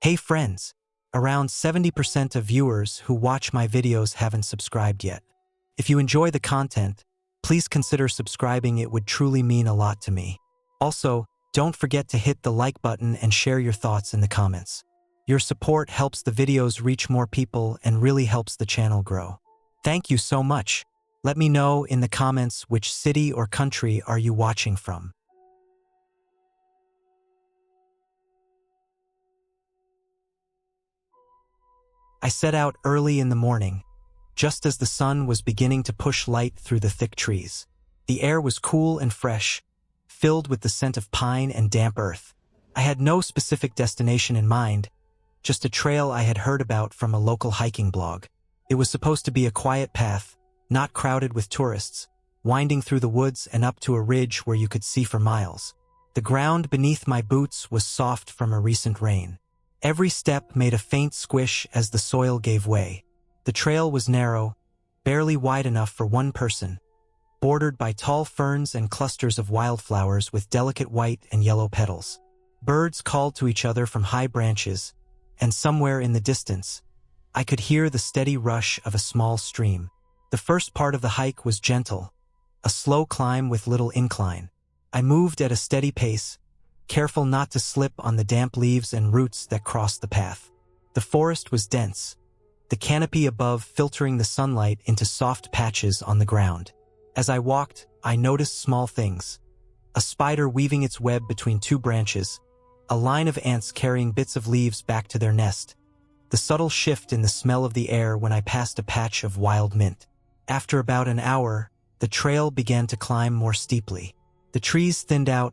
Hey friends, around 70% of viewers who watch my videos haven't subscribed yet. If you enjoy the content, please consider subscribing. It would truly mean a lot to me. Also, don't forget to hit the like button and share your thoughts in the comments. Your support helps the videos reach more people and really helps the channel grow. Thank you so much. Let me know in the comments which city or country are you watching from. I set out early in the morning, just as the sun was beginning to push light through the thick trees. The air was cool and fresh, filled with the scent of pine and damp earth. I had no specific destination in mind, just a trail I had heard about from a local hiking blog. It was supposed to be a quiet path, not crowded with tourists, winding through the woods and up to a ridge where you could see for miles. The ground beneath my boots was soft from a recent rain. Every step made a faint squish as the soil gave way. The trail was narrow, barely wide enough for one person, bordered by tall ferns and clusters of wildflowers with delicate white and yellow petals. Birds called to each other from high branches, and somewhere in the distance, I could hear the steady rush of a small stream. The first part of the hike was gentle, a slow climb with little incline. I moved at a steady pace, careful not to slip on the damp leaves and roots that crossed the path. The forest was dense, the canopy above filtering the sunlight into soft patches on the ground. As I walked, I noticed small things. A spider weaving its web between two branches, a line of ants carrying bits of leaves back to their nest, the subtle shift in the smell of the air when I passed a patch of wild mint. After about an hour, the trail began to climb more steeply. The trees thinned out,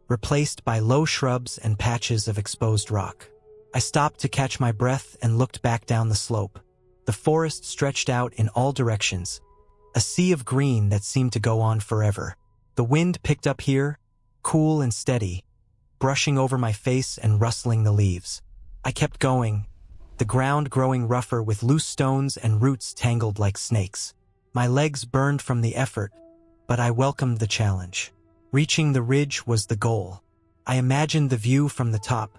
replaced by low shrubs and patches of exposed rock. I stopped to catch my breath and looked back down the slope. The forest stretched out in all directions, a sea of green that seemed to go on forever. The wind picked up here, cool and steady, brushing over my face and rustling the leaves. I kept going, the ground growing rougher with loose stones and roots tangled like snakes. My legs burned from the effort, but I welcomed the challenge. Reaching the ridge was the goal. I imagined the view from the top,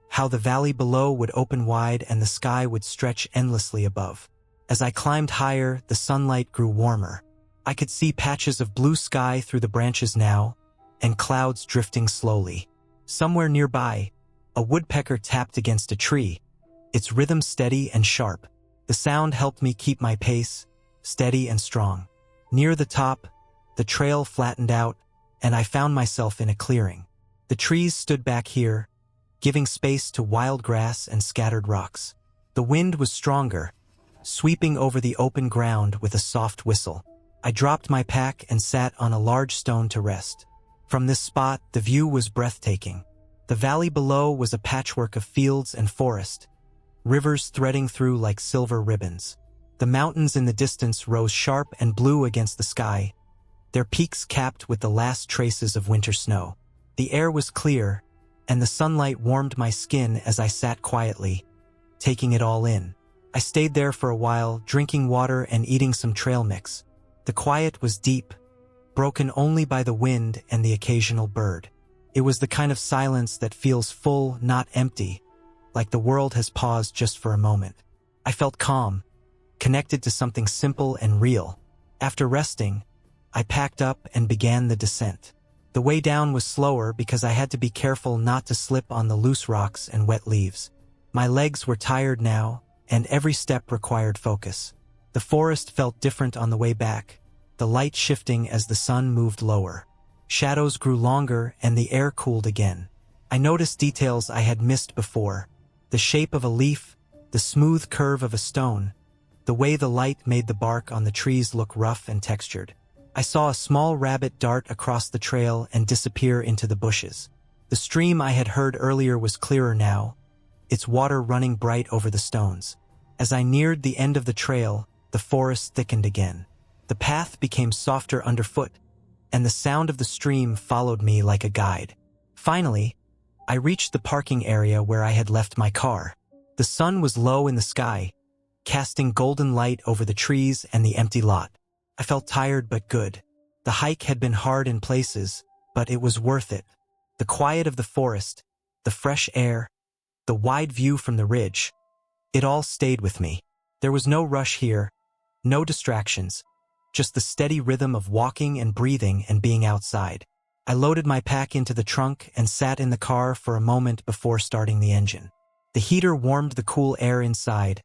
how the valley below would open wide and the sky would stretch endlessly above. As I climbed higher, the sunlight grew warmer. I could see patches of blue sky through the branches now, and clouds drifting slowly. Somewhere nearby, a woodpecker tapped against a tree, its rhythm steady and sharp. The sound helped me keep my pace, steady and strong. Near the top, the trail flattened out, and I found myself in a clearing. The trees stood back here, giving space to wild grass and scattered rocks. The wind was stronger, sweeping over the open ground with a soft whistle. I dropped my pack and sat on a large stone to rest. From this spot, the view was breathtaking. The valley below was a patchwork of fields and forest, rivers threading through like silver ribbons. The mountains in the distance rose sharp and blue against the sky, their peaks capped with the last traces of winter snow. The air was clear, and the sunlight warmed my skin as I sat quietly, taking it all in. I stayed there for a while, drinking water and eating some trail mix. The quiet was deep, broken only by the wind and the occasional bird. It was the kind of silence that feels full, not empty, like the world has paused just for a moment. I felt calm, connected to something simple and real. After resting, I packed up and began the descent. The way down was slower because I had to be careful not to slip on the loose rocks and wet leaves. My legs were tired now, and every step required focus. The forest felt different on the way back, the light shifting as the sun moved lower. Shadows grew longer and the air cooled again. I noticed details I had missed before: the shape of a leaf, the smooth curve of a stone, the way the light made the bark on the trees look rough and textured. I saw a small rabbit dart across the trail and disappear into the bushes. The stream I had heard earlier was clearer now, its water running bright over the stones. As I neared the end of the trail, the forest thickened again. The path became softer underfoot, and the sound of the stream followed me like a guide. Finally, I reached the parking area where I had left my car. The sun was low in the sky, casting golden light over the trees and the empty lot. I felt tired but good. The hike had been hard in places, but it was worth it. The quiet of the forest, the fresh air, the wide view from the ridge. It all stayed with me. There was no rush here, no distractions, just the steady rhythm of walking and breathing and being outside. I loaded my pack into the trunk and sat in the car for a moment before starting the engine. The heater warmed the cool air inside,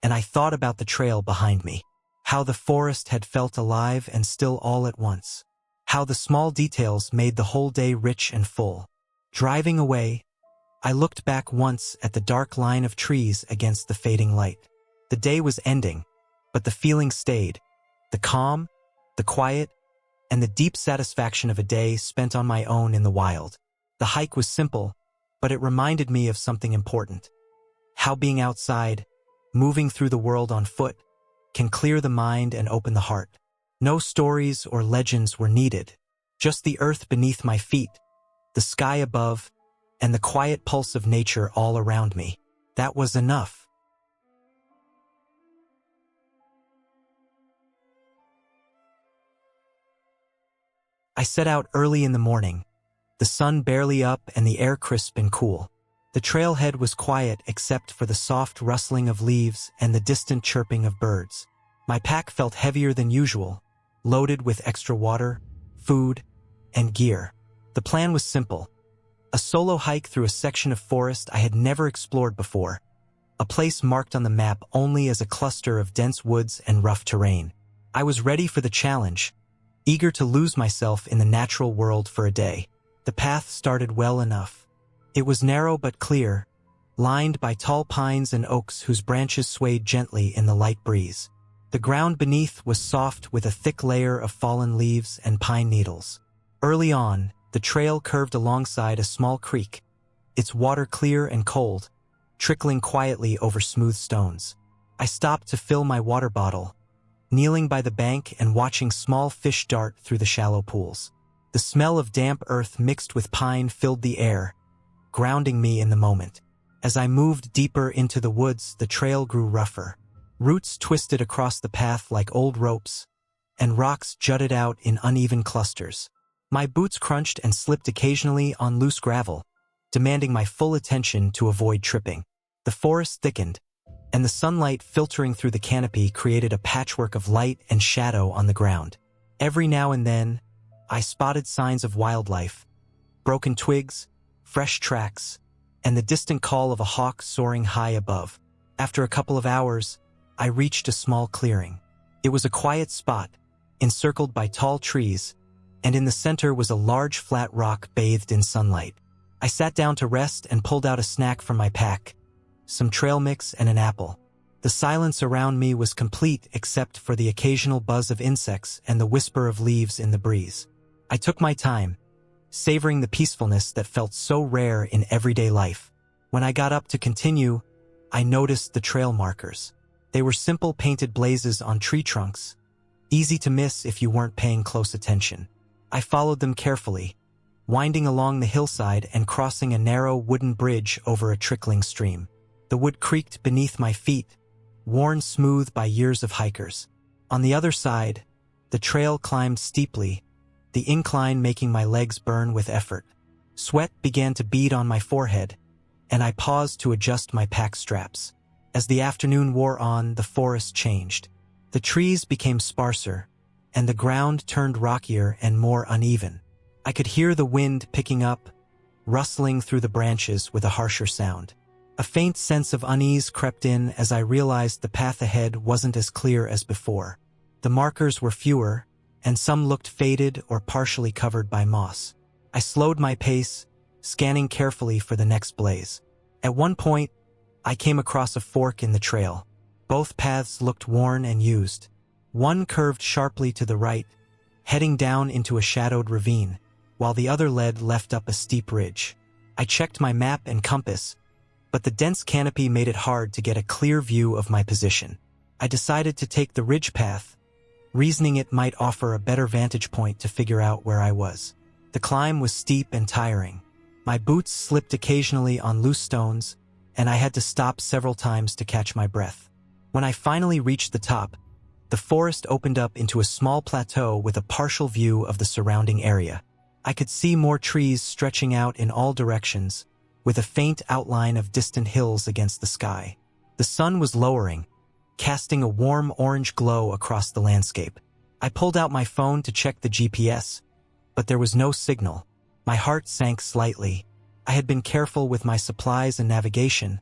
and I thought about the trail behind me, how the forest had felt alive and still all at once, how the small details made the whole day rich and full. Driving away, I looked back once at the dark line of trees against the fading light. The day was ending, but the feeling stayed. The calm, the quiet, and the deep satisfaction of a day spent on my own in the wild. The hike was simple, but it reminded me of something important. How being outside, moving through the world on foot, can clear the mind and open the heart. No stories or legends were needed, just the earth beneath my feet, the sky above, and the quiet pulse of nature all around me. That was enough. I set out early in the morning, the sun barely up and the air crisp and cool. The trailhead was quiet except for the soft rustling of leaves and the distant chirping of birds. My pack felt heavier than usual, loaded with extra water, food, and gear. The plan was simple. A solo hike through a section of forest I had never explored before, a place marked on the map only as a cluster of dense woods and rough terrain. I was ready for the challenge, eager to lose myself in the natural world for a day. The path started well enough. It was narrow but clear, lined by tall pines and oaks whose branches swayed gently in the light breeze. The ground beneath was soft with a thick layer of fallen leaves and pine needles. Early on, the trail curved alongside a small creek, its water clear and cold, trickling quietly over smooth stones. I stopped to fill my water bottle, kneeling by the bank and watching small fish dart through the shallow pools. The smell of damp earth mixed with pine filled the air, grounding me in the moment. As I moved deeper into the woods, the trail grew rougher. Roots twisted across the path like old ropes, and rocks jutted out in uneven clusters. My boots crunched and slipped occasionally on loose gravel, demanding my full attention to avoid tripping. The forest thickened, and the sunlight filtering through the canopy created a patchwork of light and shadow on the ground. Every now and then, I spotted signs of wildlife, broken twigs, fresh tracks, and the distant call of a hawk soaring high above. After a couple of hours, I reached a small clearing. It was a quiet spot, encircled by tall trees, and in the center was a large flat rock bathed in sunlight. I sat down to rest and pulled out a snack from my pack, some trail mix and an apple. The silence around me was complete except for the occasional buzz of insects and the whisper of leaves in the breeze. I took my time, savoring the peacefulness that felt so rare in everyday life. When I got up to continue, I noticed the trail markers. They were simple painted blazes on tree trunks, easy to miss if you weren't paying close attention. I followed them carefully, winding along the hillside and crossing a narrow wooden bridge over a trickling stream. The wood creaked beneath my feet, worn smooth by years of hikers. On the other side, the trail climbed steeply, the incline making my legs burn with effort. Sweat began to bead on my forehead, and I paused to adjust my pack straps. As the afternoon wore on, the forest changed. The trees became sparser, and the ground turned rockier and more uneven. I could hear the wind picking up, rustling through the branches with a harsher sound. A faint sense of unease crept in as I realized the path ahead wasn't as clear as before. The markers were fewer, and some looked faded or partially covered by moss. I slowed my pace, scanning carefully for the next blaze. At one point, I came across a fork in the trail. Both paths looked worn and used. One curved sharply to the right, heading down into a shadowed ravine, while the other led left up a steep ridge. I checked my map and compass, but the dense canopy made it hard to get a clear view of my position. I decided to take the ridge path, reasoning it might offer a better vantage point to figure out where I was. The climb was steep and tiring. My boots slipped occasionally on loose stones, and I had to stop several times to catch my breath. When I finally reached the top, the forest opened up into a small plateau with a partial view of the surrounding area. I could see more trees stretching out in all directions, with a faint outline of distant hills against the sky. The sun was lowering, casting a warm orange glow across the landscape. I pulled out my phone to check the GPS, but there was no signal. My heart sank slightly. I had been careful with my supplies and navigation,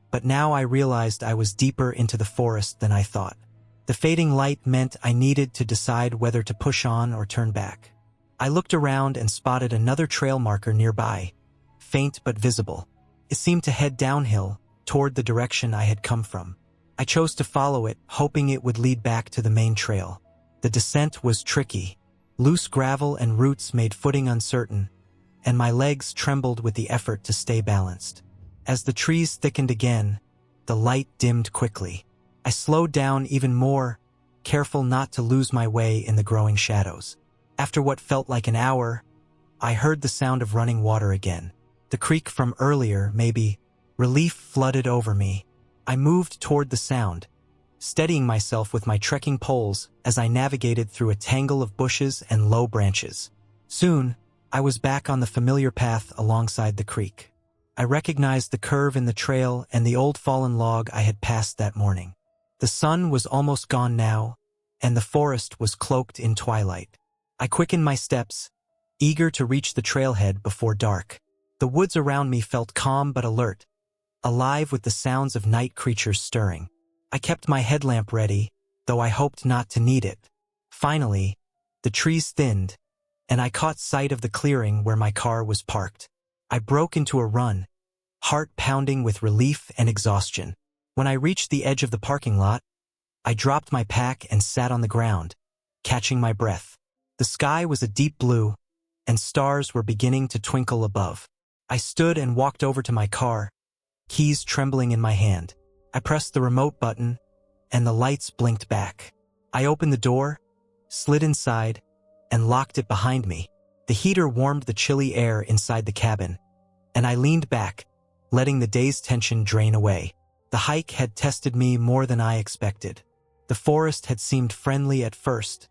but now I realized I was deeper into the forest than I thought. The fading light meant I needed to decide whether to push on or turn back. I looked around and spotted another trail marker nearby, faint but visible. It seemed to head downhill, toward the direction I had come from. I chose to follow it, hoping it would lead back to the main trail. The descent was tricky. Loose gravel and roots made footing uncertain, and my legs trembled with the effort to stay balanced. As the trees thickened again, the light dimmed quickly. I slowed down even more, careful not to lose my way in the growing shadows. After what felt like an hour, I heard the sound of running water again. The creek from earlier, maybe. Relief flooded over me. I moved toward the sound, steadying myself with my trekking poles as I navigated through a tangle of bushes and low branches. Soon, I was back on the familiar path alongside the creek. I recognized the curve in the trail and the old fallen log I had passed that morning. The sun was almost gone now, and the forest was cloaked in twilight. I quickened my steps, eager to reach the trailhead before dark. The woods around me felt calm but alert, alive with the sounds of night creatures stirring. I kept my headlamp ready, though I hoped not to need it. Finally, the trees thinned, and I caught sight of the clearing where my car was parked. I broke into a run, heart pounding with relief and exhaustion. When I reached the edge of the parking lot, I dropped my pack and sat on the ground, catching my breath. The sky was a deep blue, and stars were beginning to twinkle above. I stood and walked over to my car, keys trembling in my hand. I pressed the remote button, and the lights blinked back. I opened the door, slid inside, and locked it behind me. The heater warmed the chilly air inside the cabin, and I leaned back, letting the day's tension drain away. The hike had tested me more than I expected. The forest had seemed friendly at first,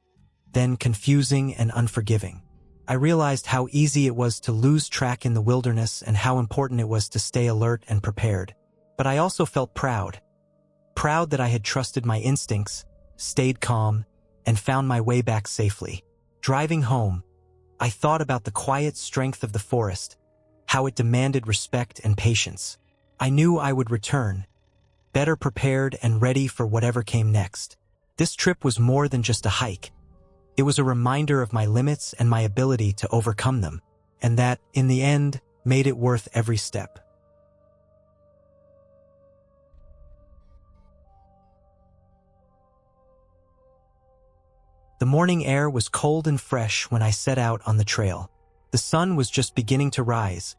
then confusing and unforgiving. I realized how easy it was to lose track in the wilderness and how important it was to stay alert and prepared. But I also felt proud. Proud that I had trusted my instincts, stayed calm, and found my way back safely. Driving home, I thought about the quiet strength of the forest, how it demanded respect and patience. I knew I would return, better prepared and ready for whatever came next. This trip was more than just a hike. It was a reminder of my limits and my ability to overcome them, and that, in the end, made it worth every step. The morning air was cold and fresh when I set out on the trail. The sun was just beginning to rise,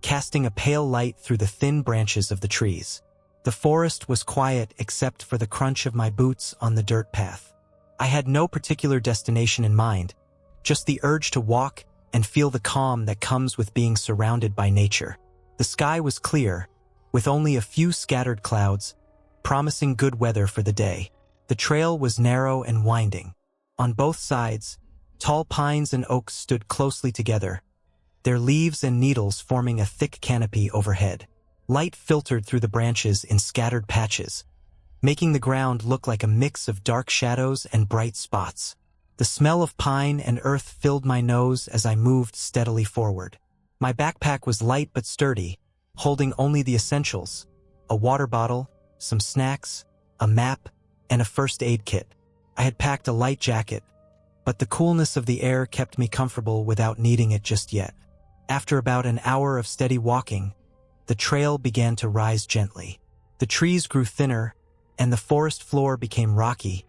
casting a pale light through the thin branches of the trees. The forest was quiet except for the crunch of my boots on the dirt path. I had no particular destination in mind, just the urge to walk and feel the calm that comes with being surrounded by nature. The sky was clear, with only a few scattered clouds, promising good weather for the day. The trail was narrow and winding. On both sides, tall pines and oaks stood closely together, their leaves and needles forming a thick canopy overhead. Light filtered through the branches in scattered patches, making the ground look like a mix of dark shadows and bright spots. The smell of pine and earth filled my nose as I moved steadily forward. My backpack was light but sturdy, holding only the essentials: a water bottle, some snacks, a map, and a first aid kit. I had packed a light jacket, but the coolness of the air kept me comfortable without needing it just yet. After about an hour of steady walking, the trail began to rise gently. The trees grew thinner, and the forest floor became rocky,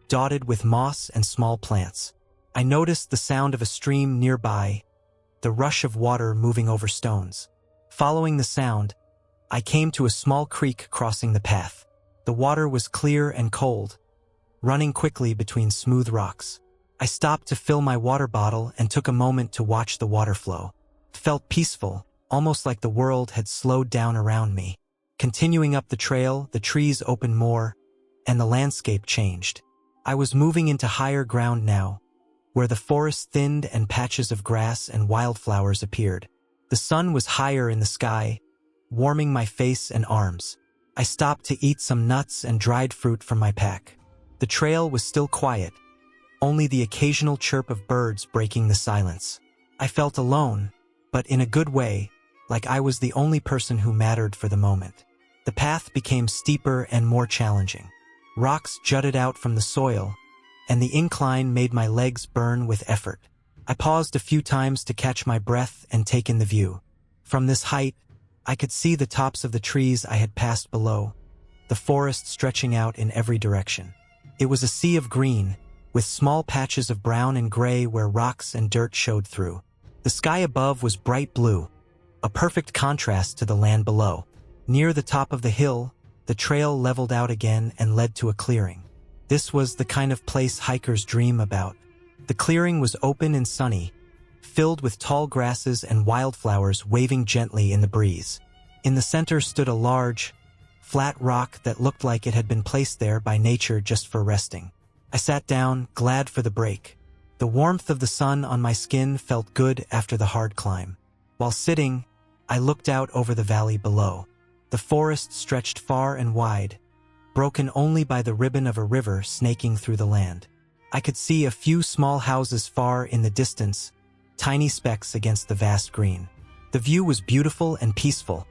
dotted with moss and small plants. I noticed the sound of a stream nearby, the rush of water moving over stones. Following the sound, I came to a small creek crossing the path. The water was clear and cold, running quickly between smooth rocks. I stopped to fill my water bottle and took a moment to watch the water flow. It felt peaceful, almost like the world had slowed down around me. Continuing up the trail, the trees opened more, and the landscape changed. I was moving into higher ground now, where the forest thinned and patches of grass and wildflowers appeared. The sun was higher in the sky, warming my face and arms. I stopped to eat some nuts and dried fruit from my pack. The trail was still quiet, only the occasional chirp of birds breaking the silence. I felt alone, but in a good way, like I was the only person who mattered for the moment. The path became steeper and more challenging. Rocks jutted out from the soil, and the incline made my legs burn with effort. I paused a few times to catch my breath and take in the view. From this height, I could see the tops of the trees I had passed below, the forest stretching out in every direction. It was a sea of green, with small patches of brown and gray where rocks and dirt showed through. The sky above was bright blue, a perfect contrast to the land below. Near the top of the hill, the trail leveled out again and led to a clearing. This was the kind of place hikers dream about. The clearing was open and sunny, filled with tall grasses and wildflowers waving gently in the breeze. In the center stood a large, flat rock that looked like it had been placed there by nature just for resting. I sat down, glad for the break. The warmth of the sun on my skin felt good after the hard climb. While sitting, I looked out over the valley below. The forest stretched far and wide, broken only by the ribbon of a river snaking through the land. I could see a few small houses far in the distance, tiny specks against the vast green. The view was beautiful and peaceful,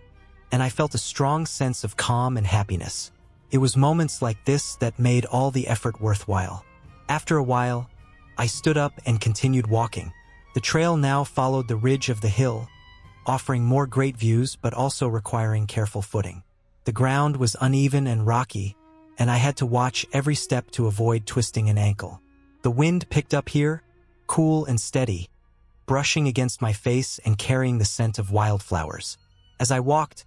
and I felt a strong sense of calm and happiness. It was moments like this that made all the effort worthwhile. After a while, I stood up and continued walking. The trail now followed the ridge of the hill, offering more great views but also requiring careful footing. The ground was uneven and rocky, and I had to watch every step to avoid twisting an ankle. The wind picked up here, cool and steady, brushing against my face and carrying the scent of wildflowers. As I walked,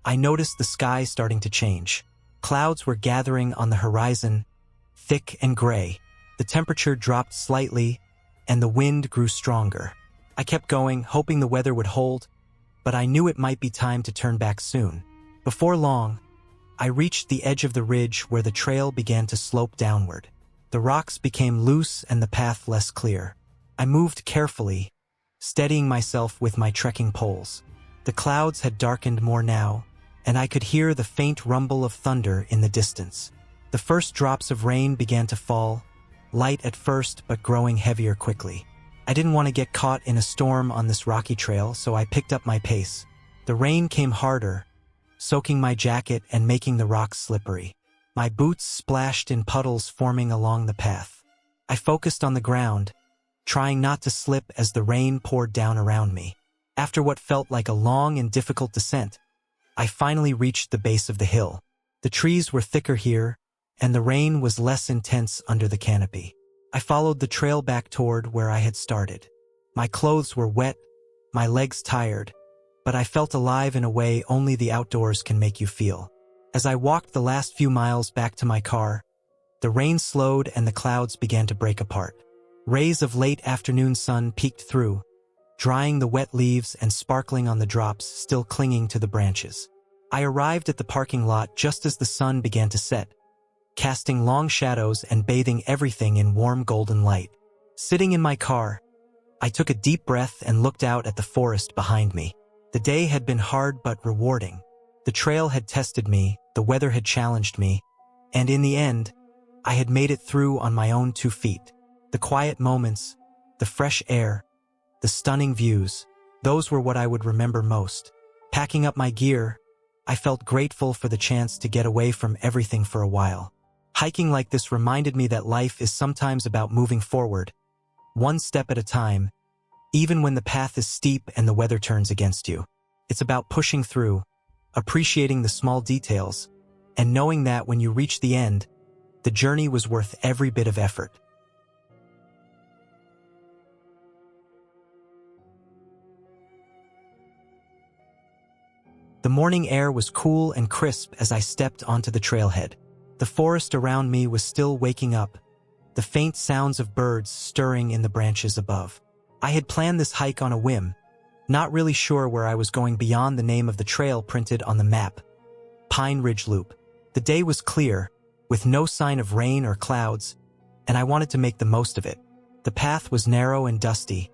I noticed the sky starting to change. Clouds were gathering on the horizon, thick and gray. The temperature dropped slightly, and the wind grew stronger. I kept going, hoping the weather would hold, but I knew it might be time to turn back soon. Before long, I reached the edge of the ridge where the trail began to slope downward. The rocks became loose and the path less clear. I moved carefully, steadying myself with my trekking poles. The clouds had darkened more now, and I could hear the faint rumble of thunder in the distance. The first drops of rain began to fall, light at first but growing heavier quickly. I didn't want to get caught in a storm on this rocky trail, so I picked up my pace. The rain came harder, soaking my jacket and making the rocks slippery. My boots splashed in puddles forming along the path. I focused on the ground, trying not to slip as the rain poured down around me. After what felt like a long and difficult descent, I finally reached the base of the hill. The trees were thicker here, and the rain was less intense under the canopy. I followed the trail back toward where I had started. My clothes were wet, my legs tired, but I felt alive in a way only the outdoors can make you feel. As I walked the last few miles back to my car, the rain slowed and the clouds began to break apart. Rays of late afternoon sun peeked through, drying the wet leaves and sparkling on the drops still clinging to the branches. I arrived at the parking lot just as the sun began to set, casting long shadows and bathing everything in warm golden light. Sitting in my car, I took a deep breath and looked out at the forest behind me. The day had been hard but rewarding. The trail had tested me, the weather had challenged me, and in the end, I had made it through on my own 2 feet. The quiet moments, the fresh air, the stunning views, those were what I would remember most. Packing up my gear, I felt grateful for the chance to get away from everything for a while. Hiking like this reminded me that life is sometimes about moving forward, one step at a time, even when the path is steep and the weather turns against you. It's about pushing through, appreciating the small details, and knowing that when you reach the end, the journey was worth every bit of effort. The morning air was cool and crisp as I stepped onto the trailhead. The forest around me was still waking up, the faint sounds of birds stirring in the branches above. I had planned this hike on a whim, not really sure where I was going beyond the name of the trail printed on the map, Pine Ridge Loop. The day was clear, with no sign of rain or clouds, and I wanted to make the most of it. The path was narrow and dusty,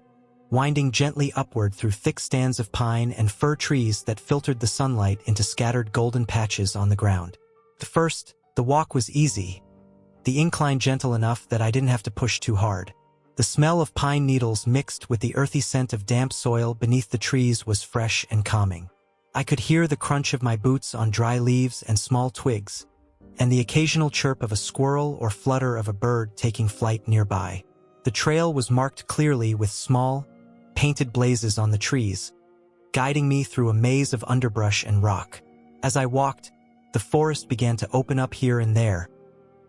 winding gently upward through thick stands of pine and fir trees that filtered the sunlight into scattered golden patches on the ground. At first, the walk was easy, the incline gentle enough that I didn't have to push too hard. The smell of pine needles mixed with the earthy scent of damp soil beneath the trees was fresh and calming. I could hear the crunch of my boots on dry leaves and small twigs, and the occasional chirp of a squirrel or flutter of a bird taking flight nearby. The trail was marked clearly with small, painted blazes on the trees, guiding me through a maze of underbrush and rock. As I walked, the forest began to open up here and there,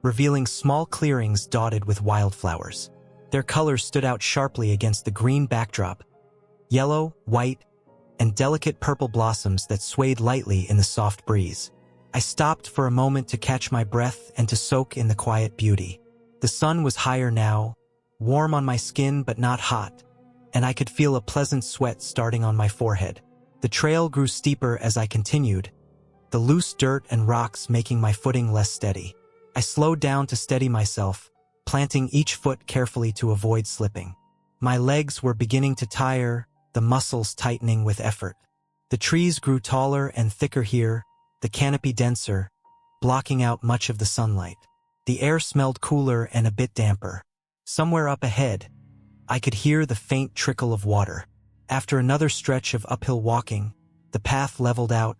revealing small clearings dotted with wildflowers. Their colors stood out sharply against the green backdrop, yellow, white, and delicate purple blossoms that swayed lightly in the soft breeze. I stopped for a moment to catch my breath and to soak in the quiet beauty. The sun was higher now, warm on my skin but not hot, and I could feel a pleasant sweat starting on my forehead. The trail grew steeper as I continued, the loose dirt and rocks making my footing less steady. I slowed down to steady myself, planting each foot carefully to avoid slipping. My legs were beginning to tire, the muscles tightening with effort. The trees grew taller and thicker here, the canopy denser, blocking out much of the sunlight. The air smelled cooler and a bit damper. Somewhere up ahead, I could hear the faint trickle of water. After another stretch of uphill walking, the path leveled out,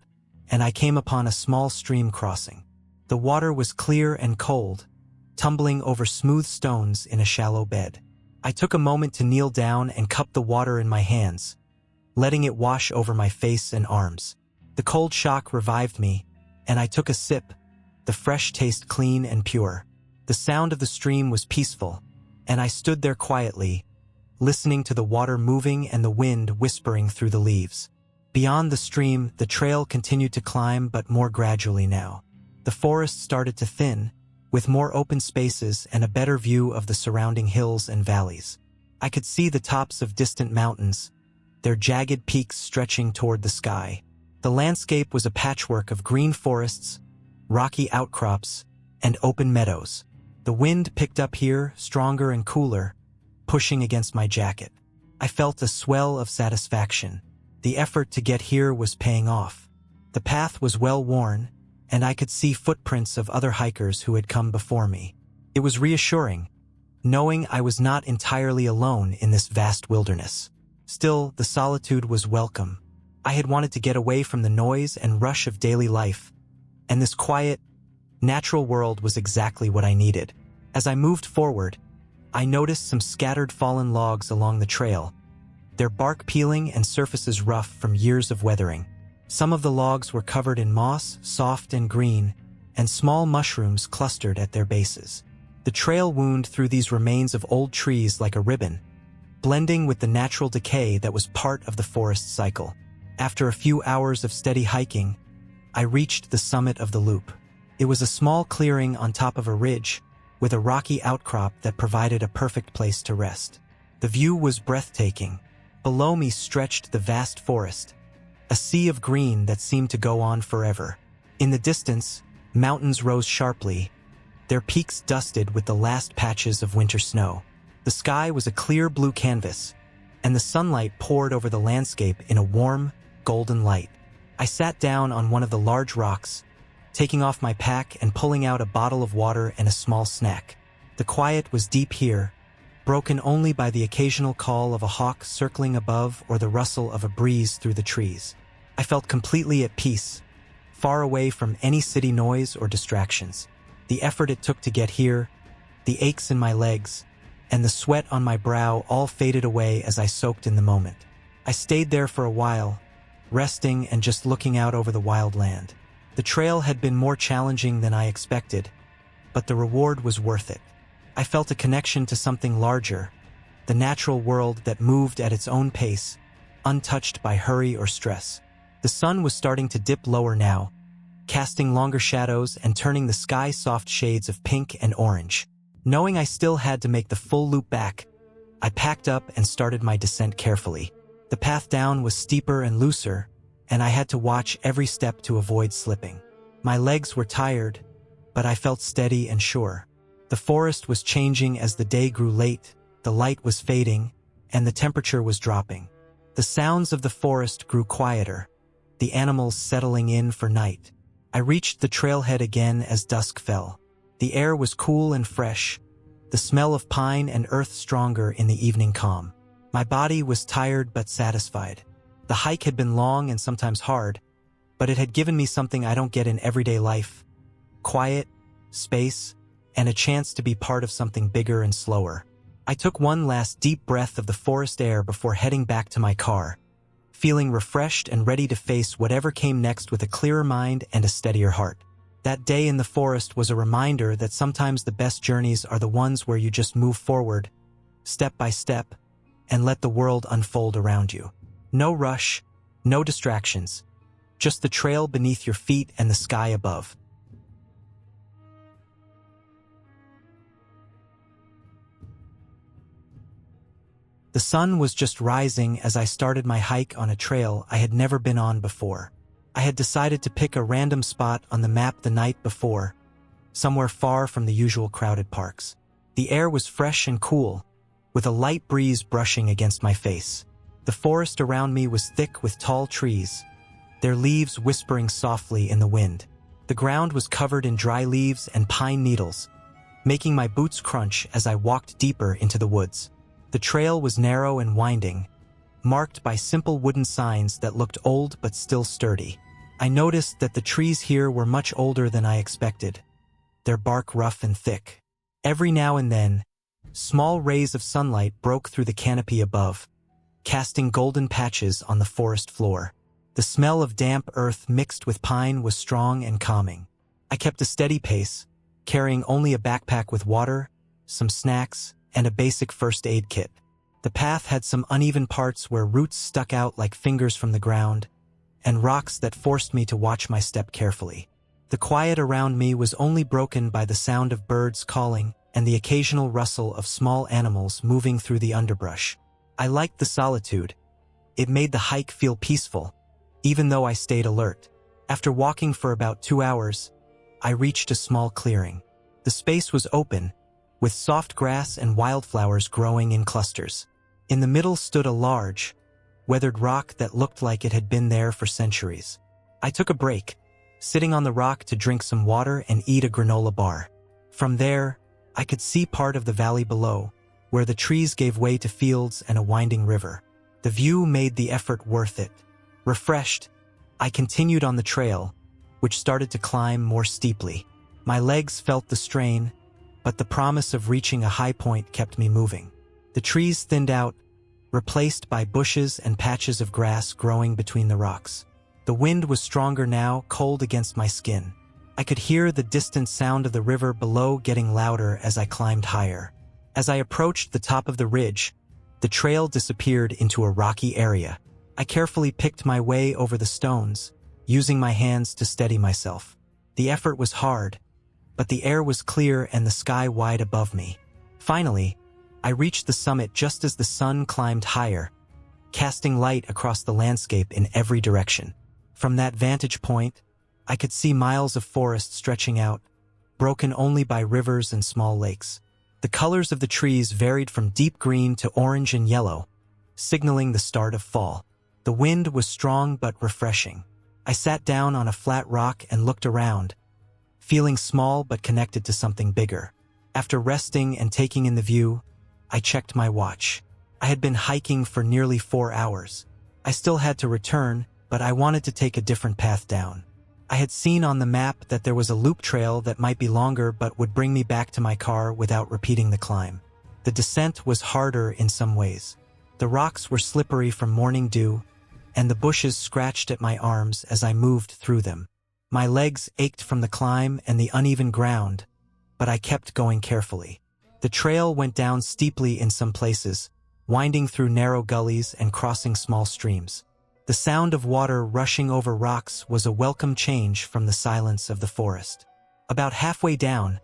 and I came upon a small stream crossing. The water was clear and cold, tumbling over smooth stones in a shallow bed. I took a moment to kneel down and cup the water in my hands, letting it wash over my face and arms. The cold shock revived me, and I took a sip, the fresh taste clean and pure. The sound of the stream was peaceful, and I stood there quietly, listening to the water moving and the wind whispering through the leaves. Beyond the stream, the trail continued to climb, but more gradually now. The forest started to thin, with more open spaces and a better view of the surrounding hills and valleys. I could see the tops of distant mountains, their jagged peaks stretching toward the sky. The landscape was a patchwork of green forests, rocky outcrops, and open meadows. The wind picked up here, stronger and cooler, pushing against my jacket. I felt a swell of satisfaction. The effort to get here was paying off. The path was well worn, and I could see footprints of other hikers who had come before me. It was reassuring, knowing I was not entirely alone in this vast wilderness. Still, the solitude was welcome. I had wanted to get away from the noise and rush of daily life, and this quiet, natural world was exactly what I needed. As I moved forward, I noticed some scattered fallen logs along the trail, their bark peeling and surfaces rough from years of weathering. Some of the logs were covered in moss, soft and green, and small mushrooms clustered at their bases. The trail wound through these remains of old trees like a ribbon, blending with the natural decay that was part of the forest cycle. After a few hours of steady hiking, I reached the summit of the loop. It was a small clearing on top of a ridge, with a rocky outcrop that provided a perfect place to rest. The view was breathtaking. Below me stretched the vast forest, a sea of green that seemed to go on forever. In the distance, mountains rose sharply, their peaks dusted with the last patches of winter snow. The sky was a clear blue canvas, and the sunlight poured over the landscape in a warm, golden light. I sat down on one of the large rocks, taking off my pack and pulling out a bottle of water and a small snack. The quiet was deep here, broken only by the occasional call of a hawk circling above or the rustle of a breeze through the trees. I felt completely at peace, far away from any city noise or distractions. The effort it took to get here, the aches in my legs, and the sweat on my brow all faded away as I soaked in the moment. I stayed there for a while, resting and just looking out over the wild land. The trail had been more challenging than I expected, but the reward was worth it. I felt a connection to something larger, the natural world that moved at its own pace, untouched by hurry or stress. The sun was starting to dip lower now, casting longer shadows and turning the sky soft shades of pink and orange. Knowing I still had to make the full loop back, I packed up and started my descent carefully. The path down was steeper and looser, and I had to watch every step to avoid slipping. My legs were tired, but I felt steady and sure. The forest was changing as the day grew late, the light was fading, and the temperature was dropping. The sounds of the forest grew quieter, the animals settling in for night. I reached the trailhead again as dusk fell. The air was cool and fresh, the smell of pine and earth stronger in the evening calm. My body was tired but satisfied. The hike had been long and sometimes hard, but it had given me something I don't get in everyday life: quiet, space, and a chance to be part of something bigger and slower. I took one last deep breath of the forest air before heading back to my car, feeling refreshed and ready to face whatever came next with a clearer mind and a steadier heart. That day in the forest was a reminder that sometimes the best journeys are the ones where you just move forward, step by step, and let the world unfold around you. No rush, no distractions, just the trail beneath your feet and the sky above. The sun was just rising as I started my hike on a trail I had never been on before. I had decided to pick a random spot on the map the night before, somewhere far from the usual crowded parks. The air was fresh and cool, with a light breeze brushing against my face. The forest around me was thick with tall trees, their leaves whispering softly in the wind. The ground was covered in dry leaves and pine needles, making my boots crunch as I walked deeper into the woods. The trail was narrow and winding, marked by simple wooden signs that looked old but still sturdy. I noticed that the trees here were much older than I expected, their bark rough and thick. Every now and then, small rays of sunlight broke through the canopy above, casting golden patches on the forest floor. The smell of damp earth mixed with pine was strong and calming. I kept a steady pace, carrying only a backpack with water, some snacks, and a basic first aid kit. The path had some uneven parts where roots stuck out like fingers from the ground, and rocks that forced me to watch my step carefully. The quiet around me was only broken by the sound of birds calling and the occasional rustle of small animals moving through the underbrush. I liked the solitude. It made the hike feel peaceful, even though I stayed alert. After walking for about 2 hours, I reached a small clearing. The space was open, with soft grass and wildflowers growing in clusters. In the middle stood a large, weathered rock that looked like it had been there for centuries. I took a break, sitting on the rock to drink some water and eat a granola bar. From there, I could see part of the valley below, where the trees gave way to fields and a winding river. The view made the effort worth it. Refreshed, I continued on the trail, which started to climb more steeply. My legs felt the strain, but the promise of reaching a high point kept me moving. The trees thinned out, replaced by bushes and patches of grass growing between the rocks. The wind was stronger now, cold against my skin. I could hear the distant sound of the river below getting louder as I climbed higher. As I approached the top of the ridge, the trail disappeared into a rocky area. I carefully picked my way over the stones, using my hands to steady myself. The effort was hard, but the air was clear and the sky wide above me. Finally, I reached the summit just as the sun climbed higher, casting light across the landscape in every direction. From that vantage point, I could see miles of forest stretching out, broken only by rivers and small lakes. The colors of the trees varied from deep green to orange and yellow, signaling the start of fall. The wind was strong but refreshing. I sat down on a flat rock and looked around, feeling small but connected to something bigger. After resting and taking in the view, I checked my watch. I had been hiking for nearly 4 hours. I still had to return, but I wanted to take a different path down. I had seen on the map that there was a loop trail that might be longer but would bring me back to my car without repeating the climb. The descent was harder in some ways. The rocks were slippery from morning dew, and the bushes scratched at my arms as I moved through them. My legs ached from the climb and the uneven ground, but I kept going carefully. The trail went down steeply in some places, winding through narrow gullies and crossing small streams. The sound of water rushing over rocks was a welcome change from the silence of the forest. About halfway down,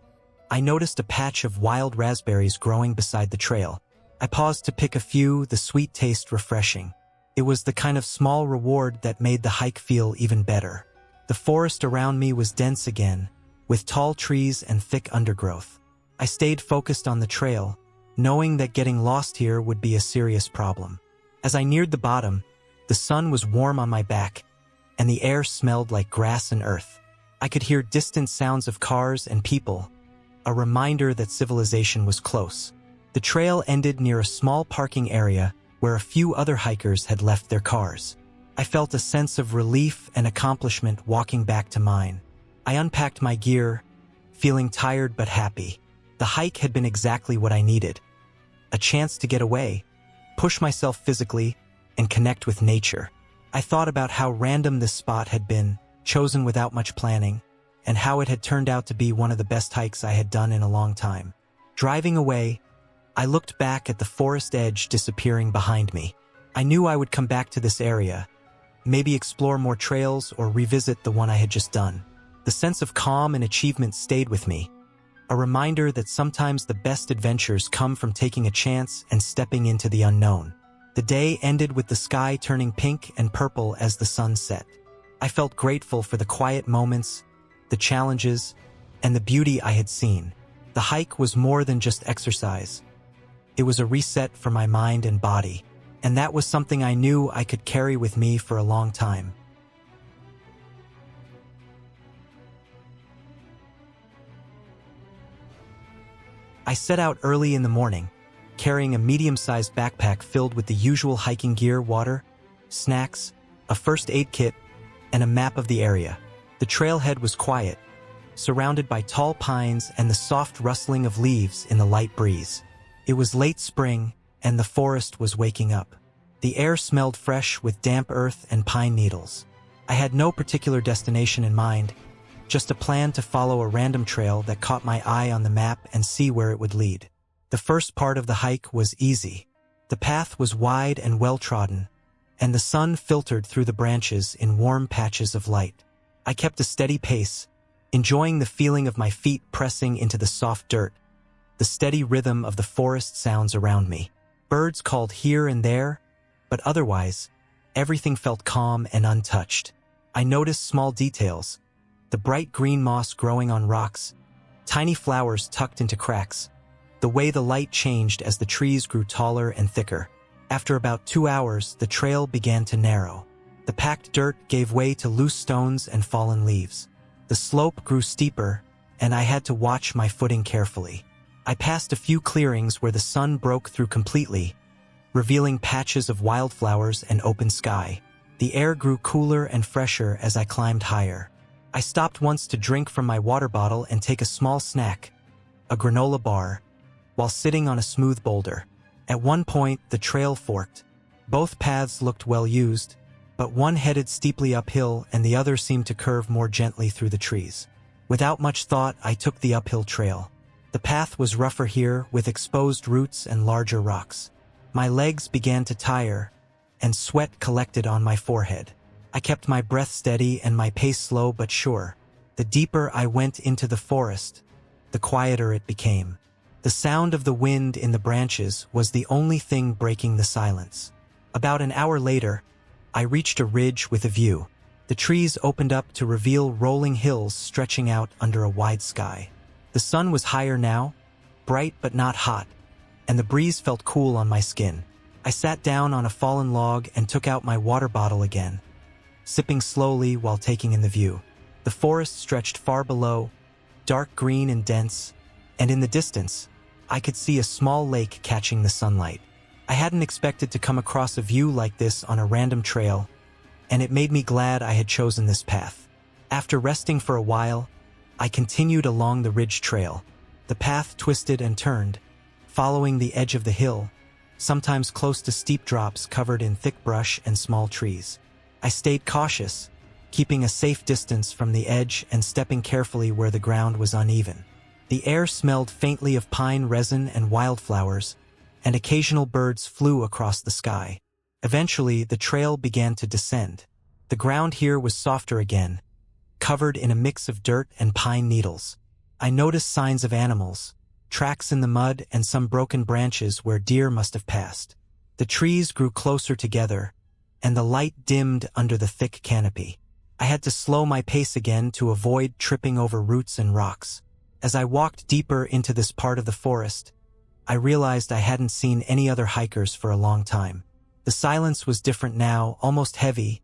I noticed a patch of wild raspberries growing beside the trail. I paused to pick a few, the sweet taste refreshing. It was the kind of small reward that made the hike feel even better. The forest around me was dense again, with tall trees and thick undergrowth. I stayed focused on the trail, knowing that getting lost here would be a serious problem. As I neared the bottom, the sun was warm on my back, and the air smelled like grass and earth. I could hear distant sounds of cars and people, a reminder that civilization was close. The trail ended near a small parking area where a few other hikers had left their cars. I felt a sense of relief and accomplishment walking back to mine. I unpacked my gear, feeling tired but happy. The hike had been exactly what I needed. A chance to get away, push myself physically, and connect with nature. I thought about how random this spot had been, chosen without much planning, and how it had turned out to be one of the best hikes I had done in a long time. Driving away, I looked back at the forest edge disappearing behind me. I knew I would come back to this area, maybe explore more trails or revisit the one I had just done. The sense of calm and achievement stayed with me, a reminder that sometimes the best adventures come from taking a chance and stepping into the unknown. The day ended with the sky turning pink and purple as the sun set. I felt grateful for the quiet moments, the challenges, and the beauty I had seen. The hike was more than just exercise. It was a reset for my mind and body, and that was something I knew I could carry with me for a long time. I set out early in the morning, carrying a medium-sized backpack filled with the usual hiking gear, water, snacks, a first aid kit, and a map of the area. The trailhead was quiet, surrounded by tall pines and the soft rustling of leaves in the light breeze. It was late spring, and the forest was waking up. The air smelled fresh with damp earth and pine needles. I had no particular destination in mind, just a plan to follow a random trail that caught my eye on the map and see where it would lead. The first part of the hike was easy. The path was wide and well-trodden, and the sun filtered through the branches in warm patches of light. I kept a steady pace, enjoying the feeling of my feet pressing into the soft dirt, the steady rhythm of the forest sounds around me. Birds called here and there, but otherwise, everything felt calm and untouched. I noticed small details, the bright green moss growing on rocks, tiny flowers tucked into cracks, the way the light changed as the trees grew taller and thicker. After about 2 hours, the trail began to narrow. The packed dirt gave way to loose stones and fallen leaves. The slope grew steeper, and I had to watch my footing carefully. I passed a few clearings where the sun broke through completely, revealing patches of wildflowers and open sky. The air grew cooler and fresher as I climbed higher. I stopped once to drink from my water bottle and take a small snack, a granola bar, while sitting on a smooth boulder. At one point, the trail forked. Both paths looked well used, but one headed steeply uphill and the other seemed to curve more gently through the trees. Without much thought, I took the uphill trail. The path was rougher here, with exposed roots and larger rocks. My legs began to tire, and sweat collected on my forehead. I kept my breath steady and my pace slow but sure. The deeper I went into the forest, the quieter it became. The sound of the wind in the branches was the only thing breaking the silence. About an hour later, I reached a ridge with a view. The trees opened up to reveal rolling hills stretching out under a wide sky. The sun was higher now, bright but not hot, and the breeze felt cool on my skin. I sat down on a fallen log and took out my water bottle again, sipping slowly while taking in the view. The forest stretched far below, dark green and dense, and in the distance, I could see a small lake catching the sunlight. I hadn't expected to come across a view like this on a random trail, and it made me glad I had chosen this path. After resting for a while, I continued along the ridge trail. The path twisted and turned, following the edge of the hill, sometimes close to steep drops covered in thick brush and small trees. I stayed cautious, keeping a safe distance from the edge and stepping carefully where the ground was uneven. The air smelled faintly of pine resin and wildflowers, and occasional birds flew across the sky. Eventually, the trail began to descend. The ground here was softer again, covered in a mix of dirt and pine needles. I noticed signs of animals, tracks in the mud and some broken branches where deer must have passed. The trees grew closer together, and the light dimmed under the thick canopy. I had to slow my pace again to avoid tripping over roots and rocks. As I walked deeper into this part of the forest, I realized I hadn't seen any other hikers for a long time. The silence was different now, almost heavy,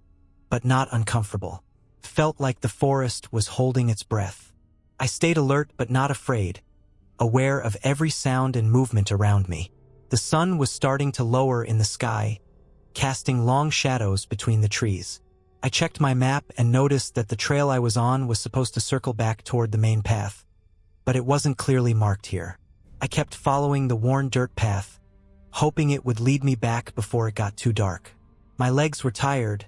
but not uncomfortable. Felt like the forest was holding its breath. I stayed alert but not afraid, aware of every sound and movement around me. The sun was starting to lower in the sky, casting long shadows between the trees. I checked my map and noticed that the trail I was on was supposed to circle back toward the main path, but it wasn't clearly marked here. I kept following the worn dirt path, hoping it would lead me back before it got too dark. My legs were tired,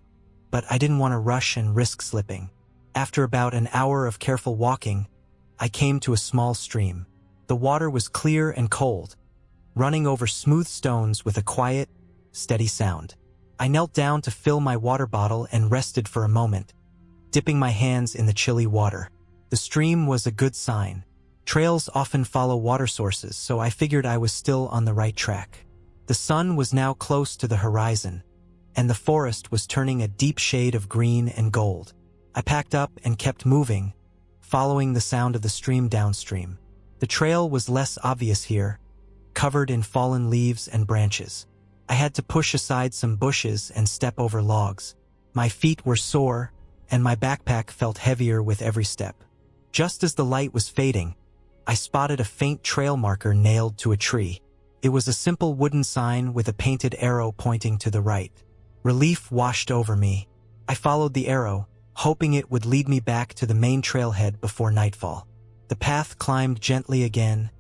but I didn't want to rush and risk slipping. After about an hour of careful walking, I came to a small stream. The water was clear and cold, running over smooth stones with a quiet, steady sound. I knelt down to fill my water bottle and rested for a moment, dipping my hands in the chilly water. The stream was a good sign. Trails often follow water sources, so I figured I was still on the right track. The sun was now close to the horizon, and the forest was turning a deep shade of green and gold. I packed up and kept moving, following the sound of the stream downstream. The trail was less obvious here, covered in fallen leaves and branches. I had to push aside some bushes and step over logs. My feet were sore, and my backpack felt heavier with every step. Just as the light was fading, I spotted a faint trail marker nailed to a tree. It was a simple wooden sign with a painted arrow pointing to the right. Relief washed over me. I followed the arrow, hoping it would lead me back to the main trailhead before nightfall. The path climbed gently again,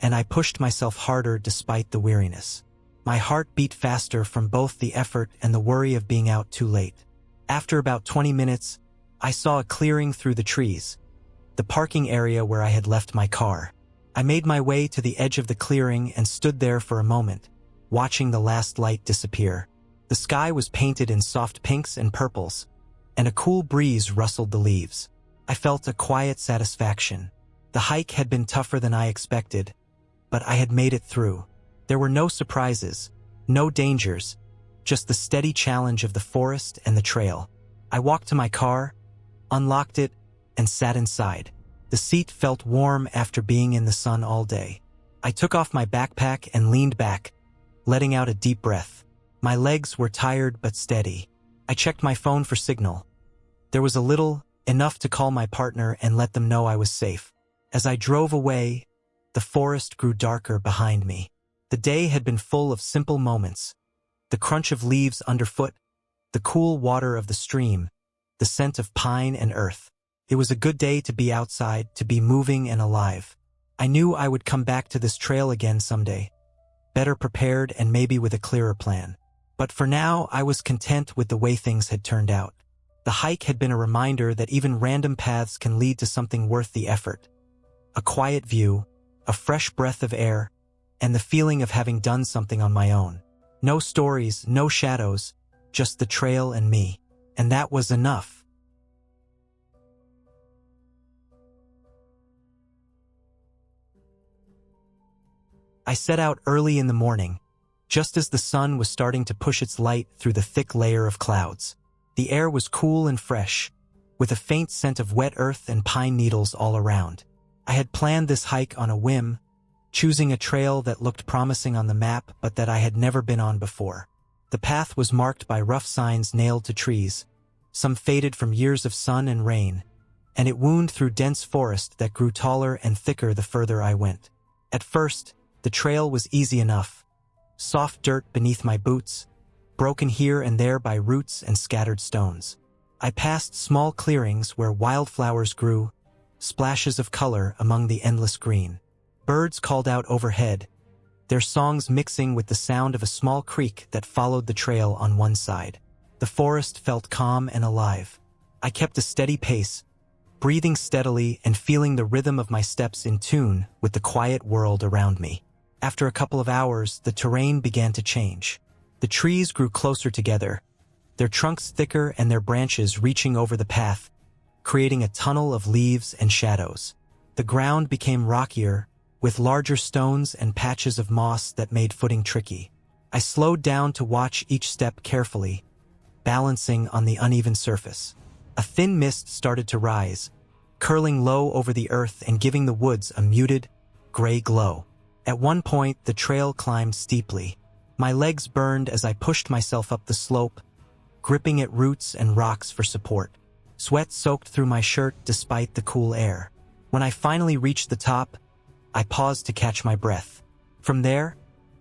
and I pushed myself harder despite the weariness. My heart beat faster from both the effort and the worry of being out too late. After about 20 minutes, I saw a clearing through the trees, the parking area where I had left my car. I made my way to the edge of the clearing and stood there for a moment, watching the last light disappear. The sky was painted in soft pinks and purples, and a cool breeze rustled the leaves. I felt a quiet satisfaction. The hike had been tougher than I expected, but I had made it through. There were no surprises, no dangers, just the steady challenge of the forest and the trail. I walked to my car, unlocked it, and sat inside. The seat felt warm after being in the sun all day. I took off my backpack and leaned back, letting out a deep breath. My legs were tired but steady. I checked my phone for signal. There was a little, enough to call my partner and let them know I was safe. As I drove away, the forest grew darker behind me. The day had been full of simple moments. The crunch of leaves underfoot, the cool water of the stream, the scent of pine and earth. It was a good day to be outside, to be moving and alive. I knew I would come back to this trail again someday, better prepared and maybe with a clearer plan. But for now, I was content with the way things had turned out. The hike had been a reminder that even random paths can lead to something worth the effort. A quiet view, a fresh breath of air, and the feeling of having done something on my own. No stories, no shadows, just the trail and me. And that was enough. I set out early in the morning, just as the sun was starting to push its light through the thick layer of clouds. The air was cool and fresh, with a faint scent of wet earth and pine needles all around. I had planned this hike on a whim, choosing a trail that looked promising on the map but that I had never been on before. The path was marked by rough signs nailed to trees, some faded from years of sun and rain, and it wound through dense forest that grew taller and thicker the further I went. At first, the trail was easy enough. Soft dirt beneath my boots, broken here and there by roots and scattered stones. I passed small clearings where wildflowers grew, splashes of color among the endless green. Birds called out overhead, their songs mixing with the sound of a small creek that followed the trail on one side. The forest felt calm and alive. I kept a steady pace, breathing steadily and feeling the rhythm of my steps in tune with the quiet world around me. After a couple of hours, the terrain began to change. The trees grew closer together, their trunks thicker and their branches reaching over the path, creating a tunnel of leaves and shadows. The ground became rockier, with larger stones and patches of moss that made footing tricky. I slowed down to watch each step carefully, balancing on the uneven surface. A thin mist started to rise, curling low over the earth and giving the woods a muted, gray glow. At one point, the trail climbed steeply. My legs burned as I pushed myself up the slope, gripping at roots and rocks for support. Sweat soaked through my shirt despite the cool air. When I finally reached the top, I paused to catch my breath. From there,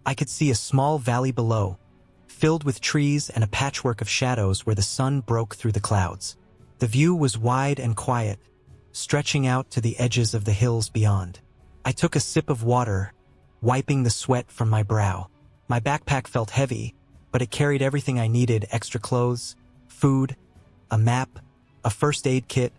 I could see a small valley below, filled with trees and a patchwork of shadows where the sun broke through the clouds. The view was wide and quiet, stretching out to the edges of the hills beyond. I took a sip of water, wiping the sweat from my brow. My backpack felt heavy, but it carried everything I needed: extra clothes, food, a map, a first aid kit,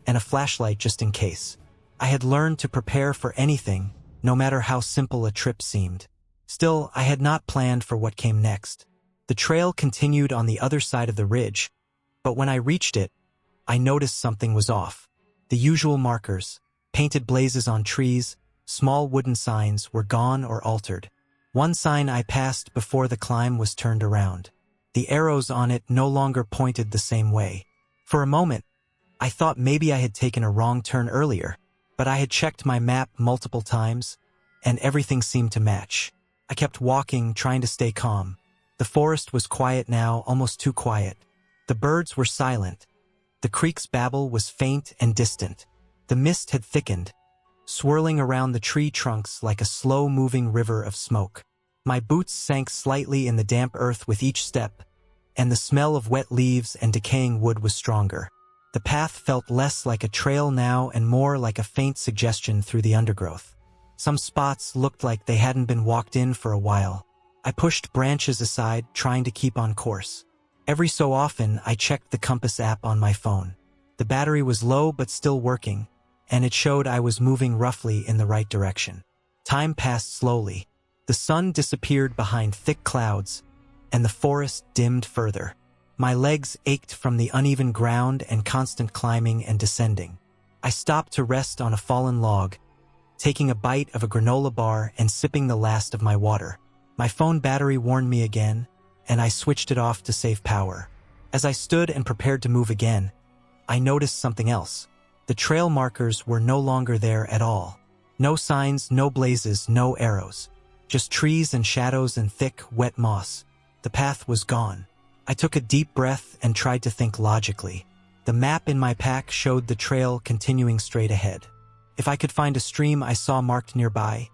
and a flashlight just in case. I had learned to prepare for anything, no matter how simple a trip seemed. Still, I had not planned for what came next. The trail continued on the other side of the ridge, but when I reached it, I noticed something was off. The usual markers, painted blazes on trees, small wooden signs, were gone or altered. One sign I passed before the climb was turned around. The arrows on it no longer pointed the same way. For a moment, I thought maybe I had taken a wrong turn earlier, but I had checked my map multiple times, and everything seemed to match. I kept walking, trying to stay calm. The forest was quiet now, almost too quiet. The birds were silent. The creek's babble was faint and distant. The mist had thickened, swirling around the tree trunks like a slow-moving river of smoke. My boots sank slightly in the damp earth with each step, and the smell of wet leaves and decaying wood was stronger. The path felt less like a trail now and more like a faint suggestion through the undergrowth. Some spots looked like they hadn't been walked in for a while. I pushed branches aside, trying to keep on course. Every so often, I checked the compass app on my phone. The battery was low but still working, and it showed I was moving roughly in the right direction. Time passed slowly. The sun disappeared behind thick clouds, and the forest dimmed further. My legs ached from the uneven ground and constant climbing and descending. I stopped to rest on a fallen log, taking a bite of a granola bar and sipping the last of my water. My phone battery warned me again, and I switched it off to save power. As I stood and prepared to move again, I noticed something else. The trail markers were no longer there at all. No signs, no blazes, no arrows. Just trees and shadows and thick, wet moss. The path was gone. I took a deep breath and tried to think logically. The map in my pack showed the trail continuing straight ahead. If I could find a stream I saw marked nearby,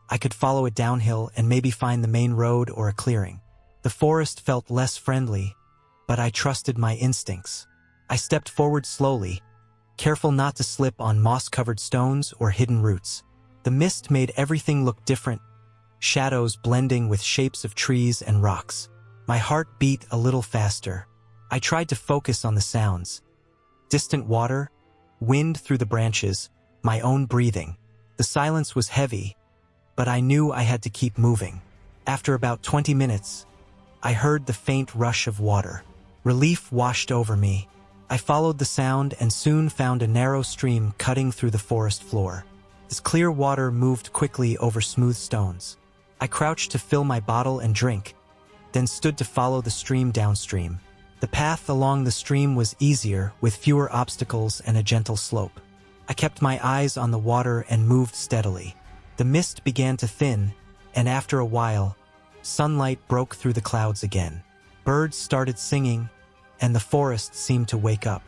I could follow it downhill and maybe find the main road or a clearing. The forest felt less friendly, but I trusted my instincts. I stepped forward slowly, careful not to slip on moss-covered stones or hidden roots. The mist made everything look different, shadows blending with shapes of trees and rocks. My heart beat a little faster. I tried to focus on the sounds. Distant water, wind through the branches, my own breathing. The silence was heavy, but I knew I had to keep moving. After about 20 minutes, I heard the faint rush of water. Relief washed over me. I followed the sound and soon found a narrow stream cutting through the forest floor. This clear water moved quickly over smooth stones. I crouched to fill my bottle and drink, then stood to follow the stream downstream. The path along the stream was easier, with fewer obstacles and a gentle slope. I kept my eyes on the water and moved steadily. The mist began to thin, and after a while, sunlight broke through the clouds again. Birds started singing, and the forest seemed to wake up.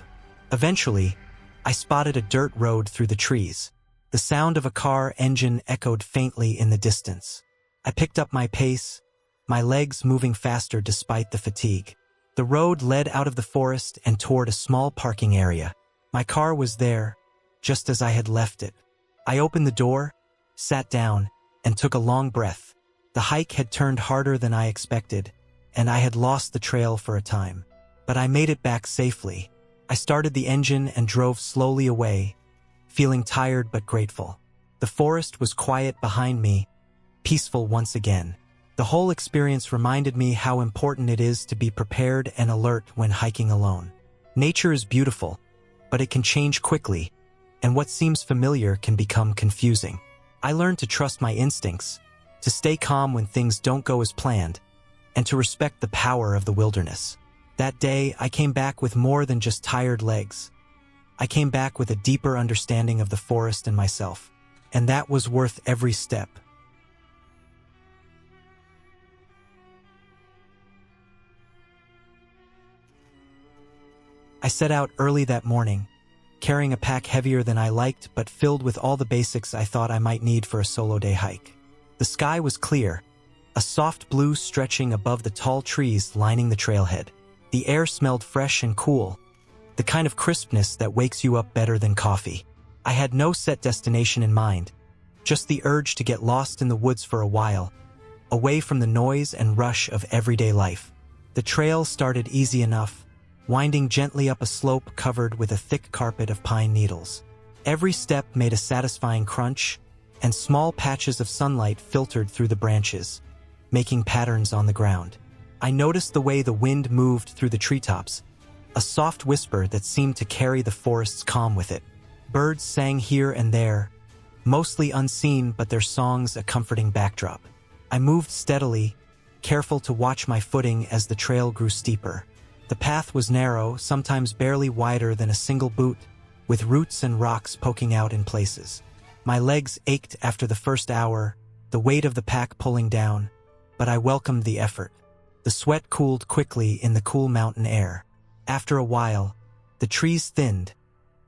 Eventually, I spotted a dirt road through the trees. The sound of a car engine echoed faintly in the distance. I picked up my pace, my legs moving faster despite the fatigue. The road led out of the forest and toward a small parking area. My car was there, just as I had left it. I opened the door, sat down, and took a long breath. The hike had turned harder than I expected, and I had lost the trail for a time. But I made it back safely. I started the engine and drove slowly away, feeling tired but grateful. The forest was quiet behind me, peaceful once again. The whole experience reminded me how important it is to be prepared and alert when hiking alone. Nature is beautiful, but it can change quickly, and what seems familiar can become confusing. I learned to trust my instincts, to stay calm when things don't go as planned, and to respect the power of the wilderness. That day, I came back with more than just tired legs. I came back with a deeper understanding of the forest and myself, and that was worth every step. I set out early that morning, carrying a pack heavier than I liked but filled with all the basics I thought I might need for a solo day hike. The sky was clear, a soft blue stretching above the tall trees lining the trailhead. The air smelled fresh and cool, the kind of crispness that wakes you up better than coffee. I had no set destination in mind, just the urge to get lost in the woods for a while, away from the noise and rush of everyday life. The trail started easy enough, winding gently up a slope covered with a thick carpet of pine needles. Every step made a satisfying crunch, and small patches of sunlight filtered through the branches, making patterns on the ground. I noticed the way the wind moved through the treetops, a soft whisper that seemed to carry the forest's calm with it. Birds sang here and there, mostly unseen but their songs a comforting backdrop. I moved steadily, careful to watch my footing as the trail grew steeper. The path was narrow, sometimes barely wider than a single boot, with roots and rocks poking out in places. My legs ached after the first hour, the weight of the pack pulling down, but I welcomed the effort. The sweat cooled quickly in the cool mountain air. After a while, the trees thinned,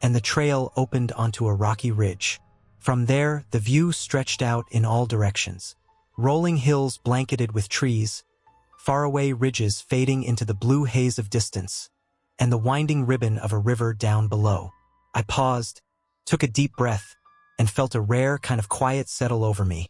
and the trail opened onto a rocky ridge. From there, the view stretched out in all directions. Rolling hills blanketed with trees, faraway ridges fading into the blue haze of distance, and the winding ribbon of a river down below. I paused, took a deep breath, and felt a rare kind of quiet settle over me.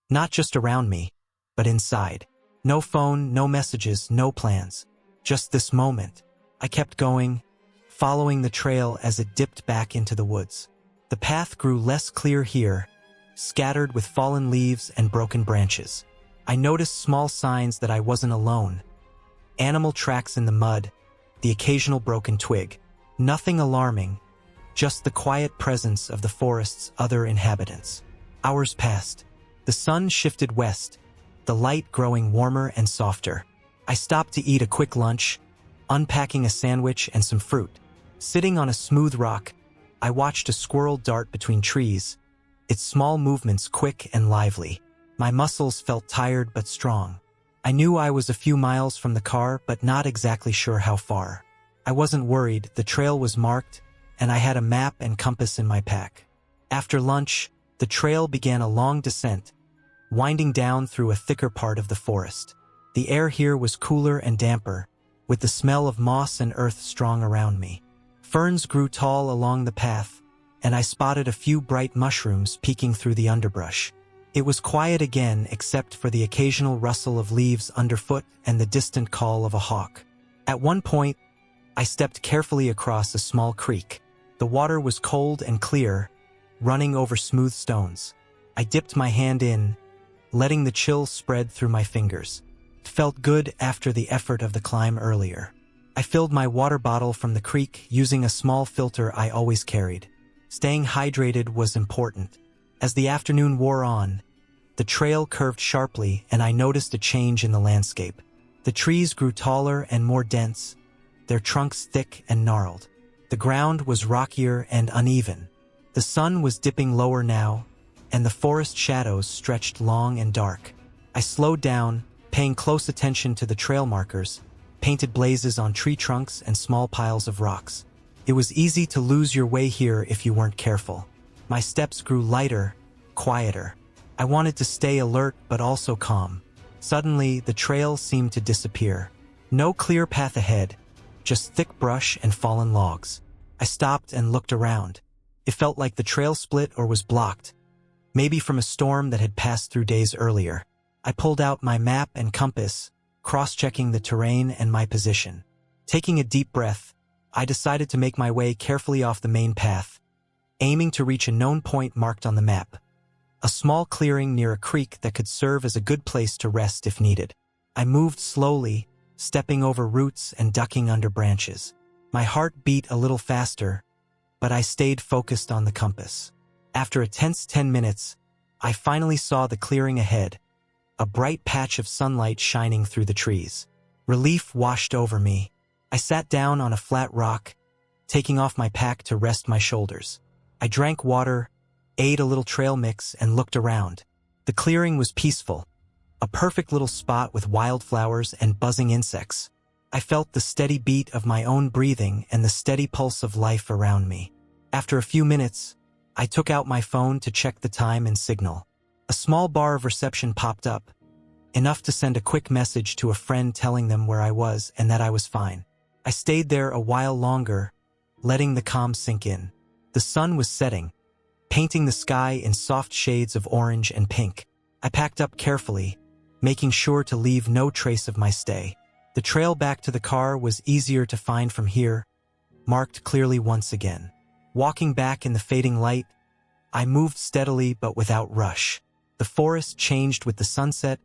Not just around me, but inside. No phone, no messages, no plans. Just this moment. I kept going, following the trail as it dipped back into the woods. The path grew less clear here, scattered with fallen leaves and broken branches. I noticed small signs that I wasn't alone. Animal tracks in the mud, the occasional broken twig. Nothing alarming, just the quiet presence of the forest's other inhabitants. Hours passed. The sun shifted west, the light growing warmer and softer. I stopped to eat a quick lunch, unpacking a sandwich and some fruit. Sitting on a smooth rock, I watched a squirrel dart between trees, its small movements quick and lively. My muscles felt tired but strong. I knew I was a few miles from the car, but not exactly sure how far. I wasn't worried, the trail was marked, and I had a map and compass in my pack. After lunch, the trail began a long descent, winding down through a thicker part of the forest. The air here was cooler and damper, with the smell of moss and earth strong around me. Ferns grew tall along the path, and I spotted a few bright mushrooms peeking through the underbrush. It was quiet again except for the occasional rustle of leaves underfoot and the distant call of a hawk. At one point, I stepped carefully across a small creek. The water was cold and clear, running over smooth stones. I dipped my hand in, letting the chill spread through my fingers. It felt good after the effort of the climb earlier. I filled my water bottle from the creek using a small filter I always carried. Staying hydrated was important. As the afternoon wore on, the trail curved sharply and I noticed a change in the landscape. The trees grew taller and more dense, their trunks thick and gnarled. The ground was rockier and uneven. The sun was dipping lower now, and the forest shadows stretched long and dark. I slowed down, paying close attention to the trail markers, painted blazes on tree trunks and small piles of rocks. It was easy to lose your way here if you weren't careful. My steps grew lighter, quieter. I wanted to stay alert but also calm. Suddenly, the trail seemed to disappear. No clear path ahead, just thick brush and fallen logs. I stopped and looked around. It felt like the trail split or was blocked, maybe from a storm that had passed through days earlier. I pulled out my map and compass, cross-checking the terrain and my position. Taking a deep breath, I decided to make my way carefully off the main path, aiming to reach a known point marked on the map. A small clearing near a creek that could serve as a good place to rest if needed. I moved slowly, stepping over roots and ducking under branches. My heart beat a little faster, but I stayed focused on the compass. After a tense 10 minutes, I finally saw the clearing ahead, a bright patch of sunlight shining through the trees. Relief washed over me. I sat down on a flat rock, taking off my pack to rest my shoulders. I drank water, ate a little trail mix, and looked around. The clearing was peaceful, a perfect little spot with wildflowers and buzzing insects. I felt the steady beat of my own breathing and the steady pulse of life around me. After a few minutes, I took out my phone to check the time and signal. A small bar of reception popped up, enough to send a quick message to a friend telling them where I was and that I was fine. I stayed there a while longer, letting the calm sink in. The sun was setting, painting the sky in soft shades of orange and pink. I packed up carefully, making sure to leave no trace of my stay. The trail back to the car was easier to find from here, marked clearly once again. Walking back in the fading light, I moved steadily but without rush. The forest changed with the sunset,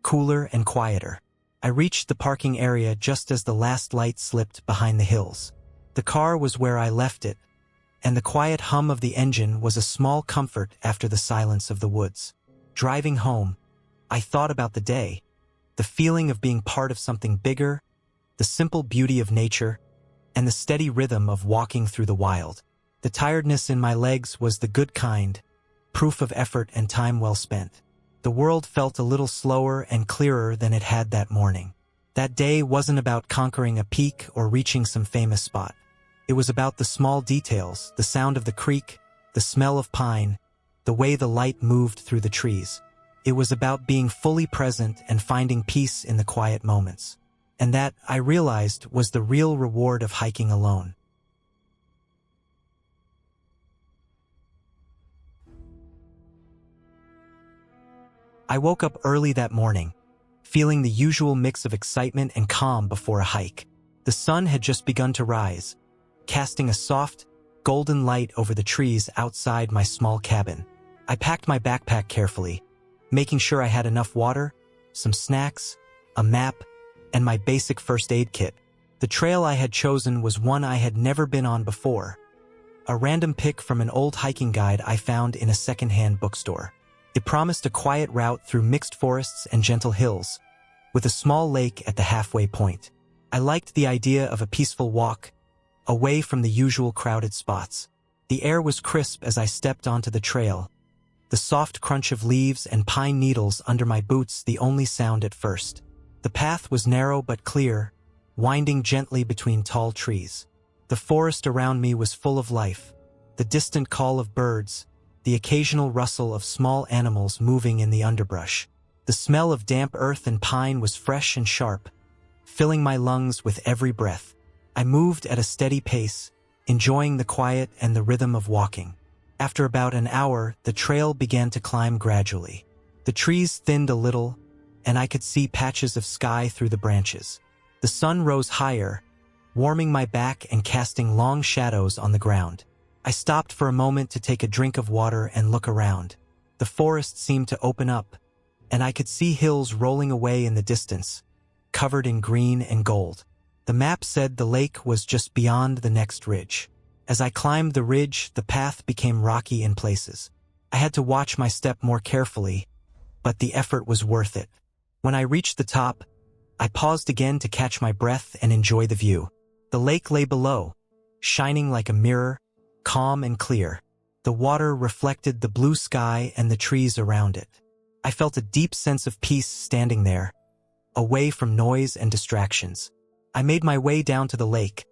cooler and quieter. I reached the parking area just as the last light slipped behind the hills. The car was where I left it, and the quiet hum of the engine was a small comfort after the silence of the woods. Driving home, I thought about the day, the feeling of being part of something bigger, the simple beauty of nature, and the steady rhythm of walking through the wild. The tiredness in my legs was the good kind, proof of effort and time well spent. The world felt a little slower and clearer than it had that morning. That day wasn't about conquering a peak or reaching some famous spot. It was about the small details, the sound of the creek, the smell of pine, the way the light moved through the trees. It was about being fully present and finding peace in the quiet moments. And that, I realized, was the real reward of hiking alone. I woke up early that morning, feeling the usual mix of excitement and calm before a hike. The sun had just begun to rise, casting a soft, golden light over the trees outside my small cabin. I packed my backpack carefully, making sure I had enough water, some snacks, a map, and my basic first aid kit. The trail I had chosen was one I had never been on before, a random pick from an old hiking guide I found in a secondhand bookstore. It promised a quiet route through mixed forests and gentle hills, with a small lake at the halfway point. I liked the idea of a peaceful walk, away from the usual crowded spots. The air was crisp as I stepped onto the trail, the soft crunch of leaves and pine needles under my boots the only sound at first. The path was narrow but clear, winding gently between tall trees. The forest around me was full of life, the distant call of birds, the occasional rustle of small animals moving in the underbrush. The smell of damp earth and pine was fresh and sharp, filling my lungs with every breath. I moved at a steady pace, enjoying the quiet and the rhythm of walking. After about an hour, the trail began to climb gradually. The trees thinned a little, and I could see patches of sky through the branches. The sun rose higher, warming my back and casting long shadows on the ground. I stopped for a moment to take a drink of water and look around. The forest seemed to open up, and I could see hills rolling away in the distance, covered in green and gold. The map said the lake was just beyond the next ridge. As I climbed the ridge, the path became rocky in places. I had to watch my step more carefully, but the effort was worth it. When I reached the top, I paused again to catch my breath and enjoy the view. The lake lay below, shining like a mirror, calm and clear. The water reflected the blue sky and the trees around it. I felt a deep sense of peace standing there, away from noise and distractions. I made my way down to the lake,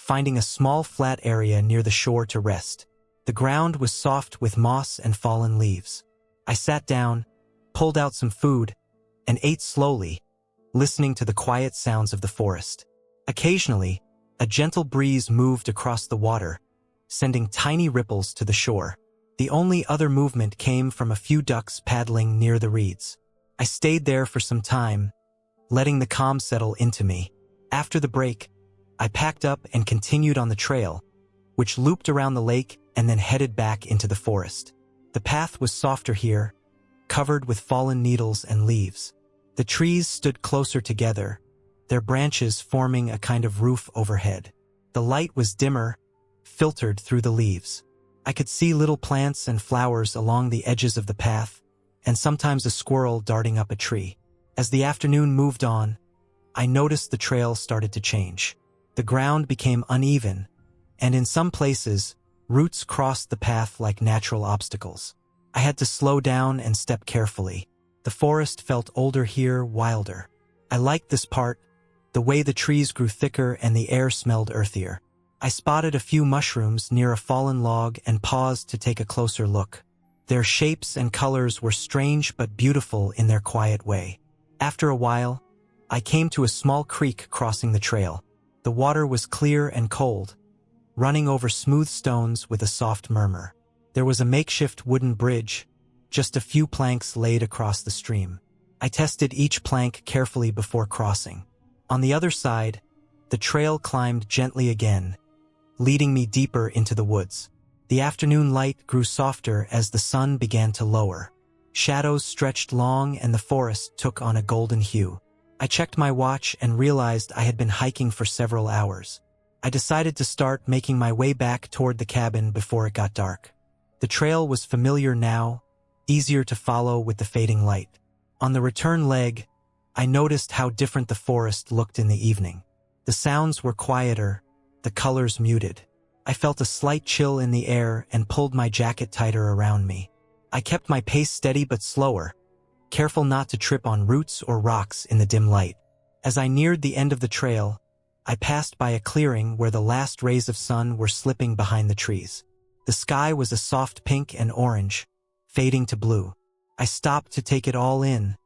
finding a small flat area near the shore to rest. The ground was soft with moss and fallen leaves. I sat down, pulled out some food, and ate slowly, listening to the quiet sounds of the forest. Occasionally, a gentle breeze moved across the water, sending tiny ripples to the shore. The only other movement came from a few ducks paddling near the reeds. I stayed there for some time, letting the calm settle into me. After the break, I packed up and continued on the trail, which looped around the lake and then headed back into the forest. The path was softer here, covered with fallen needles and leaves. The trees stood closer together, their branches forming a kind of roof overhead. The light was dimmer, filtered through the leaves. I could see little plants and flowers along the edges of the path, and sometimes a squirrel darting up a tree. As the afternoon moved on, I noticed the trail started to change. The ground became uneven, and in some places, roots crossed the path like natural obstacles. I had to slow down and step carefully. The forest felt older here, wilder. I liked this part, the way the trees grew thicker and the air smelled earthier. I spotted a few mushrooms near a fallen log and paused to take a closer look. Their shapes and colors were strange but beautiful in their quiet way. After a while, I came to a small creek crossing the trail. The water was clear and cold, running over smooth stones with a soft murmur. There was a makeshift wooden bridge, just a few planks laid across the stream. I tested each plank carefully before crossing. On the other side, the trail climbed gently again, leading me deeper into the woods. The afternoon light grew softer as the sun began to lower. Shadows stretched long and the forest took on a golden hue. I checked my watch and realized I had been hiking for several hours. I decided to start making my way back toward the cabin before it got dark. The trail was familiar now, easier to follow with the fading light. On the return leg, I noticed how different the forest looked in the evening. The sounds were quieter, the colors muted. I felt a slight chill in the air and pulled my jacket tighter around me. I kept my pace steady but slower, careful not to trip on roots or rocks in the dim light. As I neared the end of the trail, I passed by a clearing where the last rays of sun were slipping behind the trees. The sky was a soft pink and orange, fading to blue. I stopped to take it all in,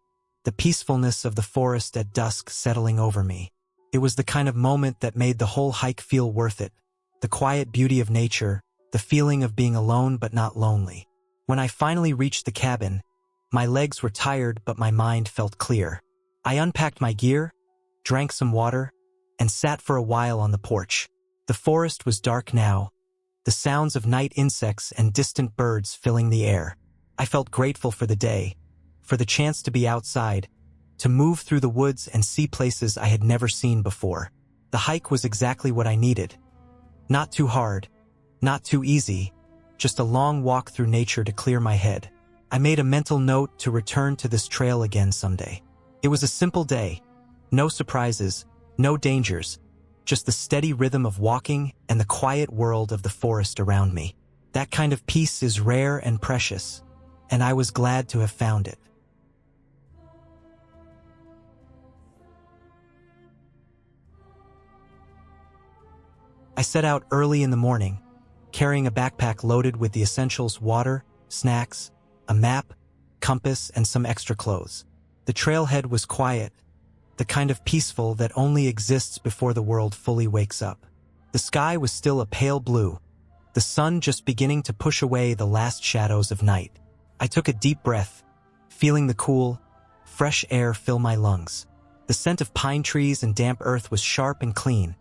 the peacefulness of the forest at dusk settling over me. It was the kind of moment that made the whole hike feel worth it. The quiet beauty of nature, the feeling of being alone but not lonely. When I finally reached the cabin, my legs were tired but my mind felt clear. I unpacked my gear, drank some water, and sat for a while on the porch. The forest was dark now, the sounds of night insects and distant birds filling the air. I felt grateful for the day, for the chance to be outside, to move through the woods and see places I had never seen before. The hike was exactly what I needed. Not too hard, not too easy, just a long walk through nature to clear my head. I made a mental note to return to this trail again someday. It was a simple day. No surprises, no dangers, just the steady rhythm of walking and the quiet world of the forest around me. That kind of peace is rare and precious, and I was glad to have found it. I set out early in the morning, carrying a backpack loaded with the essentials: water, snacks, a map, compass, and some extra clothes. The trailhead was quiet, the kind of peaceful that only exists before the world fully wakes up. The sky was still a pale blue, the sun just beginning to push away the last shadows of night. I took a deep breath, feeling the cool, fresh air fill my lungs. The scent of pine trees and damp earth was sharp and clean,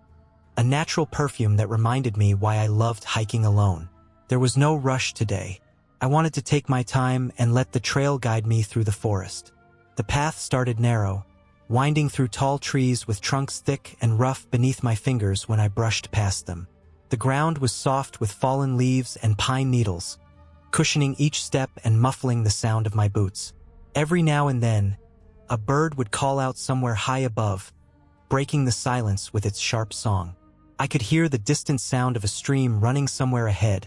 a natural perfume that reminded me why I loved hiking alone. There was no rush today. I wanted to take my time and let the trail guide me through the forest. The path started narrow, winding through tall trees with trunks thick and rough beneath my fingers when I brushed past them. The ground was soft with fallen leaves and pine needles, cushioning each step and muffling the sound of my boots. Every now and then, a bird would call out somewhere high above, breaking the silence with its sharp song. I could hear the distant sound of a stream running somewhere ahead,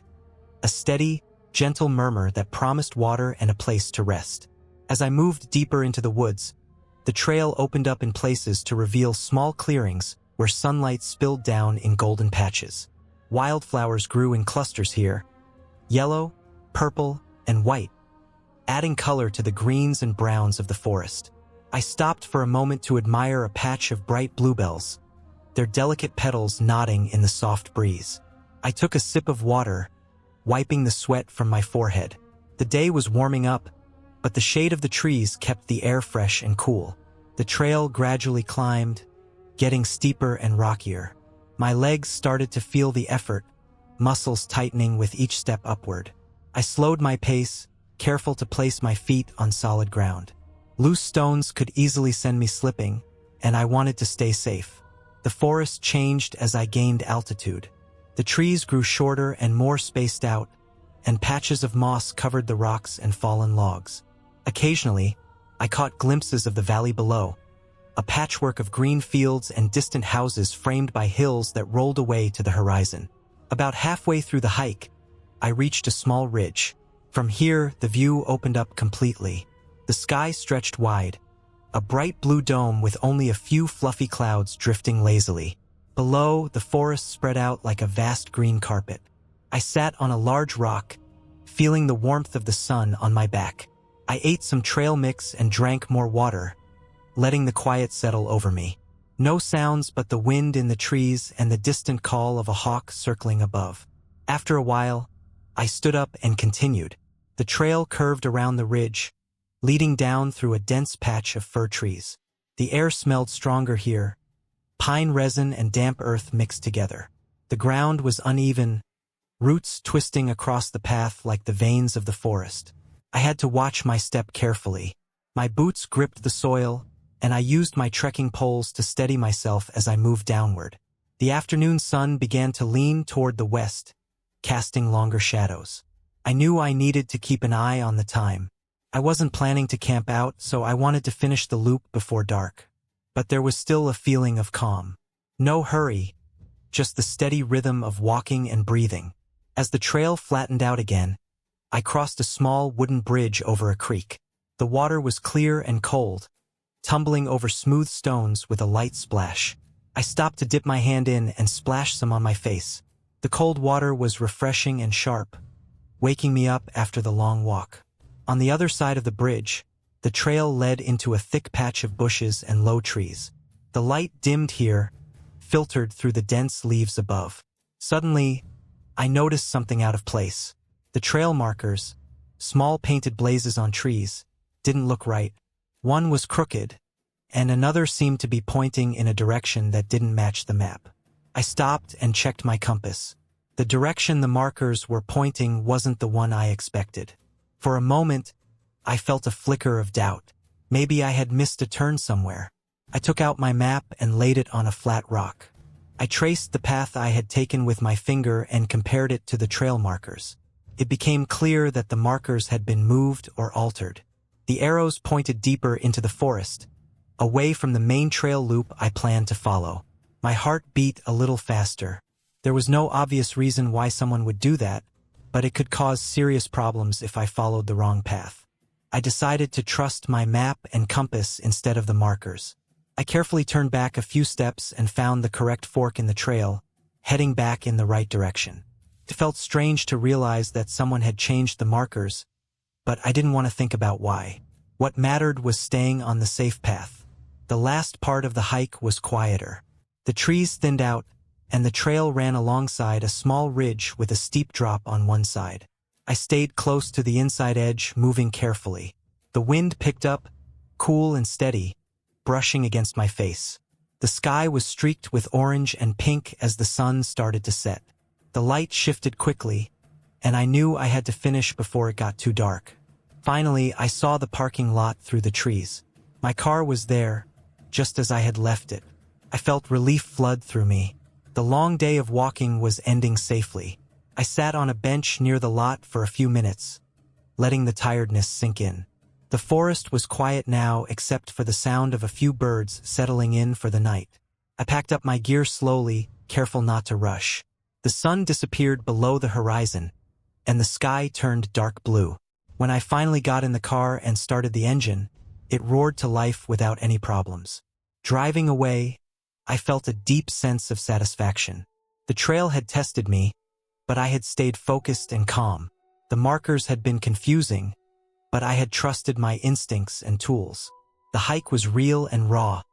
a steady, gentle murmur that promised water and a place to rest. As I moved deeper into the woods, the trail opened up in places to reveal small clearings where sunlight spilled down in golden patches. Wildflowers grew in clusters here, yellow, purple, and white, adding color to the greens and browns of the forest. I stopped for a moment to admire a patch of bright bluebells, their delicate petals nodding in the soft breeze. I took a sip of water, wiping the sweat from my forehead. The day was warming up, but the shade of the trees kept the air fresh and cool. The trail gradually climbed, getting steeper and rockier. My legs started to feel the effort, muscles tightening with each step upward. I slowed my pace, careful to place my feet on solid ground. Loose stones could easily send me slipping, and I wanted to stay safe. The forest changed as I gained altitude. The trees grew shorter and more spaced out, and patches of moss covered the rocks and fallen logs. Occasionally, I caught glimpses of the valley below, a patchwork of green fields and distant houses framed by hills that rolled away to the horizon. About halfway through the hike, I reached a small ridge. From here, the view opened up completely. The sky stretched wide, a bright blue dome with only a few fluffy clouds drifting lazily. Below, the forest spread out like a vast green carpet. I sat on a large rock, feeling the warmth of the sun on my back. I ate some trail mix and drank more water, letting the quiet settle over me. No sounds but the wind in the trees and the distant call of a hawk circling above. After a while, I stood up and continued. The trail curved around the ridge, leading down through a dense patch of fir trees. The air smelled stronger here. Pine resin and damp earth mixed together. The ground was uneven, roots twisting across the path like the veins of the forest. I had to watch my step carefully. My boots gripped the soil, and I used my trekking poles to steady myself as I moved downward. The afternoon sun began to lean toward the west, casting longer shadows. I knew I needed to keep an eye on the time. I wasn't planning to camp out, so I wanted to finish the loop before dark. But there was still a feeling of calm. No hurry, just the steady rhythm of walking and breathing. As the trail flattened out again, I crossed a small wooden bridge over a creek. The water was clear and cold, tumbling over smooth stones with a light splash. I stopped to dip my hand in and splash some on my face. The cold water was refreshing and sharp, waking me up after the long walk. On the other side of the bridge, the trail led into a thick patch of bushes and low trees. The light dimmed here, filtered through the dense leaves above. Suddenly, I noticed something out of place. The trail markers, small painted blazes on trees, didn't look right. One was crooked, and another seemed to be pointing in a direction that didn't match the map. I stopped and checked my compass. The direction the markers were pointing wasn't the one I expected. For a moment, I felt a flicker of doubt. Maybe I had missed a turn somewhere. I took out my map and laid it on a flat rock. I traced the path I had taken with my finger and compared it to the trail markers. It became clear that the markers had been moved or altered. The arrows pointed deeper into the forest, away from the main trail loop I planned to follow. My heart beat a little faster. There was no obvious reason why someone would do that, but it could cause serious problems if I followed the wrong path. I decided to trust my map and compass instead of the markers. I carefully turned back a few steps and found the correct fork in the trail, heading back in the right direction. It felt strange to realize that someone had changed the markers, but I didn't want to think about why. What mattered was staying on the safe path. The last part of the hike was quieter. The trees thinned out, and the trail ran alongside a small ridge with a steep drop on one side. I stayed close to the inside edge, moving carefully. The wind picked up, cool and steady, brushing against my face. The sky was streaked with orange and pink as the sun started to set. The light shifted quickly, and I knew I had to finish before it got too dark. Finally, I saw the parking lot through the trees. My car was there, just as I had left it. I felt relief flood through me. The long day of walking was ending safely. I sat on a bench near the lot for a few minutes, letting the tiredness sink in. The forest was quiet now except for the sound of a few birds settling in for the night. I packed up my gear slowly, careful not to rush. The sun disappeared below the horizon, and the sky turned dark blue. When I finally got in the car and started the engine, it roared to life without any problems. Driving away, I felt a deep sense of satisfaction. The trail had tested me, but I had stayed focused and calm. The markers had been confusing, but I had trusted my instincts and tools. The hike was real and raw,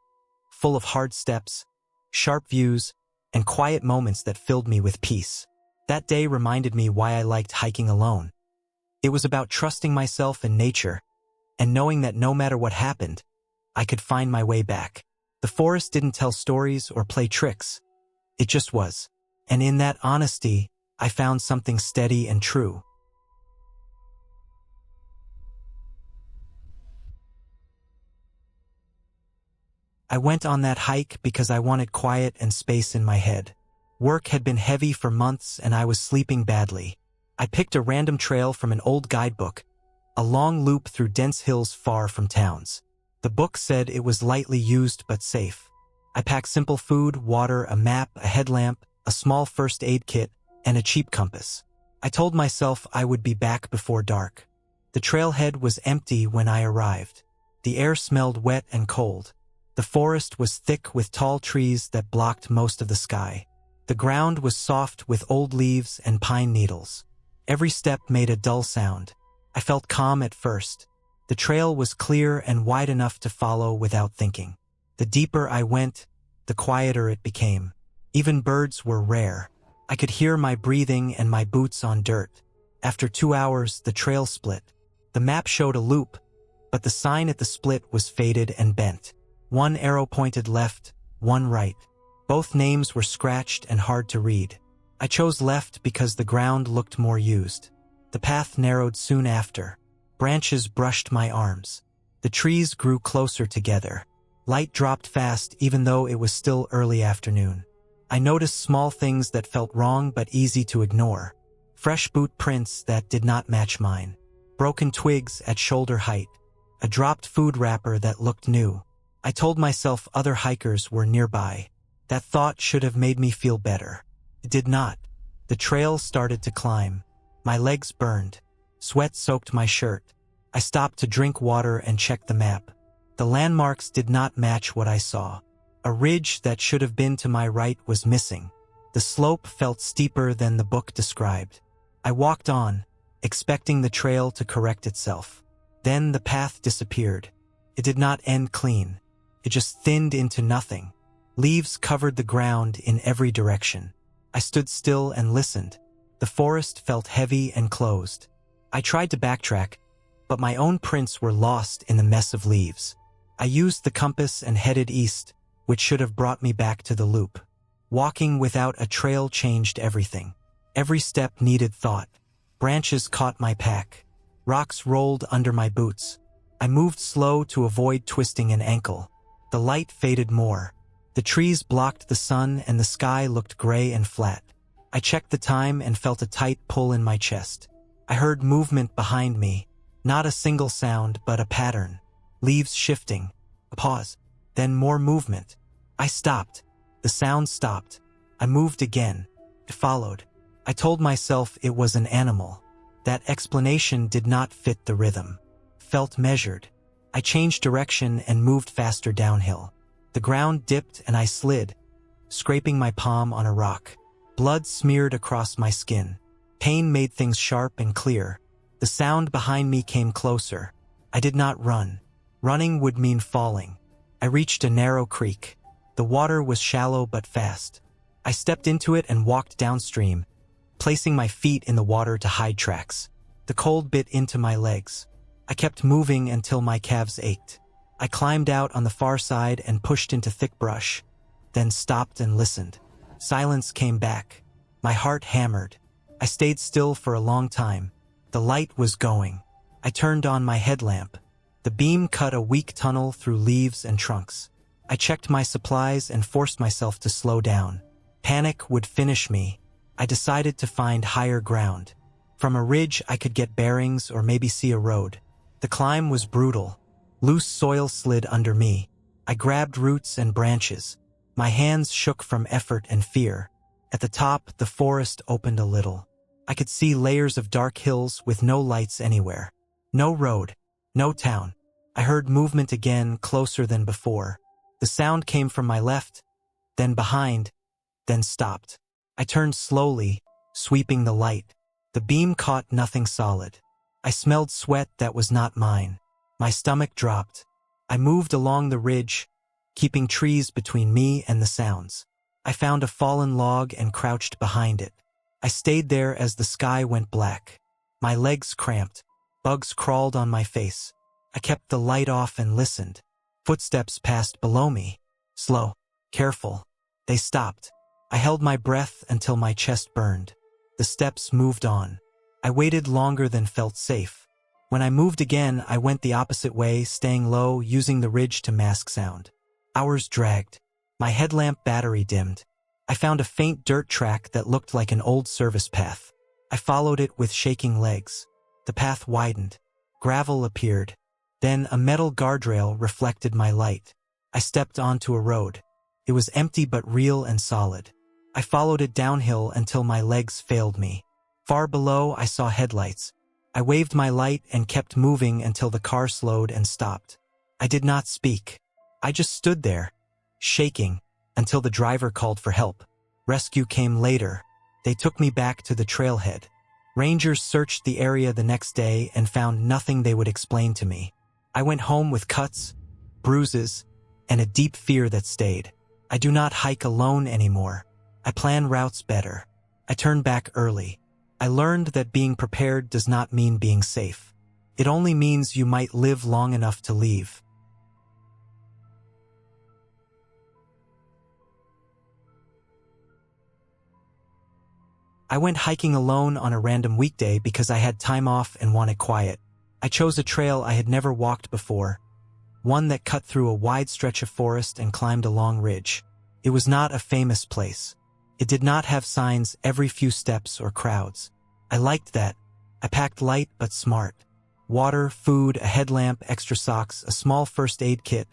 full of hard steps, sharp views, and quiet moments that filled me with peace. That day reminded me why I liked hiking alone. It was about trusting myself and nature, and knowing that no matter what happened, I could find my way back. The forest didn't tell stories or play tricks. It just was. And in that honesty, I found something steady and true. I went on that hike because I wanted quiet and space in my head. Work had been heavy for months and I was sleeping badly. I picked a random trail from an old guidebook, a long loop through dense hills far from towns. The book said it was lightly used but safe. I packed simple food, water, a map, a headlamp, a small first aid kit, and a cheap compass. I told myself I would be back before dark. The trailhead was empty when I arrived. The air smelled wet and cold. The forest was thick with tall trees that blocked most of the sky. The ground was soft with old leaves and pine needles. Every step made a dull sound. I felt calm at first. The trail was clear and wide enough to follow without thinking. The deeper I went, the quieter it became. Even birds were rare. I could hear my breathing and my boots on dirt. After 2 hours, the trail split. The map showed a loop, but the sign at the split was faded and bent. One arrow pointed left, one right. Both names were scratched and hard to read. I chose left because the ground looked more used. The path narrowed soon after. Branches brushed my arms. The trees grew closer together. Light dropped fast even though it was still early afternoon. I noticed small things that felt wrong but easy to ignore. Fresh boot prints that did not match mine. Broken twigs at shoulder height. A dropped food wrapper that looked new. I told myself other hikers were nearby. That thought should have made me feel better. It did not. The trail started to climb. My legs burned. Sweat soaked my shirt. I stopped to drink water and check the map. The landmarks did not match what I saw. A ridge that should have been to my right was missing. The slope felt steeper than the book described. I walked on, expecting the trail to correct itself. Then the path disappeared. It did not end clean. It just thinned into nothing. Leaves covered the ground in every direction. I stood still and listened. The forest felt heavy and closed. I tried to backtrack, but my own prints were lost in the mess of leaves. I used the compass and headed east, which should have brought me back to the loop. Walking without a trail changed everything. Every step needed thought. Branches caught my pack. Rocks rolled under my boots. I moved slow to avoid twisting an ankle. The light faded more. The trees blocked the sun and the sky looked gray and flat. I checked the time and felt a tight pull in my chest. I heard movement behind me. Not a single sound, but a pattern. Leaves shifting. A pause. Then more movement. I stopped. The sound stopped. I moved again. It followed. I told myself it was an animal. That explanation did not fit the rhythm. Felt measured. I changed direction and moved faster downhill. The ground dipped and I slid, scraping my palm on a rock. Blood smeared across my skin. Pain made things sharp and clear. The sound behind me came closer. I did not run. Running would mean falling. I reached a narrow creek. The water was shallow but fast. I stepped into it and walked downstream, placing my feet in the water to hide tracks. The cold bit into my legs. I kept moving until my calves ached. I climbed out on the far side and pushed into thick brush, then stopped and listened. Silence came back. My heart hammered. I stayed still for a long time. The light was going. I turned on my headlamp. The beam cut a weak tunnel through leaves and trunks. I checked my supplies and forced myself to slow down. Panic would finish me. I decided to find higher ground. From a ridge I could get bearings or maybe see a road. The climb was brutal. Loose soil slid under me. I grabbed roots and branches. My hands shook from effort and fear. At the top, the forest opened a little. I could see layers of dark hills with no lights anywhere. No road. No town. I heard movement again, closer than before. The sound came from my left, then behind, then stopped. I turned slowly, sweeping the light. The beam caught nothing solid. I smelled sweat that was not mine. My stomach dropped. I moved along the ridge, keeping trees between me and the sounds. I found a fallen log and crouched behind it. I stayed there as the sky went black. My legs cramped. Bugs crawled on my face. I kept the light off and listened. Footsteps passed below me. Slow, careful. They stopped. I held my breath until my chest burned. The steps moved on. I waited longer than felt safe. When I moved again, I went the opposite way, staying low, using the ridge to mask sound. Hours dragged. My headlamp battery dimmed. I found a faint dirt track that looked like an old service path. I followed it with shaking legs. The path widened. Gravel appeared. Then a metal guardrail reflected my light. I stepped onto a road. It was empty but real and solid. I followed it downhill until my legs failed me. Far below, I saw headlights. I waved my light and kept moving until the car slowed and stopped. I did not speak. I just stood there, shaking, until the driver called for help. Rescue came later. They took me back to the trailhead. Rangers searched the area the next day and found nothing they would explain to me. I went home with cuts, bruises, and a deep fear that stayed. I do not hike alone anymore. I plan routes better. I turn back early. I learned that being prepared does not mean being safe. It only means you might live long enough to leave. I went hiking alone on a random weekday because I had time off and wanted quiet. I chose a trail I had never walked before, one that cut through a wide stretch of forest and climbed a long ridge. It was not a famous place. It did not have signs every few steps or crowds. I liked that. I packed light but smart. Water, food, a headlamp, extra socks, a small first aid kit,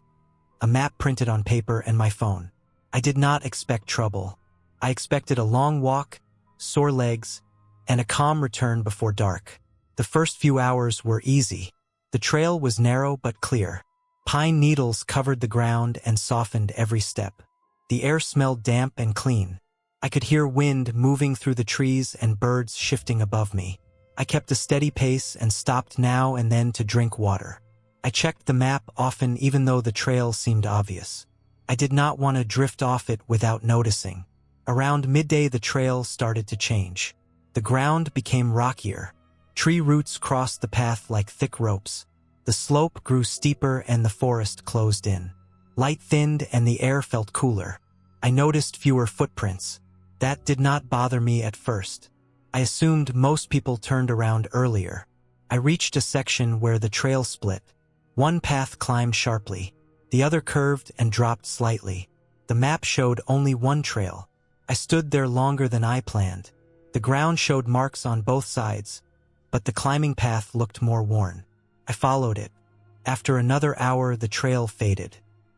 a map printed on paper, and my phone. I did not expect trouble. I expected a long walk, sore legs, and a calm return before dark. The first few hours were easy. The trail was narrow but clear. Pine needles covered the ground and softened every step. The air smelled damp and clean. I could hear wind moving through the trees and birds shifting above me. I kept a steady pace and stopped now and then to drink water. I checked the map often even though the trail seemed obvious. I did not want to drift off it without noticing. Around midday the trail started to change. The ground became rockier. Tree roots crossed the path like thick ropes. The slope grew steeper and the forest closed in. Light thinned and the air felt cooler. I noticed fewer footprints. That did not bother me at first. I assumed most people turned around earlier. I reached a section where the trail split. One path climbed sharply. The other curved and dropped slightly. The map showed only one trail. I stood there longer than I planned. The ground showed marks on both sides, but the climbing path looked more worn. I followed it. After another hour, the trail faded.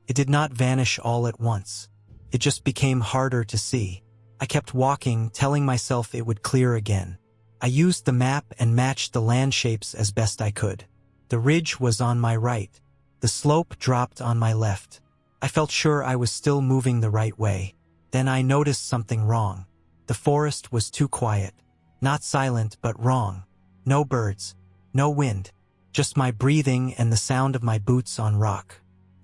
It did not vanish all at once. It just became harder to see. I kept walking, telling myself it would clear again. I used the map and matched the land shapes as best I could. The ridge was on my right. The slope dropped on my left. I felt sure I was still moving the right way. Then I noticed something wrong. The forest was too quiet. Not silent, but wrong. No birds. No wind. Just my breathing and the sound of my boots on rock.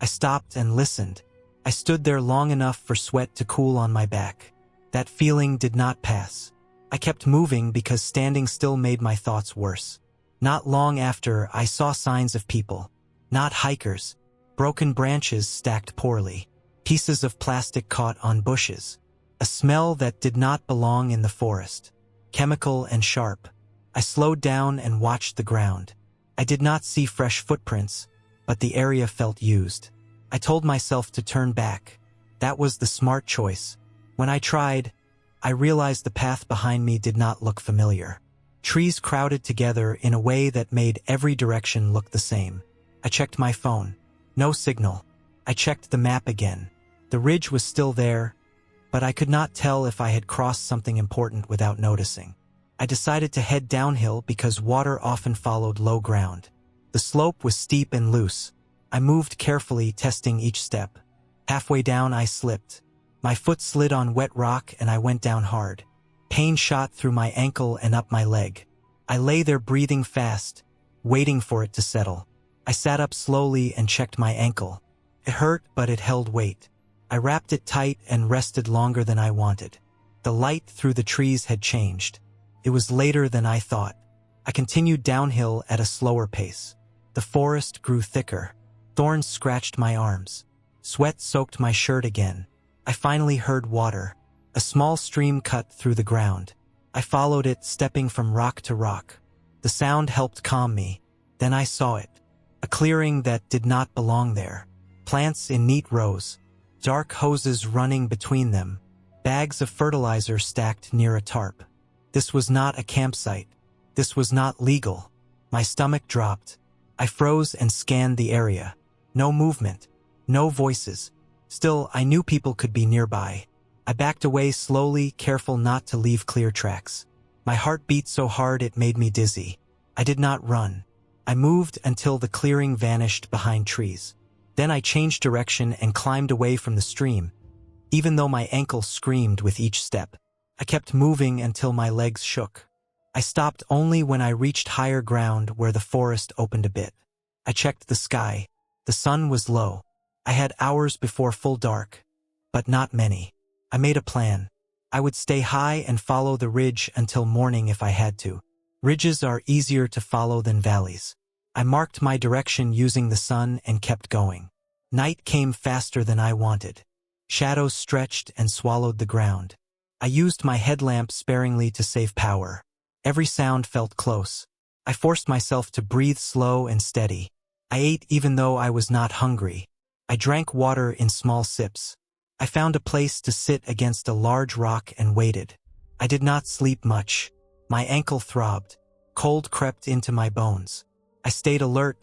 I stopped and listened. I stood there long enough for sweat to cool on my back. That feeling did not pass. I kept moving because standing still made my thoughts worse. Not long after, I saw signs of people. Not hikers. Broken branches stacked poorly. Pieces of plastic caught on bushes. A smell that did not belong in the forest. Chemical and sharp. I slowed down and watched the ground. I did not see fresh footprints, but the area felt used. I told myself to turn back. That was the smart choice. When I tried, I realized the path behind me did not look familiar. Trees crowded together in a way that made every direction look the same. I checked my phone. No signal. I checked the map again. The ridge was still there, but I could not tell if I had crossed something important without noticing. I decided to head downhill because water often followed low ground. The slope was steep and loose. I moved carefully, testing each step. Halfway down, I slipped. My foot slid on wet rock and I went down hard. Pain shot through my ankle and up my leg. I lay there breathing fast, waiting for it to settle. I sat up slowly and checked my ankle. It hurt, but it held weight. I wrapped it tight and rested longer than I wanted. The light through the trees had changed. It was later than I thought. I continued downhill at a slower pace. The forest grew thicker. Thorns scratched my arms. Sweat soaked my shirt again. I finally heard water. A small stream cut through the ground. I followed it, stepping from rock to rock. The sound helped calm me. Then I saw it. A clearing that did not belong there. Plants in neat rows. Dark hoses running between them. Bags of fertilizer stacked near a tarp. This was not a campsite. This was not legal. My stomach dropped. I froze and scanned the area. No movement. No voices. Still, I knew people could be nearby. I backed away slowly, careful not to leave clear tracks. My heart beat so hard it made me dizzy. I did not run. I moved until the clearing vanished behind trees. Then I changed direction and climbed away from the stream, even though my ankle screamed with each step. I kept moving until my legs shook. I stopped only when I reached higher ground where the forest opened a bit. I checked the sky. The sun was low. I had hours before full dark, but not many. I made a plan. I would stay high and follow the ridge until morning if I had to. Ridges are easier to follow than valleys. I marked my direction using the sun and kept going. Night came faster than I wanted. Shadows stretched and swallowed the ground. I used my headlamp sparingly to save power. Every sound felt close. I forced myself to breathe slow and steady. I ate even though I was not hungry. I drank water in small sips. I found a place to sit against a large rock and waited. I did not sleep much. My ankle throbbed. Cold crept into my bones. I stayed alert,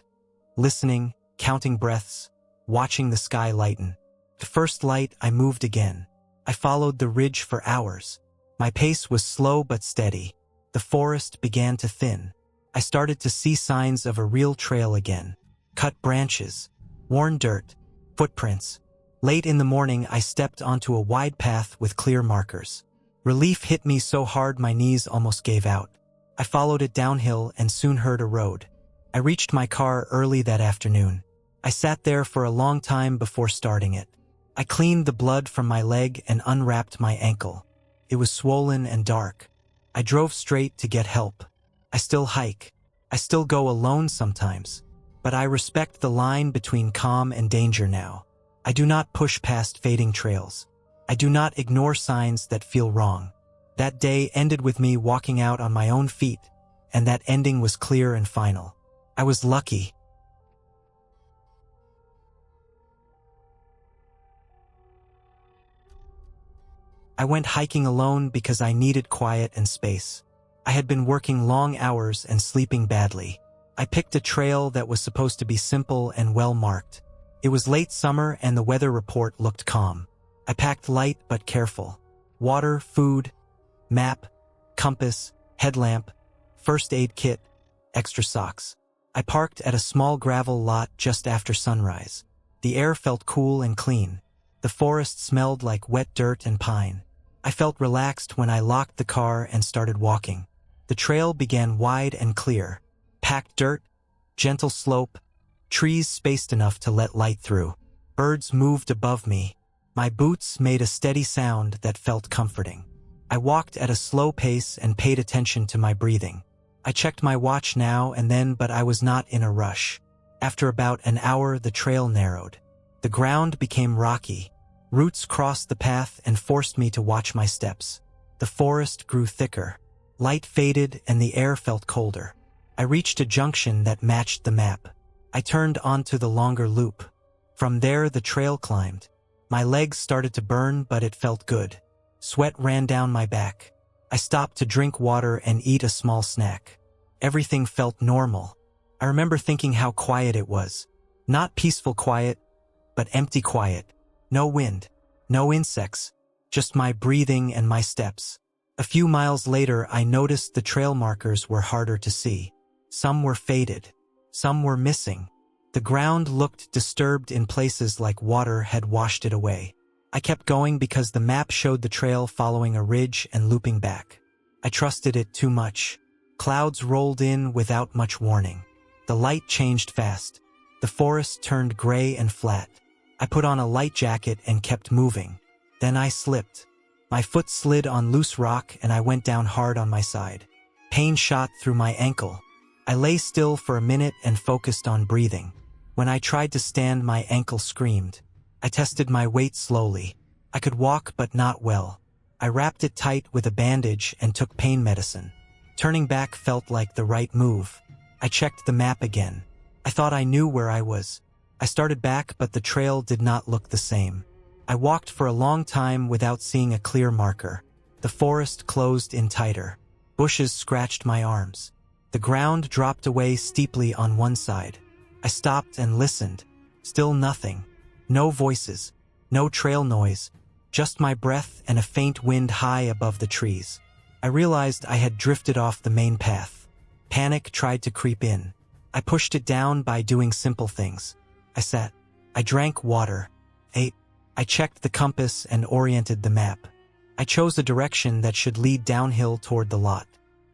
listening, counting breaths, watching the sky lighten. The first light, I moved again. I followed the ridge for hours. My pace was slow but steady. The forest began to thin. I started to see signs of a real trail again. Cut branches, worn dirt, footprints. Late in the morning, I stepped onto a wide path with clear markers. Relief hit me so hard my knees almost gave out. I followed it downhill and soon heard a road. I reached my car early that afternoon. I sat there for a long time before starting it. I cleaned the blood from my leg and unwrapped my ankle. It was swollen and dark. I drove straight to get help. I still hike. I still go alone sometimes. But I respect the line between calm and danger now. I do not push past fading trails. I do not ignore signs that feel wrong. That day ended with me walking out on my own feet, and that ending was clear and final. I was lucky. I went hiking alone because I needed quiet and space. I had been working long hours and sleeping badly. I picked a trail that was supposed to be simple and well marked. It was late summer and the weather report looked calm. I packed light but careful. Water, food, map, compass, headlamp, first aid kit, extra socks. I parked at a small gravel lot just after sunrise. The air felt cool and clean. The forest smelled like wet dirt and pine. I felt relaxed when I locked the car and started walking. The trail began wide and clear. Packed dirt, gentle slope, trees spaced enough to let light through. Birds moved above me. My boots made a steady sound that felt comforting. I walked at a slow pace and paid attention to my breathing. I checked my watch now and then, but I was not in a rush. After about an hour, the trail narrowed. The ground became rocky. Roots crossed the path and forced me to watch my steps. The forest grew thicker. Light faded and the air felt colder. I reached a junction that matched the map. I turned onto the longer loop. From there, the trail climbed. My legs started to burn, but it felt good. Sweat ran down my back. I stopped to drink water and eat a small snack. Everything felt normal. I remember thinking how quiet it was. Not peaceful quiet, but empty quiet. No wind, no insects, just my breathing and my steps. A few miles later, I noticed the trail markers were harder to see. Some were faded. Some were missing. The ground looked disturbed in places like water had washed it away. I kept going because the map showed the trail following a ridge and looping back. I trusted it too much. Clouds rolled in without much warning. The light changed fast. The forest turned gray and flat. I put on a light jacket and kept moving. Then I slipped. My foot slid on loose rock and I went down hard on my side. Pain shot through my ankle. I lay still for a minute and focused on breathing. When I tried to stand, my ankle screamed. I tested my weight slowly. I could walk, but not well. I wrapped it tight with a bandage and took pain medicine. Turning back felt like the right move. I checked the map again. I thought I knew where I was. I started back, but the trail did not look the same. I walked for a long time without seeing a clear marker. The forest closed in tighter. Bushes scratched my arms. The ground dropped away steeply on one side. I stopped and listened. Still nothing. No voices. No trail noise. Just my breath and a faint wind high above the trees. I realized I had drifted off the main path. Panic tried to creep in. I pushed it down by doing simple things. I sat, I drank water, ate. I checked the compass and oriented the map. I chose a direction that should lead downhill toward the lot.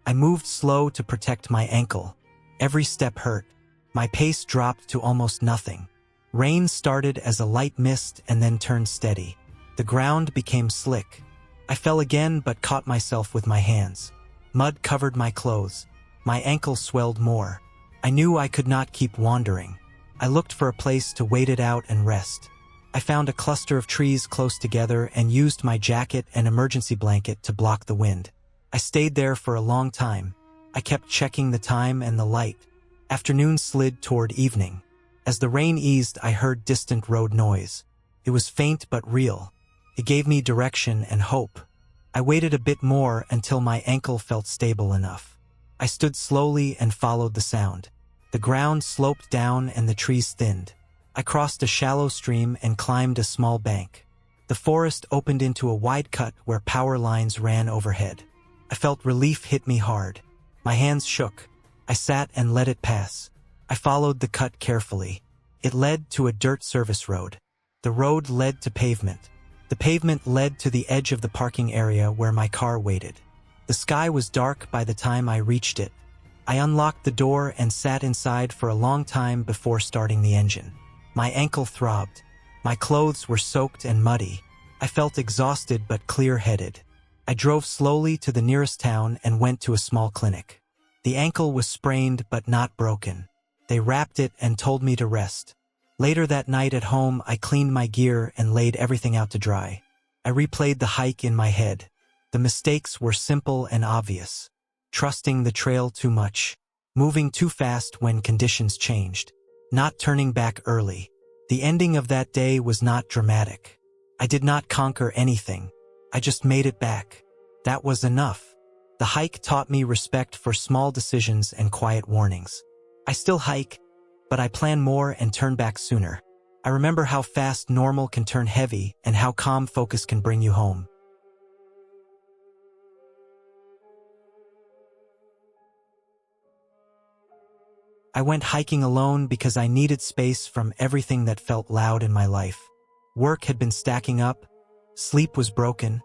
I moved slow to protect my ankle. Every step hurt. My pace dropped to almost nothing. Rain started as a light mist and then turned steady. The ground became slick. I fell again but caught myself with my hands. Mud covered my clothes. My ankle swelled more. I knew I could not keep wandering. I looked for a place to wait it out and rest. I found a cluster of trees close together and used my jacket and emergency blanket to block the wind. I stayed there for a long time. I kept checking the time and the light. Afternoon slid toward evening. As the rain eased, I heard distant road noise. It was faint but real. It gave me direction and hope. I waited a bit more until my ankle felt stable enough. I stood slowly and followed the sound. The ground sloped down and the trees thinned. I crossed a shallow stream and climbed a small bank. The forest opened into a wide cut where power lines ran overhead. I felt relief hit me hard. My hands shook. I sat and let it pass. I followed the cut carefully. It led to a dirt service road. The road led to pavement. The pavement led to the edge of the parking area where my car waited. The sky was dark by the time I reached it. I unlocked the door and sat inside for a long time before starting the engine. My ankle throbbed. My clothes were soaked and muddy. I felt exhausted but clear-headed. I drove slowly to the nearest town and went to a small clinic. The ankle was sprained but not broken. They wrapped it and told me to rest. Later that night at home, I cleaned my gear and laid everything out to dry. I replayed the hike in my head. The mistakes were simple and obvious. Trusting the trail too much. Moving too fast when conditions changed. Not turning back early. The ending of that day was not dramatic. I did not conquer anything. I just made it back. That was enough. The hike taught me respect for small decisions and quiet warnings. I still hike, but I plan more and turn back sooner. I remember how fast normal can turn heavy and how calm focus can bring you home. I went hiking alone because I needed space from everything that felt loud in my life. Work had been stacking up, sleep was broken,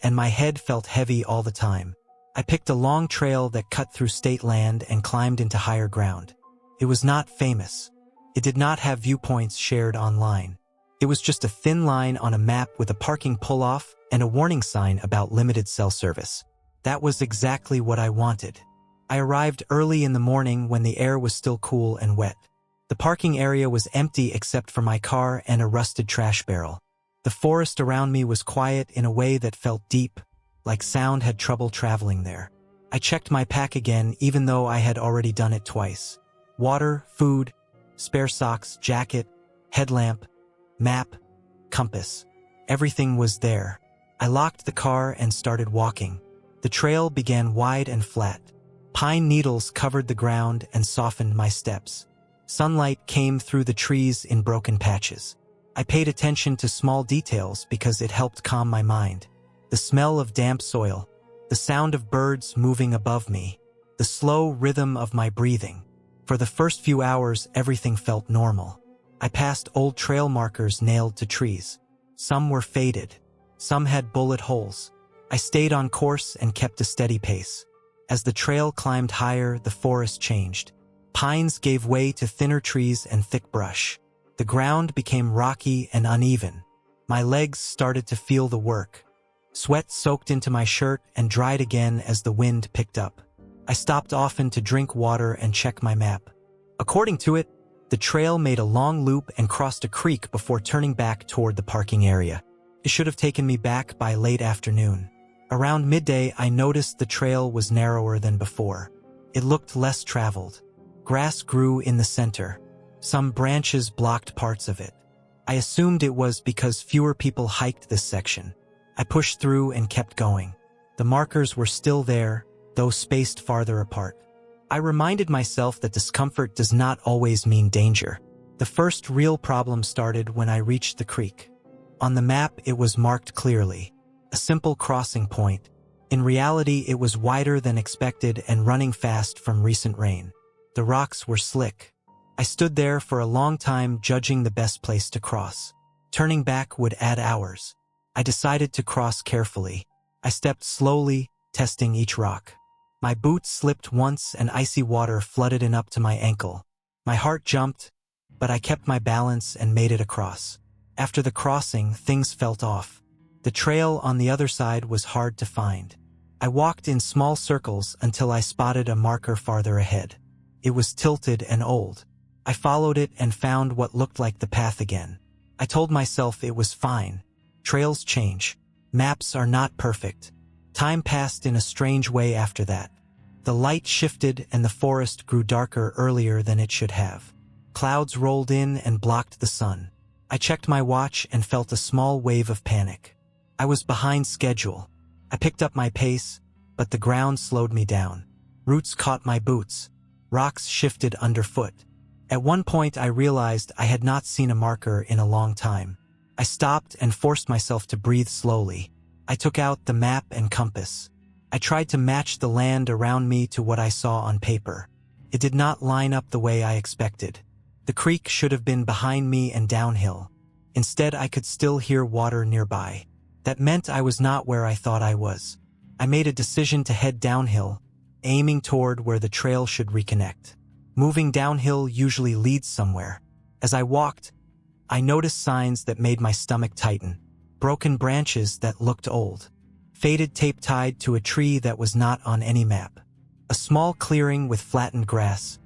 and my head felt heavy all the time. I picked a long trail that cut through state land and climbed into higher ground. It was not famous. It did not have viewpoints shared online. It was just a thin line on a map with a parking pull-off and a warning sign about limited cell service. That was exactly what I wanted. I arrived early in the morning when the air was still cool and wet. The parking area was empty except for my car and a rusted trash barrel. The forest around me was quiet in a way that felt deep, like sound had trouble traveling there. I checked my pack again even though I had already done it twice. Water, food, spare socks, jacket, headlamp, map, compass. Everything was there. I locked the car and started walking. The trail began wide and flat. Pine needles covered the ground and softened my steps. Sunlight came through the trees in broken patches. I paid attention to small details because it helped calm my mind. The smell of damp soil, the sound of birds moving above me, the slow rhythm of my breathing. For the first few hours, everything felt normal. I passed old trail markers nailed to trees. Some were faded. Some had bullet holes. I stayed on course and kept a steady pace. As the trail climbed higher, the forest changed. Pines gave way to thinner trees and thick brush. The ground became rocky and uneven. My legs started to feel the work. Sweat soaked into my shirt and dried again as the wind picked up. I stopped often to drink water and check my map. According to it, the trail made a long loop and crossed a creek before turning back toward the parking area. It should have taken me back by late afternoon. Around midday, I noticed the trail was narrower than before. It looked less traveled. Grass grew in the center. Some branches blocked parts of it. I assumed it was because fewer people hiked this section. I pushed through and kept going. The markers were still there, though spaced farther apart. I reminded myself that discomfort does not always mean danger. The first real problem started when I reached the creek. On the map, it was marked clearly. A simple crossing point. In reality, it was wider than expected and running fast from recent rain. The rocks were slick. I stood there for a long time judging the best place to cross. Turning back would add hours. I decided to cross carefully. I stepped slowly, testing each rock. My boots slipped once and icy water flooded in up to my ankle. My heart jumped, but I kept my balance and made it across. After the crossing, things felt off. The trail on the other side was hard to find. I walked in small circles until I spotted a marker farther ahead. It was tilted and old. I followed it and found what looked like the path again. I told myself it was fine. Trails change. Maps are not perfect. Time passed in a strange way after that. The light shifted and the forest grew darker earlier than it should have. Clouds rolled in and blocked the sun. I checked my watch and felt a small wave of panic. I was behind schedule. I picked up my pace, but the ground slowed me down. Roots caught my boots. Rocks shifted underfoot. At one point I realized I had not seen a marker in a long time. I stopped and forced myself to breathe slowly. I took out the map and compass. I tried to match the land around me to what I saw on paper. It did not line up the way I expected. The creek should have been behind me and downhill. Instead, I could still hear water nearby. That meant I was not where I thought I was. I made a decision to head downhill, aiming toward where the trail should reconnect. Moving downhill usually leads somewhere. As I walked, I noticed signs that made my stomach tighten. Broken branches that looked old. Faded tape tied to a tree that was not on any map. A small clearing with flattened grass,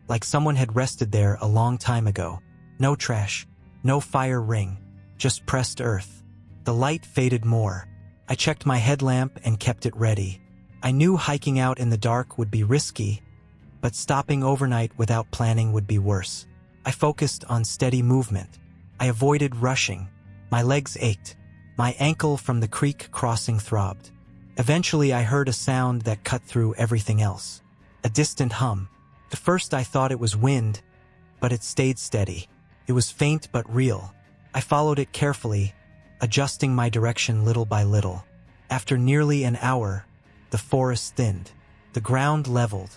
like someone had rested there a long time ago. No trash, no fire ring, just pressed earth. The light faded more. I checked my headlamp and kept it ready. I knew hiking out in the dark would be risky, but stopping overnight without planning would be worse. I focused on steady movement. I avoided rushing. My legs ached. My ankle from the creek crossing throbbed. Eventually I heard a sound that cut through everything else. A distant hum. At first I thought it was wind, but it stayed steady. It was faint but real. I followed it carefully, adjusting my direction little by little. After nearly an hour, the forest thinned. The ground leveled.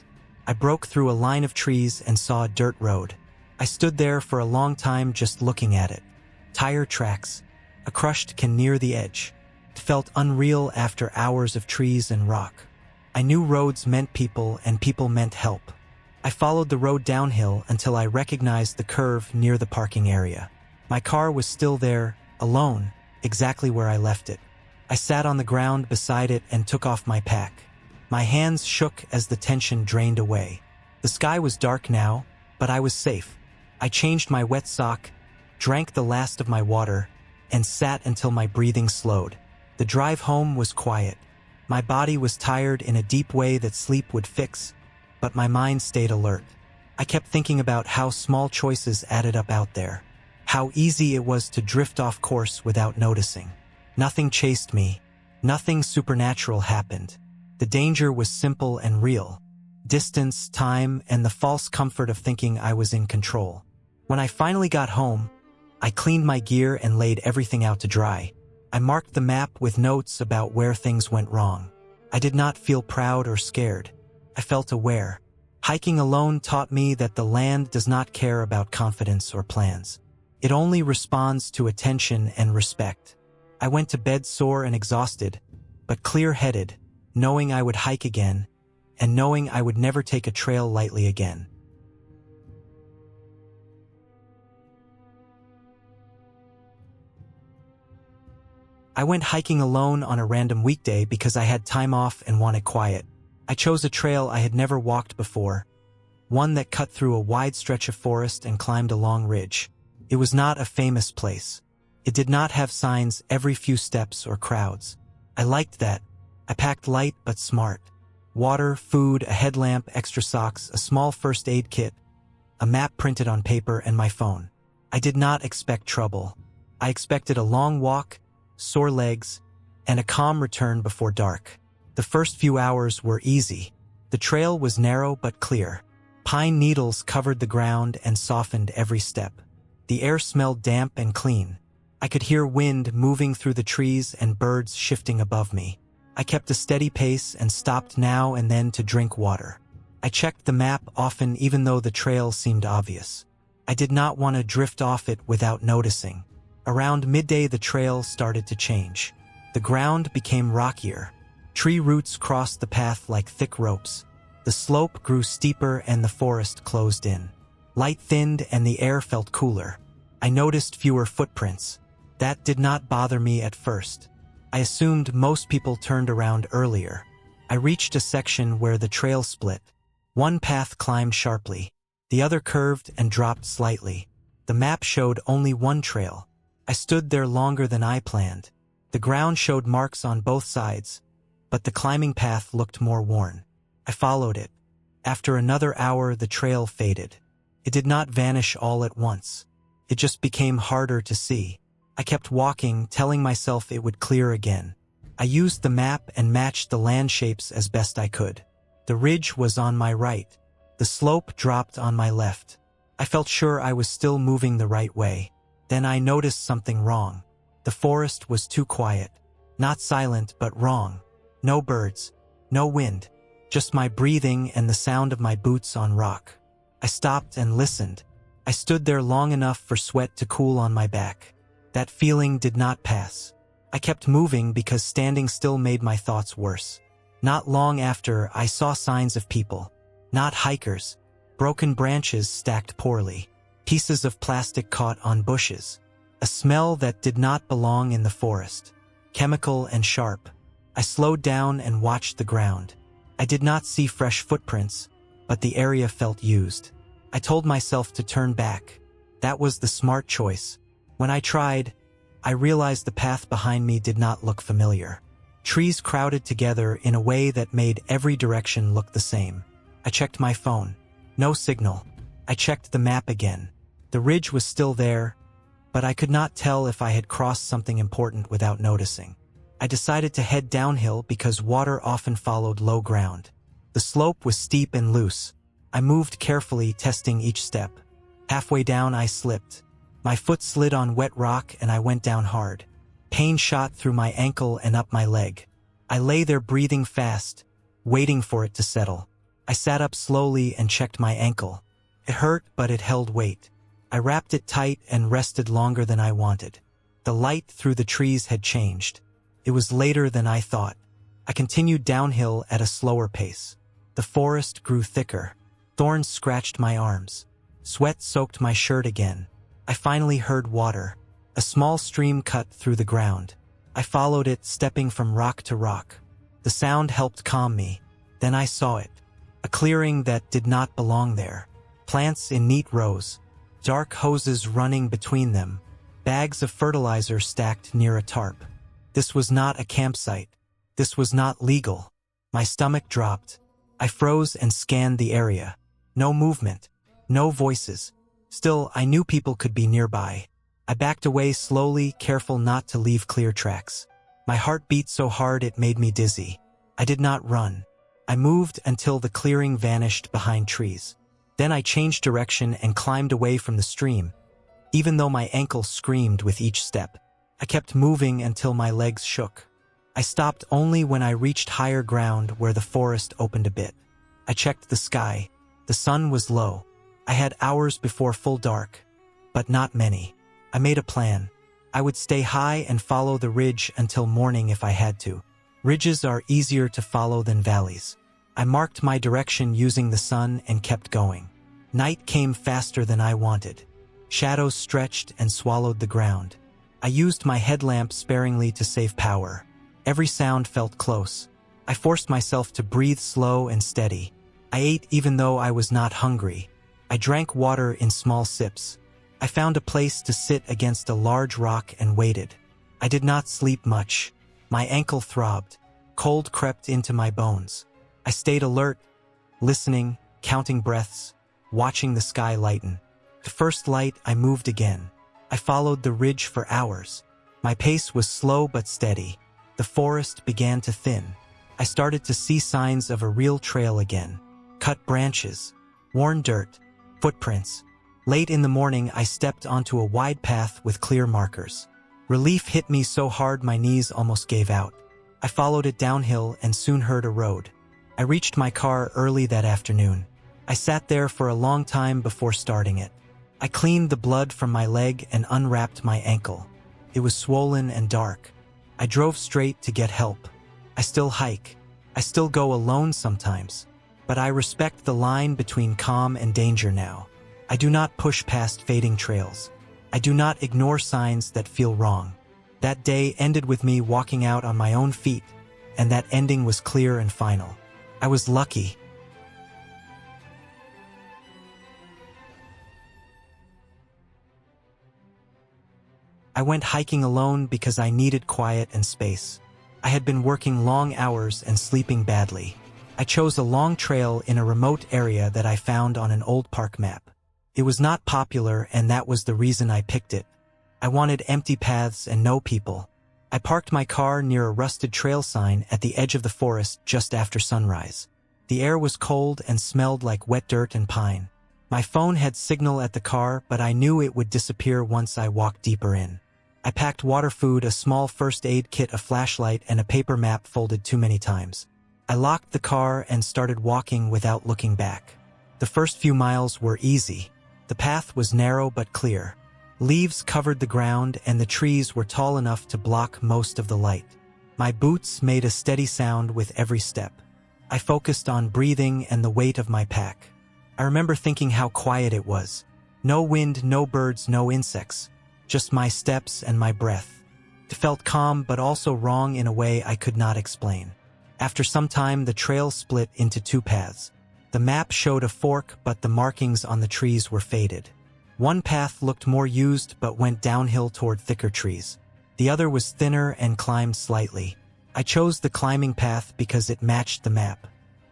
I broke through a line of trees and saw a dirt road. I stood there for a long time just looking at it. Tire tracks. A crushed can near the edge. It felt unreal after hours of trees and rock. I knew roads meant people and people meant help. I followed the road downhill until I recognized the curve near the parking area. My car was still there, alone, exactly where I left it. I sat on the ground beside it and took off my pack. My hands shook as the tension drained away. The sky was dark now, but I was safe. I changed my wet sock, drank the last of my water, and sat until my breathing slowed. The drive home was quiet. My body was tired in a deep way that sleep would fix, but my mind stayed alert. I kept thinking about how small choices added up out there. How easy it was to drift off course without noticing. Nothing chased me. Nothing supernatural happened. The danger was simple and real. Distance, time, and the false comfort of thinking I was in control. When I finally got home, I cleaned my gear and laid everything out to dry. I marked the map with notes about where things went wrong. I did not feel proud or scared. I felt aware. Hiking alone taught me that the land does not care about confidence or plans. It only responds to attention and respect. I went to bed sore and exhausted, but clear-headed, knowing I would hike again, and knowing I would never take a trail lightly again. I went hiking alone on a random weekday because I had time off and wanted quiet. I chose a trail I had never walked before, one that cut through a wide stretch of forest and climbed a long ridge. It was not a famous place. It did not have signs every few steps or crowds. I liked that. I packed light but smart. Water, food, a headlamp, extra socks, a small first aid kit, a map printed on paper, and my phone. I did not expect trouble. I expected a long walk, sore legs, and a calm return before dark. The first few hours were easy. The trail was narrow but clear. Pine needles covered the ground and softened every step. The air smelled damp and clean. I could hear wind moving through the trees and birds shifting above me. I kept a steady pace and stopped now and then to drink water. I checked the map often even though the trail seemed obvious. I did not want to drift off it without noticing. Around midday the trail started to change. The ground became rockier. Tree roots crossed the path like thick ropes. The slope grew steeper and the forest closed in. Light thinned and the air felt cooler. I noticed fewer footprints. That did not bother me at first. I assumed most people turned around earlier. I reached a section where the trail split. One path climbed sharply. The other curved and dropped slightly. The map showed only one trail. I stood there longer than I planned. The ground showed marks on both sides, but the climbing path looked more worn. I followed it. After another hour, the trail faded. It did not vanish all at once. It just became harder to see. I kept walking, telling myself it would clear again. I used the map and matched the land shapes as best I could. The ridge was on my right. The slope dropped on my left. I felt sure I was still moving the right way. Then I noticed something wrong. The forest was too quiet. Not silent, but wrong. No birds. No wind. Just my breathing and the sound of my boots on rock. I stopped and listened. I stood there long enough for sweat to cool on my back. That feeling did not pass. I kept moving because standing still made my thoughts worse. Not long after, I saw signs of people. Not hikers. Broken branches stacked poorly. Pieces of plastic caught on bushes. A smell that did not belong in the forest. Chemical and sharp. I slowed down and watched the ground. I did not see fresh footprints, but the area felt used. I told myself to turn back. That was the smart choice. When I tried, I realized the path behind me did not look familiar. Trees crowded together in a way that made every direction look the same. I checked my phone. No signal. I checked the map again. The ridge was still there, but I could not tell if I had crossed something important without noticing. I decided to head downhill because water often followed low ground. The slope was steep and loose. I moved carefully, testing each step. Halfway down, I slipped. My foot slid on wet rock and I went down hard. Pain shot through my ankle and up my leg. I lay there breathing fast, waiting for it to settle. I sat up slowly and checked my ankle. It hurt, but it held weight. I wrapped it tight and rested longer than I wanted. The light through the trees had changed. It was later than I thought. I continued downhill at a slower pace. The forest grew thicker. Thorns scratched my arms. Sweat soaked my shirt again. I finally heard water. A small stream cut through the ground. I followed it, stepping from rock to rock. The sound helped calm me. Then I saw it. A clearing that did not belong there. Plants in neat rows. Dark hoses running between them. Bags of fertilizer stacked near a tarp. This was not a campsite. This was not legal. My stomach dropped. I froze and scanned the area. No movement. No voices. Still, I knew people could be nearby. I backed away slowly, careful not to leave clear tracks. My heart beat so hard it made me dizzy. I did not run. I moved until the clearing vanished behind trees. Then I changed direction and climbed away from the stream, even though my ankle screamed with each step. I kept moving until my legs shook. I stopped only when I reached higher ground where the forest opened a bit. I checked the sky. The sun was low. I had hours before full dark, but not many. I made a plan. I would stay high and follow the ridge until morning if I had to. Ridges are easier to follow than valleys. I marked my direction using the sun and kept going. Night came faster than I wanted. Shadows stretched and swallowed the ground. I used my headlamp sparingly to save power. Every sound felt close. I forced myself to breathe slow and steady. I ate even though I was not hungry. I drank water in small sips. I found a place to sit against a large rock and waited. I did not sleep much. My ankle throbbed. Cold crept into my bones. I stayed alert, listening, counting breaths, watching the sky lighten. The first light, I moved again. I followed the ridge for hours. My pace was slow but steady. The forest began to thin. I started to see signs of a real trail again. Cut branches, worn dirt, footprints. Late in the morning, I stepped onto a wide path with clear markers. Relief hit me so hard my knees almost gave out. I followed it downhill and soon heard a road. I reached my car early that afternoon. I sat there for a long time before starting it. I cleaned the blood from my leg and unwrapped my ankle. It was swollen and dark. I drove straight to get help. I still hike. I still go alone sometimes. But I respect the line between calm and danger now. I do not push past fading trails. I do not ignore signs that feel wrong. That day ended with me walking out on my own feet, and that ending was clear and final. I was lucky. I went hiking alone because I needed quiet and space. I had been working long hours and sleeping badly. I chose a long trail in a remote area that I found on an old park map. It was not popular, and that was the reason I picked it. I wanted empty paths and no people. I parked my car near a rusted trail sign at the edge of the forest just after sunrise. The air was cold and smelled like wet dirt and pine. My phone had signal at the car, but I knew it would disappear once I walked deeper in. I packed water, food, a small first aid kit, a flashlight, and a paper map folded too many times. I locked the car and started walking without looking back. The first few miles were easy. The path was narrow but clear. Leaves covered the ground and the trees were tall enough to block most of the light. My boots made a steady sound with every step. I focused on breathing and the weight of my pack. I remember thinking how quiet it was. No wind, no birds, no insects. Just my steps and my breath. It felt calm but also wrong in a way I could not explain. After some time, the trail split into two paths. The map showed a fork, but the markings on the trees were faded. One path looked more used but went downhill toward thicker trees. The other was thinner and climbed slightly. I chose the climbing path because it matched the map.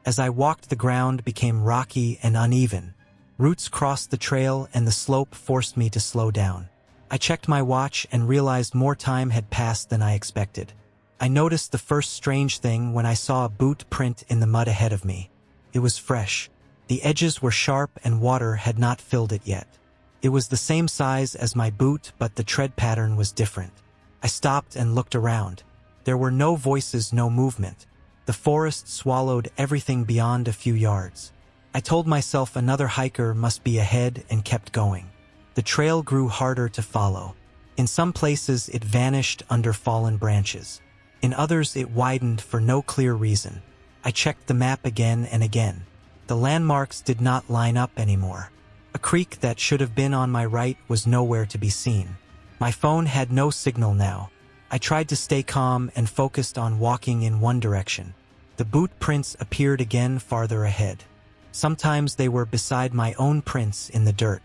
As I walked, the ground became rocky and uneven. Roots crossed the trail and the slope forced me to slow down. I checked my watch and realized more time had passed than I expected. I noticed the first strange thing when I saw a boot print in the mud ahead of me. It was fresh. The edges were sharp and water had not filled it yet. It was the same size as my boot, but the tread pattern was different. I stopped and looked around. There were no voices, no movement. The forest swallowed everything beyond a few yards. I told myself another hiker must be ahead and kept going. The trail grew harder to follow. In some places it vanished under fallen branches. In others it widened for no clear reason. I checked the map again and again. The landmarks did not line up anymore. A creek that should have been on my right was nowhere to be seen. My phone had no signal now. I tried to stay calm and focused on walking in one direction. The boot prints appeared again farther ahead. Sometimes they were beside my own prints in the dirt.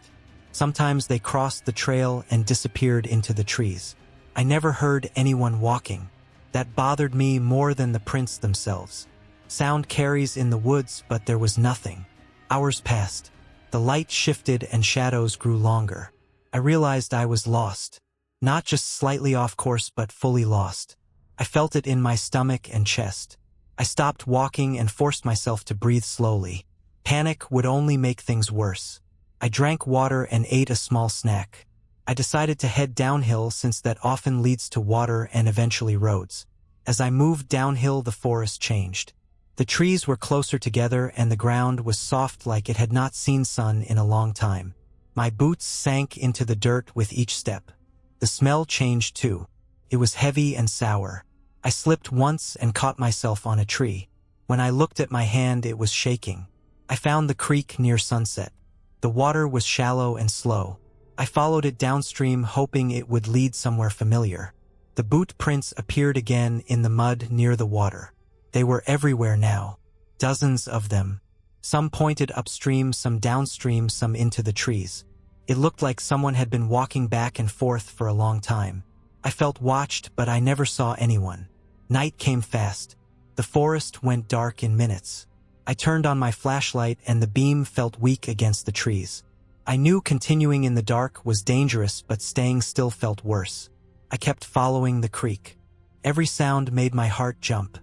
Sometimes they crossed the trail and disappeared into the trees. I never heard anyone walking. That bothered me more than the prints themselves. Sound carries in the woods, but there was nothing. Hours passed. The light shifted and shadows grew longer. I realized I was lost. Not just slightly off course, but fully lost. I felt it in my stomach and chest. I stopped walking and forced myself to breathe slowly. Panic would only make things worse. I drank water and ate a small snack. I decided to head downhill since that often leads to water and eventually roads. As I moved downhill, the forest changed. The trees were closer together and the ground was soft like it had not seen sun in a long time. My boots sank into the dirt with each step. The smell changed too. It was heavy and sour. I slipped once and caught myself on a tree. When I looked at my hand, it was shaking. I found the creek near sunset. The water was shallow and slow. I followed it downstream, hoping it would lead somewhere familiar. The boot prints appeared again in the mud near the water. They were everywhere now. Dozens of them. Some pointed upstream, some downstream, some into the trees. It looked like someone had been walking back and forth for a long time. I felt watched, but I never saw anyone. Night came fast. The forest went dark in minutes. I turned on my flashlight and the beam felt weak against the trees. I knew continuing in the dark was dangerous, but staying still felt worse. I kept following the creek. Every sound made my heart jump.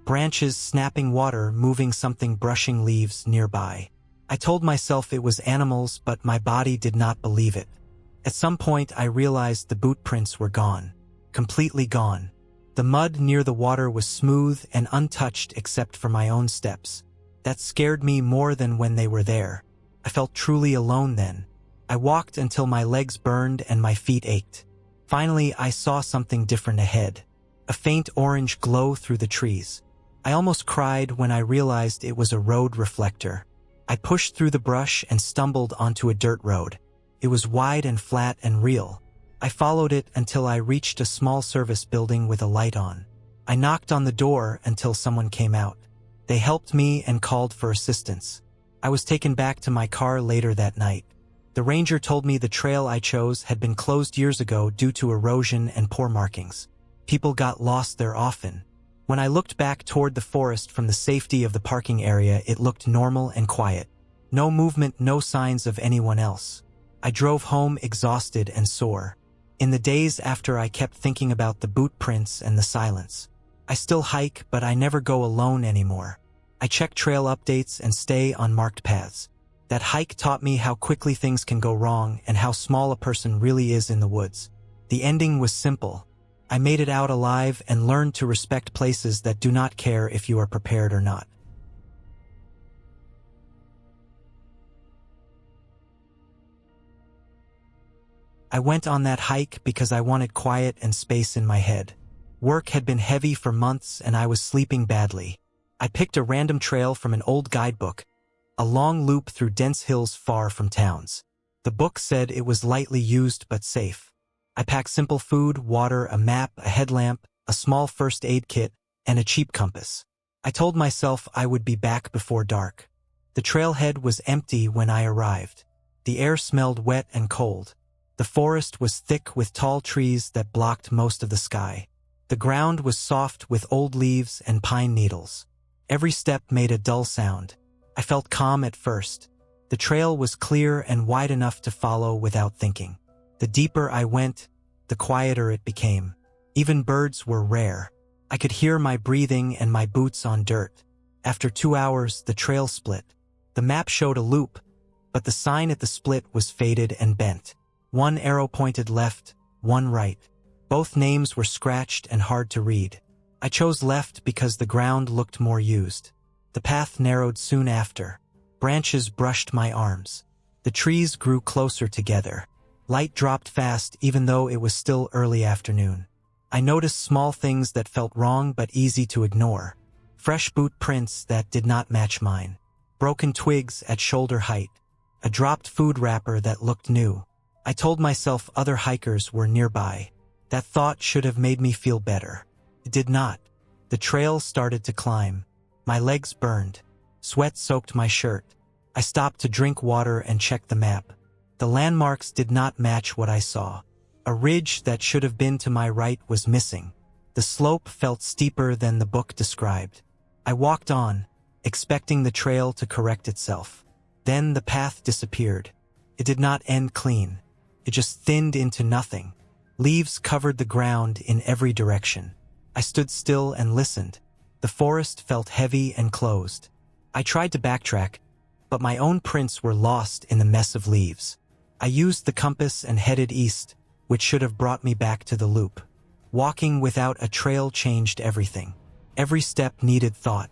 Branches snapping, water moving, something brushing leaves nearby. I told myself it was animals, but my body did not believe it. At some point I realized the boot prints were gone. Completely gone. The mud near the water was smooth and untouched except for my own steps. That scared me more than when they were there. I felt truly alone then. I walked until my legs burned and my feet ached. Finally, I saw something different ahead. A faint orange glow through the trees. I almost cried when I realized it was a road reflector. I pushed through the brush and stumbled onto a dirt road. It was wide and flat and real. I followed it until I reached a small service building with a light on. I knocked on the door until someone came out. They helped me and called for assistance. I was taken back to my car later that night. The ranger told me the trail I chose had been closed years ago due to erosion and poor markings. People got lost there often. When I looked back toward the forest from the safety of the parking area, it looked normal and quiet. No movement, no signs of anyone else. I drove home exhausted and sore. In the days after, I kept thinking about the boot prints and the silence. I still hike, but I never go alone anymore. I check trail updates and stay on marked paths. That hike taught me how quickly things can go wrong and how small a person really is in the woods. The ending was simple. I made it out alive and learned to respect places that do not care if you are prepared or not. I went on that hike because I wanted quiet and space in my head. Work had been heavy for months and I was sleeping badly. I picked a random trail from an old guidebook, a long loop through dense hills far from towns. The book said it was lightly used but safe. I packed simple food, water, a map, a headlamp, a small first aid kit, and a cheap compass. I told myself I would be back before dark. The trailhead was empty when I arrived. The air smelled wet and cold. The forest was thick with tall trees that blocked most of the sky. The ground was soft with old leaves and pine needles. Every step made a dull sound. I felt calm at first. The trail was clear and wide enough to follow without thinking. The deeper I went, the quieter it became. Even birds were rare. I could hear my breathing and my boots on dirt. After 2 hours, the trail split. The map showed a loop, but the sign at the split was faded and bent. One arrow pointed left, one right. Both names were scratched and hard to read. I chose left because the ground looked more used. The path narrowed soon after. Branches brushed my arms. The trees grew closer together. Light dropped fast even though it was still early afternoon. I noticed small things that felt wrong but easy to ignore. Fresh boot prints that did not match mine. Broken twigs at shoulder height. A dropped food wrapper that looked new. I told myself other hikers were nearby. That thought should have made me feel better. It did not. The trail started to climb. My legs burned. Sweat soaked my shirt. I stopped to drink water and check the map. The landmarks did not match what I saw. A ridge that should have been to my right was missing. The slope felt steeper than the book described. I walked on, expecting the trail to correct itself. Then the path disappeared. It did not end clean. It just thinned into nothing. Leaves covered the ground in every direction. I stood still and listened. The forest felt heavy and closed. I tried to backtrack, but my own prints were lost in the mess of leaves. I used the compass and headed east, which should have brought me back to the loop. Walking without a trail changed everything. Every step needed thought.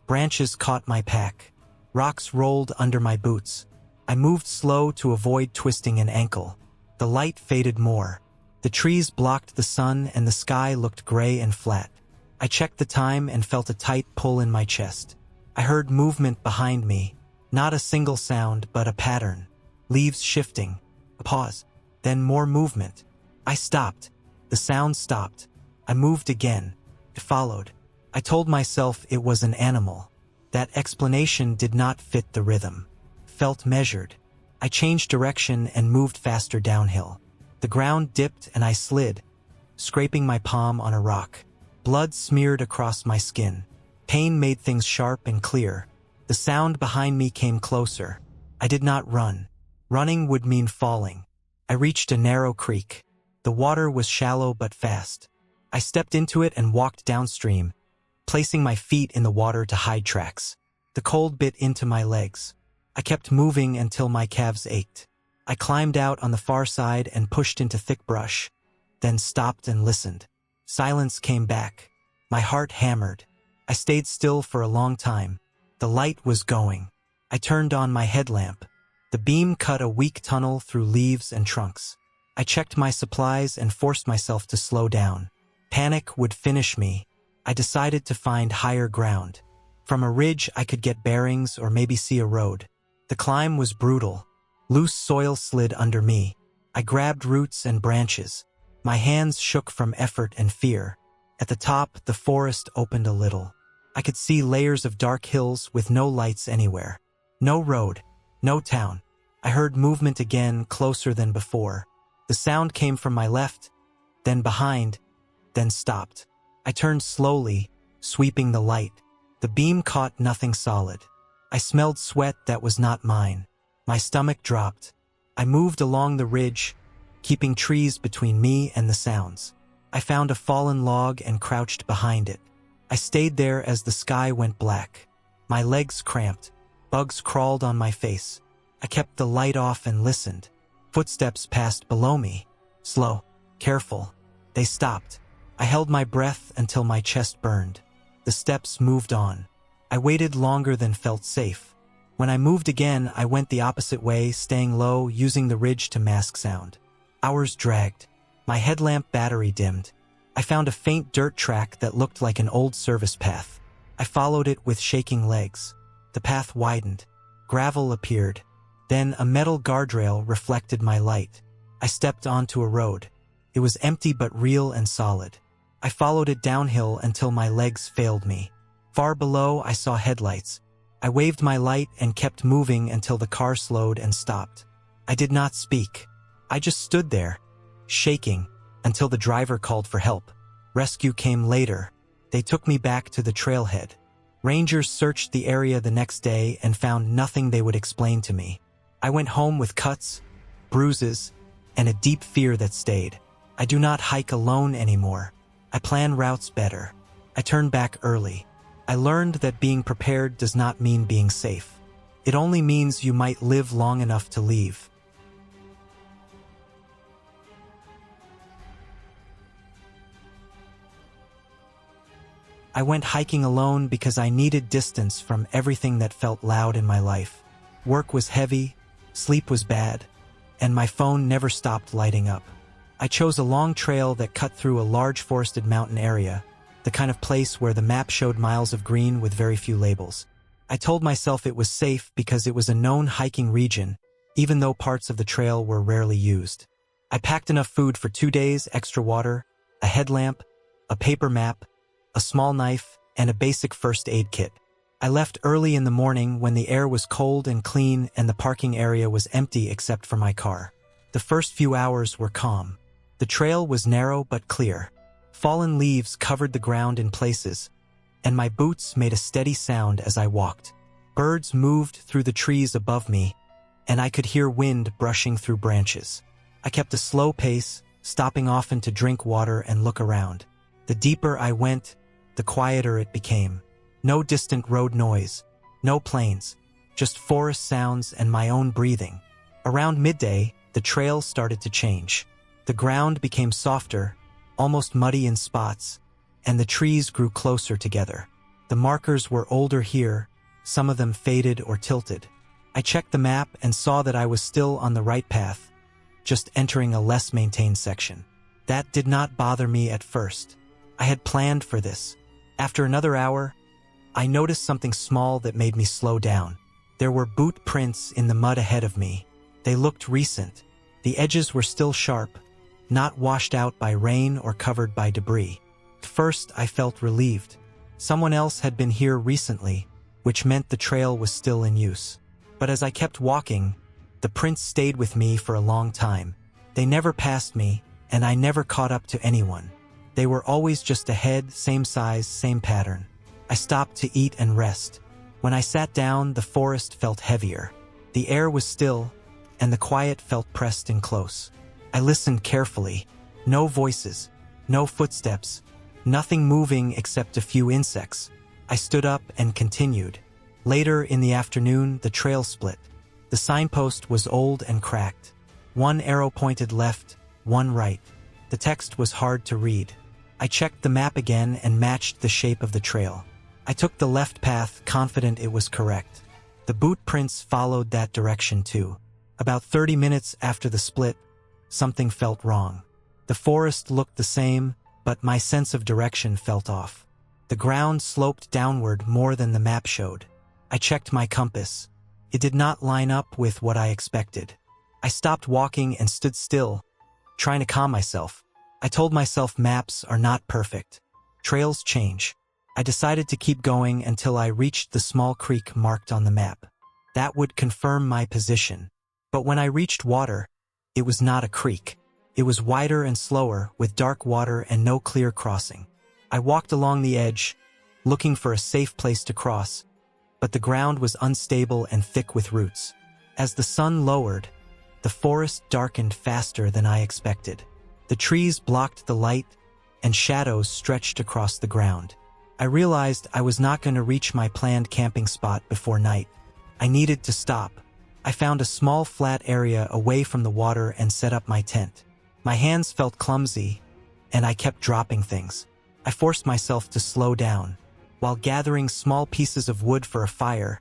Branches caught my pack. Rocks rolled under my boots. I moved slow to avoid twisting an ankle. The light faded more. The trees blocked the sun and the sky looked gray and flat. I checked the time and felt a tight pull in my chest. I heard movement behind me. Not a single sound, but a pattern. Leaves shifting. A pause. Then more movement. I stopped. The sound stopped. I moved again. It followed. I told myself it was an animal. That explanation did not fit the rhythm. Felt measured. I changed direction and moved faster downhill. The ground dipped and I slid, scraping my palm on a rock. Blood smeared across my skin. Pain made things sharp and clear. The sound behind me came closer. I did not run. Running would mean falling. I reached a narrow creek. The water was shallow but fast. I stepped into it and walked downstream, placing my feet in the water to hide tracks. The cold bit into my legs. I kept moving until my calves ached. I climbed out on the far side and pushed into thick brush, then stopped and listened. Silence came back. My heart hammered. I stayed still for a long time. The light was going. I turned on my headlamp. The beam cut a weak tunnel through leaves and trunks. I checked my supplies and forced myself to slow down. Panic would finish me. I decided to find higher ground. From a ridge I could get bearings or maybe see a road. The climb was brutal. Loose soil slid under me. I grabbed roots and branches. My hands shook from effort and fear. At the top, the forest opened a little. I could see layers of dark hills with no lights anywhere. No road, no town. I heard movement again, closer than before. The sound came from my left, then behind, then stopped. I turned slowly, sweeping the light. The beam caught nothing solid. I smelled sweat that was not mine. My stomach dropped. I moved along the ridge, keeping trees between me and the sounds. I found a fallen log and crouched behind it. I stayed there as the sky went black. My legs cramped. Bugs crawled on my face. I kept the light off and listened. Footsteps passed below me. Slow, careful. They stopped. I held my breath until my chest burned. The steps moved on. I waited longer than felt safe. When I moved again, I went the opposite way, staying low, using the ridge to mask sound. Hours dragged. My headlamp battery dimmed. I found a faint dirt track that looked like an old service path. I followed it with shaking legs. The path widened. Gravel appeared. Then a metal guardrail reflected my light. I stepped onto a road. It was empty but real and solid. I followed it downhill until my legs failed me. Far below, I saw headlights. I waved my light and kept moving until the car slowed and stopped. I did not speak. I just stood there, shaking, until the driver called for help. Rescue came later. They took me back to the trailhead. Rangers searched the area the next day and found nothing they would explain to me. I went home with cuts, bruises, and a deep fear that stayed. I do not hike alone anymore. I plan routes better. I turn back early. I learned that being prepared does not mean being safe. It only means you might live long enough to leave. I went hiking alone because I needed distance from everything that felt loud in my life. Work was heavy, sleep was bad, and my phone never stopped lighting up. I chose a long trail that cut through a large forested mountain area, the kind of place where the map showed miles of green with very few labels. I told myself it was safe because it was a known hiking region, even though parts of the trail were rarely used. I packed enough food for 2 days, extra water, a headlamp, a paper map, a small knife, and a basic first aid kit. I left early in the morning when the air was cold and clean and the parking area was empty except for my car. The first few hours were calm. The trail was narrow but clear. Fallen leaves covered the ground in places, and my boots made a steady sound as I walked. Birds moved through the trees above me, and I could hear wind brushing through branches. I kept a slow pace, stopping often to drink water and look around. The deeper I went, the quieter it became. No distant road noise, no planes, just forest sounds and my own breathing. Around midday, the trail started to change. The ground became softer, almost muddy in spots, and the trees grew closer together. The markers were older here, some of them faded or tilted. I checked the map and saw that I was still on the right path, just entering a less maintained section. That did not bother me at first. I had planned for this. After another hour, I noticed something small that made me slow down. There were boot prints in the mud ahead of me. They looked recent. The edges were still sharp, not washed out by rain or covered by debris. At first, I felt relieved. Someone else had been here recently, which meant the trail was still in use. But as I kept walking, the prints stayed with me for a long time. They never passed me, and I never caught up to anyone. They were always just ahead, same size, same pattern. I stopped to eat and rest. When I sat down, the forest felt heavier. The air was still, and the quiet felt pressed in close. I listened carefully. No voices, no footsteps, nothing moving except a few insects. I stood up and continued. Later in the afternoon, the trail split. The signpost was old and cracked. One arrow pointed left, one right. The text was hard to read. I checked the map again and matched the shape of the trail. I took the left path, confident it was correct. The boot prints followed that direction too. About 30 minutes after the split, something felt wrong. The forest looked the same, but my sense of direction felt off. The ground sloped downward more than the map showed. I checked my compass. It did not line up with what I expected. I stopped walking and stood still, trying to calm myself. I told myself maps are not perfect. Trails change. I decided to keep going until I reached the small creek marked on the map. That would confirm my position. But when I reached water, it was not a creek. It was wider and slower, with dark water and no clear crossing. I walked along the edge, looking for a safe place to cross, but the ground was unstable and thick with roots. As the sun lowered, the forest darkened faster than I expected. The trees blocked the light, and shadows stretched across the ground. I realized I was not going to reach my planned camping spot before night. I needed to stop. I found a small flat area away from the water and set up my tent. My hands felt clumsy, and I kept dropping things. I forced myself to slow down. While gathering small pieces of wood for a fire,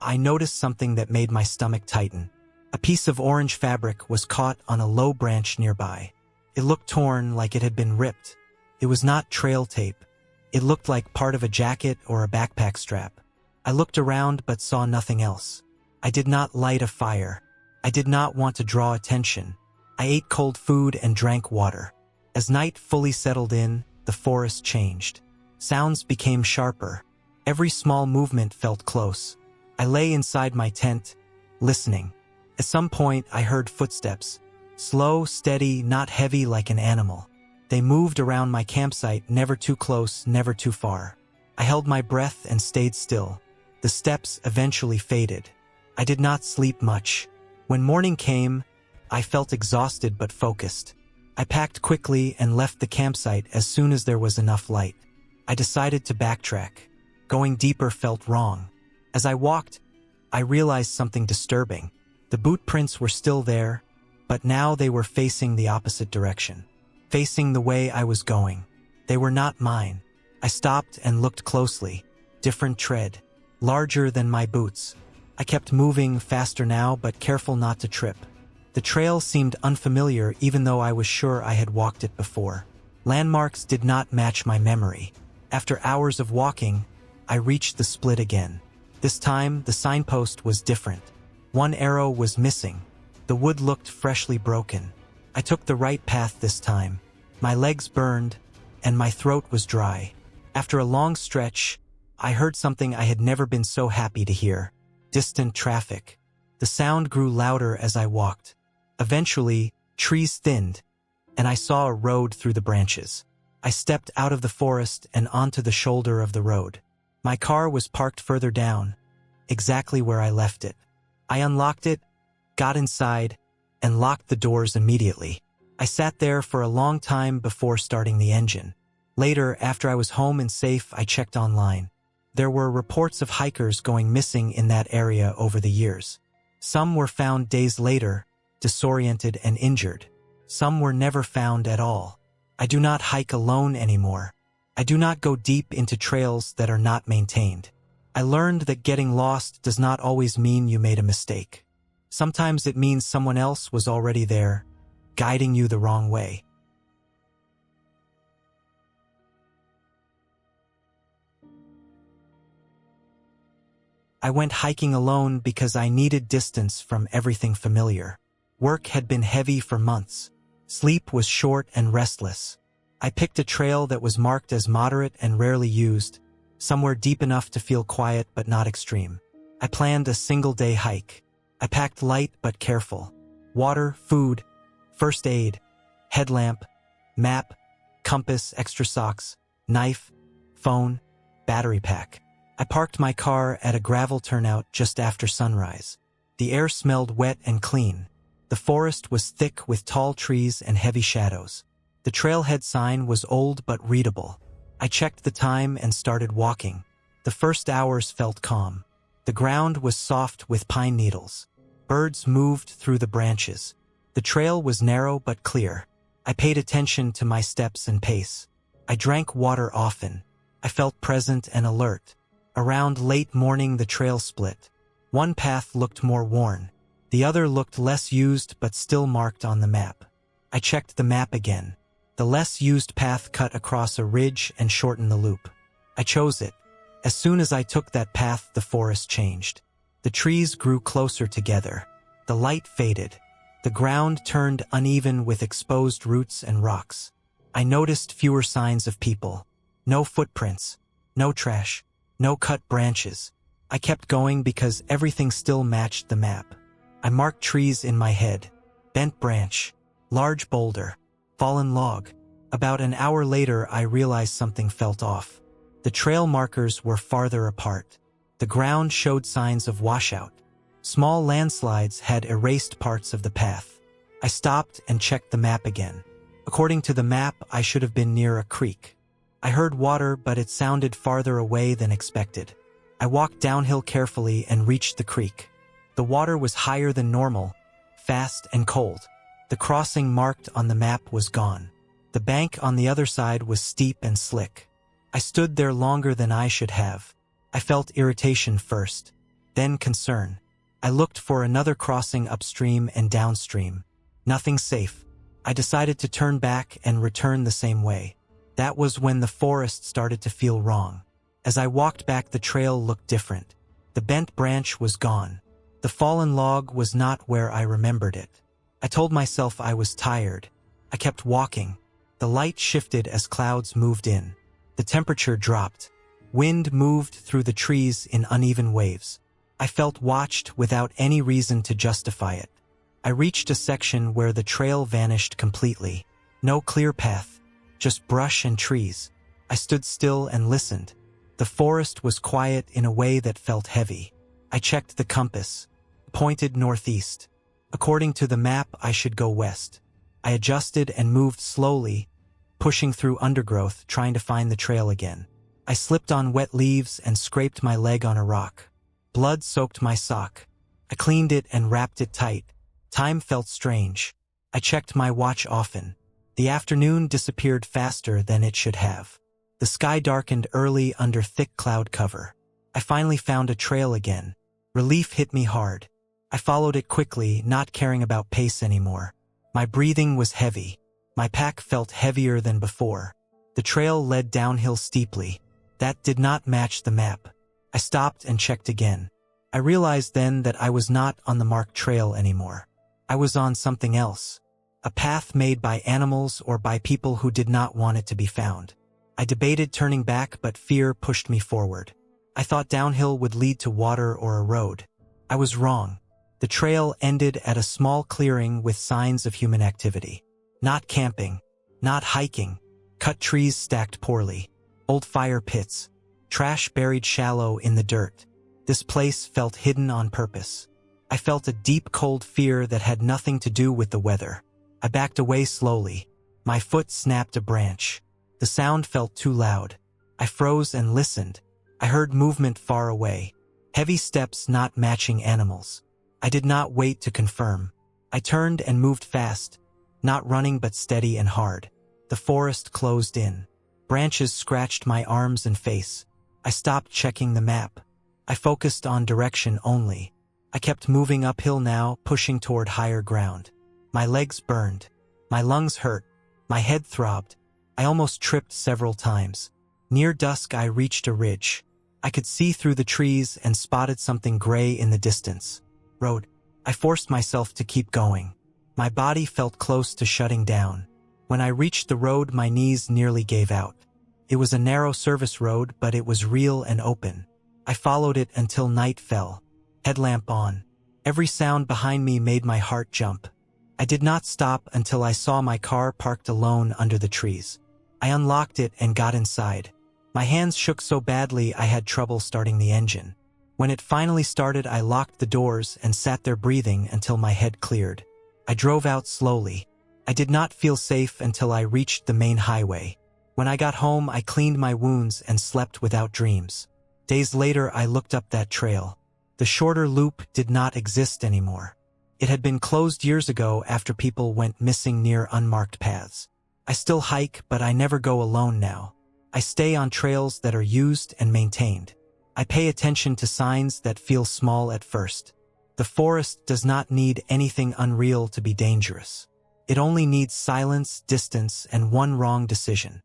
I noticed something that made my stomach tighten. A piece of orange fabric was caught on a low branch nearby. It looked torn, like it had been ripped. It was not trail tape. It looked like part of a jacket or a backpack strap. I looked around but saw nothing else. I did not light a fire. I did not want to draw attention. I ate cold food and drank water. As night fully settled in, the forest changed. Sounds became sharper. Every small movement felt close. I lay inside my tent, listening. At some point, I heard footsteps. Slow, steady, not heavy like an animal. They moved around my campsite, never too close, never too far. I held my breath and stayed still. The steps eventually faded. I did not sleep much. When morning came, I felt exhausted but focused. I packed quickly and left the campsite as soon as there was enough light. I decided to backtrack. Going deeper felt wrong. As I walked, I realized something disturbing. The boot prints were still there, but now they were facing the opposite direction. Facing the way I was going. They were not mine. I stopped and looked closely. Different tread. Larger than my boots. I kept moving faster now, but careful not to trip. The trail seemed unfamiliar even though I was sure I had walked it before. Landmarks did not match my memory. After hours of walking, I reached the split again. This time, the signpost was different. One arrow was missing. The wood looked freshly broken. I took the right path this time. My legs burned, and my throat was dry. After a long stretch, I heard something I had never been so happy to hear. Distant traffic. The sound grew louder as I walked. Eventually, trees thinned, and I saw a road through the branches. I stepped out of the forest and onto the shoulder of the road. My car was parked further down, exactly where I left it. I unlocked it, got inside, and locked the doors immediately. I sat there for a long time before starting the engine. Later, after I was home and safe, I checked online. There were reports of hikers going missing in that area over the years. Some were found days later, disoriented and injured. Some were never found at all. I do not hike alone anymore. I do not go deep into trails that are not maintained. I learned that getting lost does not always mean you made a mistake. Sometimes it means someone else was already there, guiding you the wrong way. I went hiking alone because I needed distance from everything familiar. Work had been heavy for months. Sleep was short and restless. I picked a trail that was marked as moderate and rarely used, somewhere deep enough to feel quiet but not extreme. I planned a single-day hike. I packed light but careful. Water, food, first aid, headlamp, map, compass, extra socks, knife, phone, battery pack. I parked my car at a gravel turnout just after sunrise. The air smelled wet and clean. The forest was thick with tall trees and heavy shadows. The trailhead sign was old but readable. I checked the time and started walking. The first hours felt calm. The ground was soft with pine needles. Birds moved through the branches. The trail was narrow but clear. I paid attention to my steps and pace. I drank water often. I felt present and alert. Around late morning the trail split. One path looked more worn. The other looked less used but still marked on the map. I checked the map again. The less used path cut across a ridge and shortened the loop. I chose it. As soon as I took that path, the forest changed. The trees grew closer together. The light faded. The ground turned uneven with exposed roots and rocks. I noticed fewer signs of people. No footprints. No trash. No cut branches. I kept going because everything still matched the map. I marked trees in my head. Bent branch. Large boulder. Fallen log. About an hour later, I realized something felt off. The trail markers were farther apart. The ground showed signs of washout. Small landslides had erased parts of the path. I stopped and checked the map again. According to the map, I should have been near a creek. I heard water, but it sounded farther away than expected. I walked downhill carefully and reached the creek. The water was higher than normal, fast and cold. The crossing marked on the map was gone. The bank on the other side was steep and slick. I stood there longer than I should have. I felt irritation first, then concern. I looked for another crossing upstream and downstream. Nothing safe. I decided to turn back and return the same way. That was when the forest started to feel wrong. As I walked back, the trail looked different. The bent branch was gone. The fallen log was not where I remembered it. I told myself I was tired. I kept walking. The light shifted as clouds moved in. The temperature dropped. Wind moved through the trees in uneven waves. I felt watched without any reason to justify it. I reached a section where the trail vanished completely. No clear path, just brush and trees. I stood still and listened. The forest was quiet in a way that felt heavy. I checked the compass. Pointed northeast. According to the map, I should go west. I adjusted and moved slowly, pushing through undergrowth, trying to find the trail again. I slipped on wet leaves and scraped my leg on a rock. Blood soaked my sock. I cleaned it and wrapped it tight. Time felt strange. I checked my watch often. The afternoon disappeared faster than it should have. The sky darkened early under thick cloud cover. I finally found a trail again. Relief hit me hard. I followed it quickly, not caring about pace anymore. My breathing was heavy. My pack felt heavier than before. The trail led downhill steeply. That did not match the map. I stopped and checked again. I realized then that I was not on the marked trail anymore. I was on something else. A path made by animals or by people who did not want it to be found. I debated turning back, but fear pushed me forward. I thought downhill would lead to water or a road. I was wrong. The trail ended at a small clearing with signs of human activity. Not camping, not hiking, cut trees stacked poorly, old fire pits, trash buried shallow in the dirt. This place felt hidden on purpose. I felt a deep cold fear that had nothing to do with the weather. I backed away slowly. My foot snapped a branch. The sound felt too loud. I froze and listened. I heard movement far away. Heavy steps not matching animals. I did not wait to confirm. I turned and moved fast, not running but steady and hard. The forest closed in. Branches scratched my arms and face. I stopped checking the map. I focused on direction only. I kept moving uphill now, pushing toward higher ground. My legs burned. My lungs hurt. My head throbbed. I almost tripped several times. Near dusk, I reached a ridge. I could see through the trees and spotted something gray in the distance. Road. I forced myself to keep going. My body felt close to shutting down. When I reached the road, my knees nearly gave out. It was a narrow service road, but it was real and open. I followed it until night fell. Headlamp on. Every sound behind me made my heart jump. I did not stop until I saw my car parked alone under the trees. I unlocked it and got inside. My hands shook so badly I had trouble starting the engine. When it finally started, I locked the doors and sat there breathing until my head cleared. I drove out slowly. I did not feel safe until I reached the main highway. When I got home, I cleaned my wounds and slept without dreams. Days later, I looked up that trail. The shorter loop did not exist anymore. It had been closed years ago after people went missing near unmarked paths. I still hike, but I never go alone now. I stay on trails that are used and maintained. I pay attention to signs that feel small at first. The forest does not need anything unreal to be dangerous. It only needs silence, distance, and one wrong decision.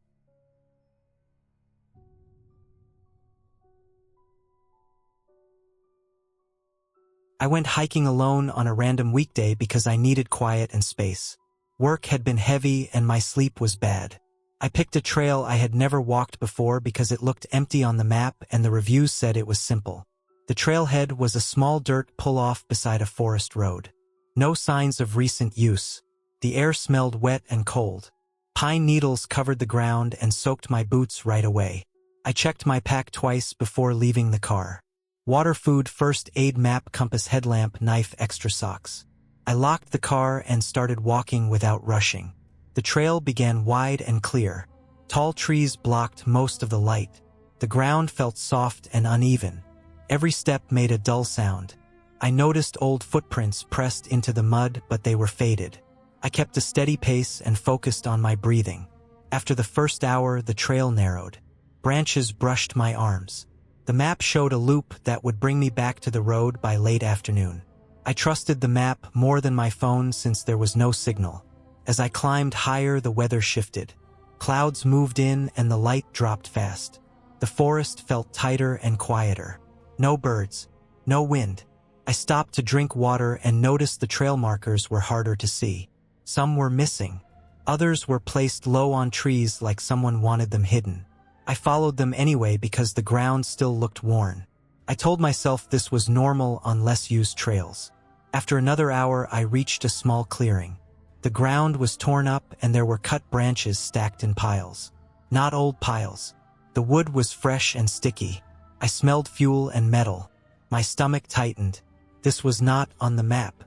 I went hiking alone on a random weekday because I needed quiet and space. Work had been heavy and my sleep was bad. I picked a trail I had never walked before because it looked empty on the map and the reviews said it was simple. The trailhead was a small dirt pull-off beside a forest road. No signs of recent use. The air smelled wet and cold. Pine needles covered the ground and soaked my boots right away. I checked my pack twice before leaving the car. Water, food, first aid, map, compass, headlamp, knife, extra socks. I locked the car and started walking without rushing. The trail began wide and clear. Tall trees blocked most of the light. The ground felt soft and uneven. Every step made a dull sound. I noticed old footprints pressed into the mud, but they were faded. I kept a steady pace and focused on my breathing. After the first hour, the trail narrowed. Branches brushed my arms. The map showed a loop that would bring me back to the road by late afternoon. I trusted the map more than my phone since there was no signal. As I climbed higher, the weather shifted. Clouds moved in and the light dropped fast. The forest felt tighter and quieter. No birds, no wind. I stopped to drink water and noticed the trail markers were harder to see. Some were missing. Others were placed low on trees like someone wanted them hidden. I followed them anyway because the ground still looked worn. I told myself this was normal on less used trails. After another hour, I reached a small clearing. The ground was torn up and there were cut branches stacked in piles. Not old piles. The wood was fresh and sticky. I smelled fuel and metal. My stomach tightened. This was not on the map.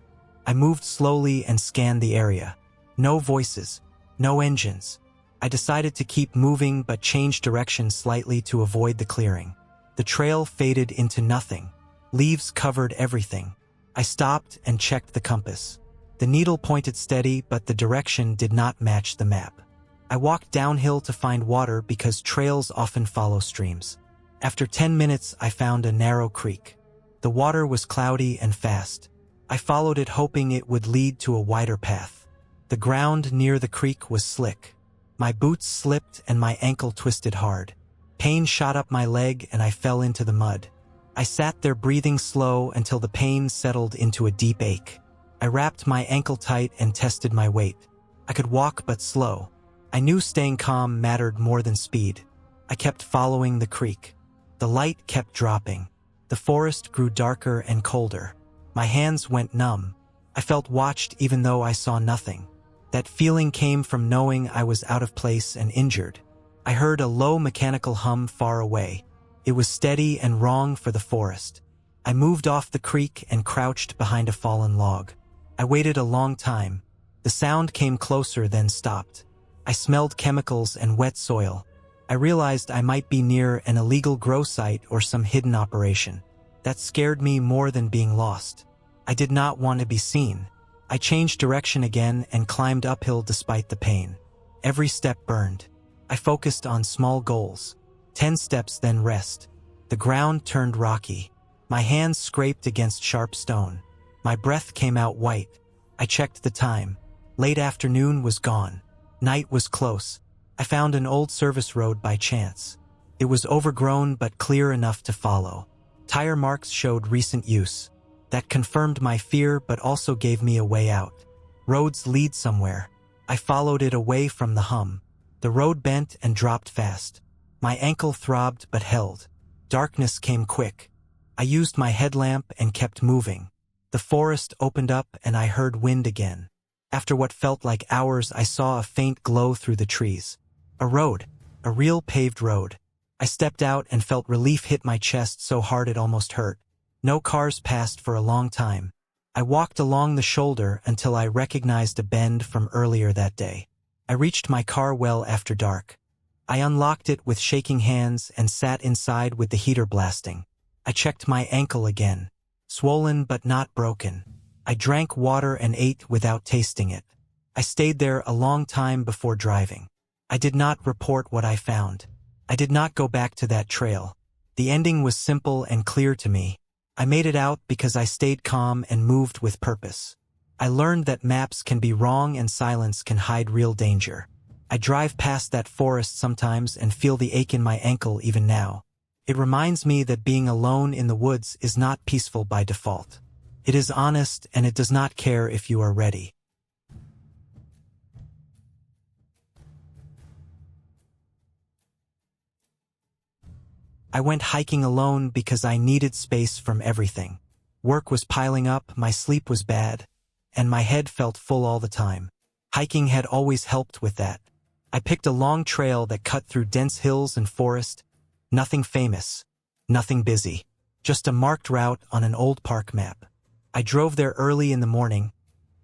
I moved slowly and scanned the area. No voices. No engines. I decided to keep moving but changed direction slightly to avoid the clearing. The trail faded into nothing. Leaves covered everything. I stopped and checked the compass. The needle pointed steady, but the direction did not match the map. I walked downhill to find water because trails often follow streams. After 10 minutes, I found a narrow creek. The water was cloudy and fast. I followed it hoping it would lead to a wider path. The ground near the creek was slick. My boots slipped and my ankle twisted hard. Pain shot up my leg and I fell into the mud. I sat there breathing slow until the pain settled into a deep ache. I wrapped my ankle tight and tested my weight. I could walk but slow. I knew staying calm mattered more than speed. I kept following the creek. The light kept dropping. The forest grew darker and colder. My hands went numb. I felt watched even though I saw nothing. That feeling came from knowing I was out of place and injured. I heard a low mechanical hum far away. It was steady and wrong for the forest. I moved off the creek and crouched behind a fallen log. I waited a long time. The sound came closer then stopped. I smelled chemicals and wet soil. I realized I might be near an illegal grow site or some hidden operation. That scared me more than being lost. I did not want to be seen. I changed direction again and climbed uphill despite the pain. Every step burned. I focused on small goals. 10 steps, then rest. The ground turned rocky. My hands scraped against sharp stone. My breath came out white. I checked the time. Late afternoon was gone. Night was close. I found an old service road by chance. It was overgrown but clear enough to follow. Tire marks showed recent use. That confirmed my fear but also gave me a way out. Roads lead somewhere. I followed it away from the hum. The road bent and dropped fast. My ankle throbbed but held. Darkness came quick. I used my headlamp and kept moving. The forest opened up and I heard wind again. After what felt like hours, I saw a faint glow through the trees. A road. A real paved road. I stepped out and felt relief hit my chest so hard it almost hurt. No cars passed for a long time. I walked along the shoulder until I recognized a bend from earlier that day. I reached my car well after dark. I unlocked it with shaking hands and sat inside with the heater blasting. I checked my ankle again. Swollen but not broken. I drank water and ate without tasting it. I stayed there a long time before driving. I did not report what I found. I did not go back to that trail. The ending was simple and clear to me. I made it out because I stayed calm and moved with purpose. I learned that maps can be wrong and silence can hide real danger. I drive past that forest sometimes and feel the ache in my ankle even now. It reminds me that being alone in the woods is not peaceful by default. It is honest and it does not care if you are ready. I went hiking alone because I needed space from everything. Work was piling up, my sleep was bad, and my head felt full all the time. Hiking had always helped with that. I picked a long trail that cut through dense hills and forest. Nothing famous, nothing busy, just a marked route on an old park map. I drove there early in the morning,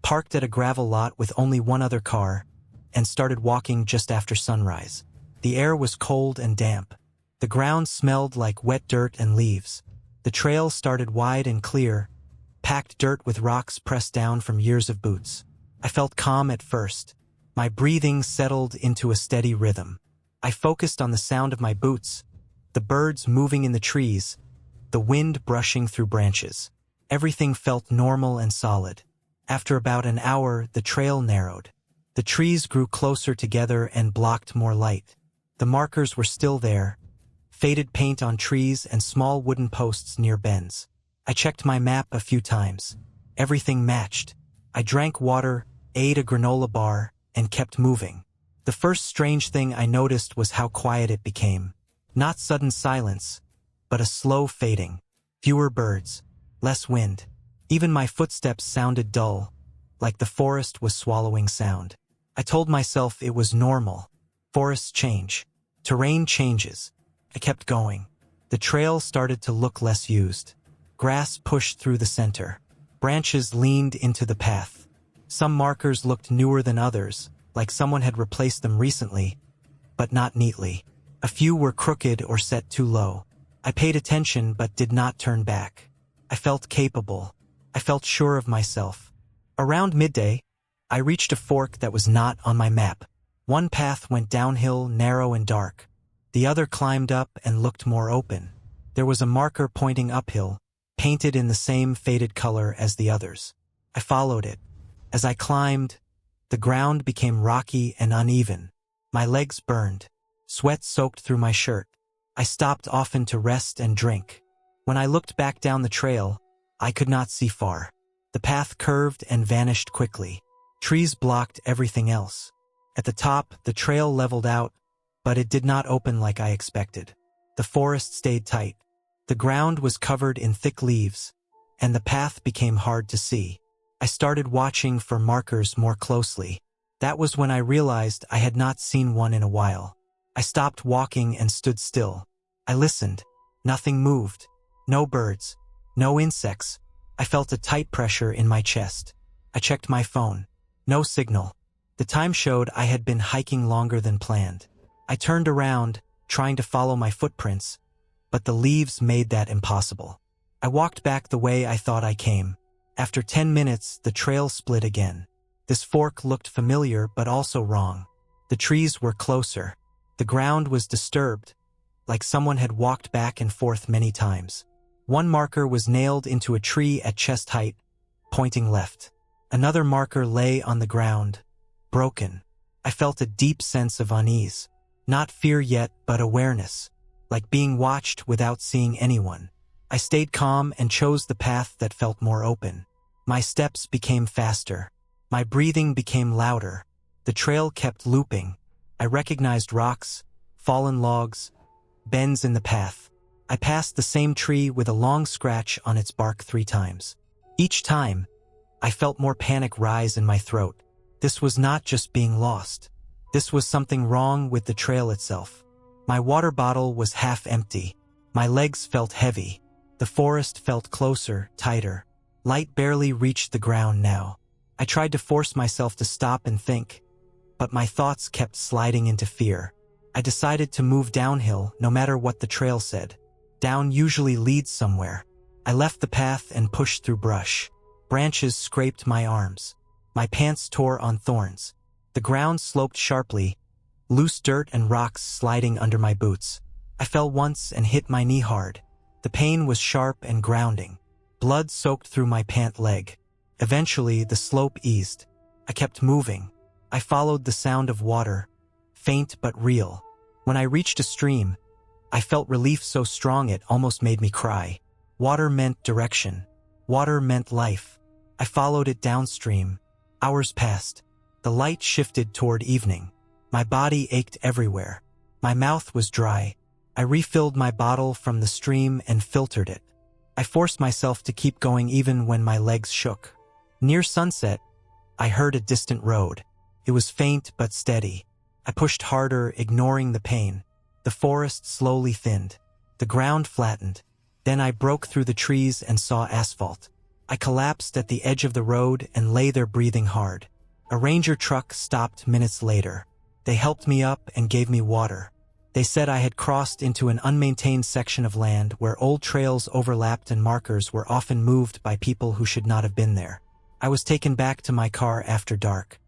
parked at a gravel lot with only one other car, and started walking just after sunrise. The air was cold and damp. The ground smelled like wet dirt and leaves. The trail started wide and clear, packed dirt with rocks pressed down from years of boots. I felt calm at first. My breathing settled into a steady rhythm. I focused on the sound of my boots, the birds moving in the trees, the wind brushing through branches. Everything felt normal and solid. After about an hour, the trail narrowed. The trees grew closer together and blocked more light. The markers were still there, faded paint on trees and small wooden posts near bends. I checked my map a few times. Everything matched. I drank water, ate a granola bar, and kept moving. The first strange thing I noticed was how quiet it became. Not sudden silence, but a slow fading. Fewer birds, less wind. Even my footsteps sounded dull, like the forest was swallowing sound. I told myself it was normal. Forests change. Terrain changes. I kept going. The trail started to look less used. Grass pushed through the center. Branches leaned into the path. Some markers looked newer than others, like someone had replaced them recently, but not neatly. A few were crooked or set too low. I paid attention but did not turn back. I felt capable. I felt sure of myself. Around midday, I reached a fork that was not on my map. One path went downhill, narrow and dark. The other climbed up and looked more open. There was a marker pointing uphill, painted in the same faded color as the others. I followed it. As I climbed, the ground became rocky and uneven. My legs burned. Sweat soaked through my shirt. I stopped often to rest and drink. When I looked back down the trail, I could not see far. The path curved and vanished quickly. Trees blocked everything else. At the top, the trail leveled out, but it did not open like I expected. The forest stayed tight. The ground was covered in thick leaves, and the path became hard to see. I started watching for markers more closely. That was when I realized I had not seen one in a while. I stopped walking and stood still. I listened. Nothing moved. No birds. No insects. I felt a tight pressure in my chest. I checked my phone. No signal. The time showed I had been hiking longer than planned. I turned around, trying to follow my footprints, but the leaves made that impossible. I walked back the way I thought I came. After 10 minutes, the trail split again. This fork looked familiar but also wrong. The trees were closer. The ground was disturbed, like someone had walked back and forth many times. One marker was nailed into a tree at chest height, pointing left. Another marker lay on the ground, broken. I felt a deep sense of unease. Not fear yet, but awareness, like being watched without seeing anyone. I stayed calm and chose the path that felt more open. My steps became faster. My breathing became louder. The trail kept looping. I recognized rocks, fallen logs, bends in the path. I passed the same tree with a long scratch on its bark 3 times. Each time, I felt more panic rise in my throat. This was not just being lost. This was something wrong with the trail itself. My water bottle was half empty. My legs felt heavy. The forest felt closer, tighter. Light barely reached the ground now. I tried to force myself to stop and think, but my thoughts kept sliding into fear. I decided to move downhill no matter what the trail said. Down usually leads somewhere. I left the path and pushed through brush. Branches scraped my arms. My pants tore on thorns. The ground sloped sharply, loose dirt and rocks sliding under my boots. I fell once and hit my knee hard. The pain was sharp and grounding. Blood soaked through my pant leg. Eventually, the slope eased. I kept moving. I followed the sound of water, faint but real. When I reached a stream, I felt relief so strong it almost made me cry. Water meant direction. Water meant life. I followed it downstream. Hours passed. The light shifted toward evening. My body ached everywhere. My mouth was dry. I refilled my bottle from the stream and filtered it. I forced myself to keep going even when my legs shook. Near sunset, I heard a distant road. It was faint but steady. I pushed harder, ignoring the pain. The forest slowly thinned. The ground flattened. Then I broke through the trees and saw asphalt. I collapsed at the edge of the road and lay there breathing hard. A ranger truck stopped minutes later. They helped me up and gave me water. They said I had crossed into an unmaintained section of land where old trails overlapped and markers were often moved by people who should not have been there. I was taken back to my car after dark.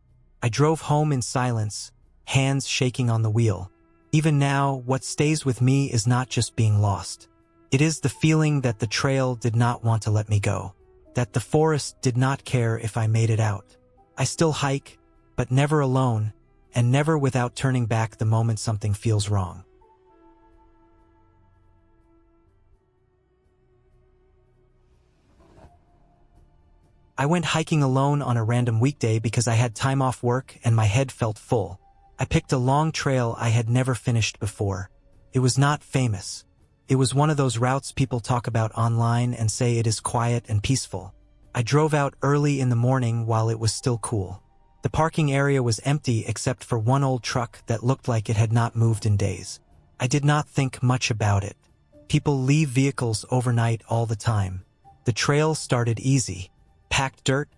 I drove home in silence, hands shaking on the wheel. Even now, what stays with me is not just being lost. It is the feeling that the trail did not want to let me go, that the forest did not care if I made it out. I still hike, but never alone, and never without turning back the moment something feels wrong. I went hiking alone on a random weekday because I had time off work and my head felt full. I picked a long trail I had never finished before. It was not famous. It was one of those routes people talk about online and say it is quiet and peaceful. I drove out early in the morning while it was still cool. The parking area was empty except for one old truck that looked like it had not moved in days. I did not think much about it. People leave vehicles overnight all the time. The trail started easy. Packed dirt,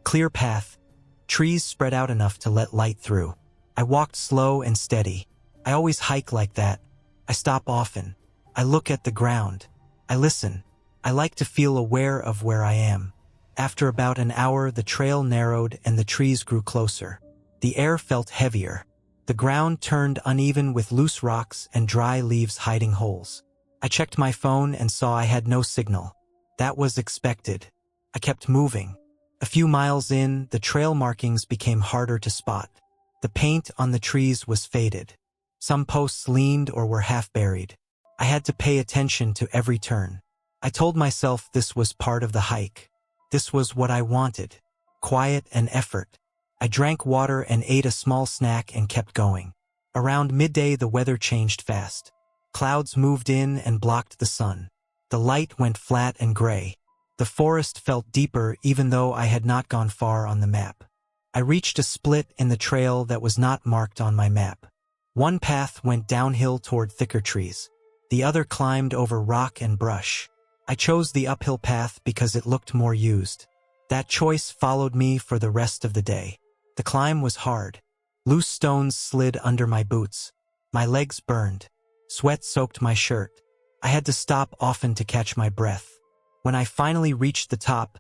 clear path, trees spread out enough to let light through. I walked slow and steady. I always hike like that. I stop often. I look at the ground. I listen. I like to feel aware of where I am. After about an hour, the trail narrowed and the trees grew closer. The air felt heavier. The ground turned uneven with loose rocks and dry leaves hiding holes. I checked my phone and saw I had no signal. That was expected. I kept moving. A few miles in, the trail markings became harder to spot. The paint on the trees was faded. Some posts leaned or were half buried. I had to pay attention to every turn. I told myself this was part of the hike. This was what I wanted. Quiet and effort. I drank water and ate a small snack and kept going. Around midday, the weather changed fast. Clouds moved in and blocked the sun. The light went flat and gray. The forest felt deeper even though I had not gone far on the map. I reached a split in the trail that was not marked on my map. One path went downhill toward thicker trees. The other climbed over rock and brush. I chose the uphill path because it looked more used. That choice followed me for the rest of the day. The climb was hard. Loose stones slid under my boots. My legs burned. Sweat soaked my shirt. I had to stop often to catch my breath. When I finally reached the top,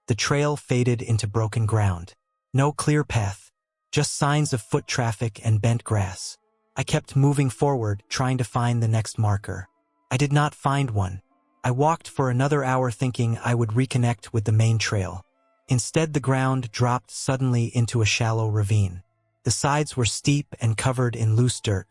the trail faded into broken ground. No clear path, just signs of foot traffic and bent grass. I kept moving forward, trying to find the next marker. I did not find one. I walked for another hour thinking I would reconnect with the main trail. Instead, the ground dropped suddenly into a shallow ravine. The sides were steep and covered in loose dirt.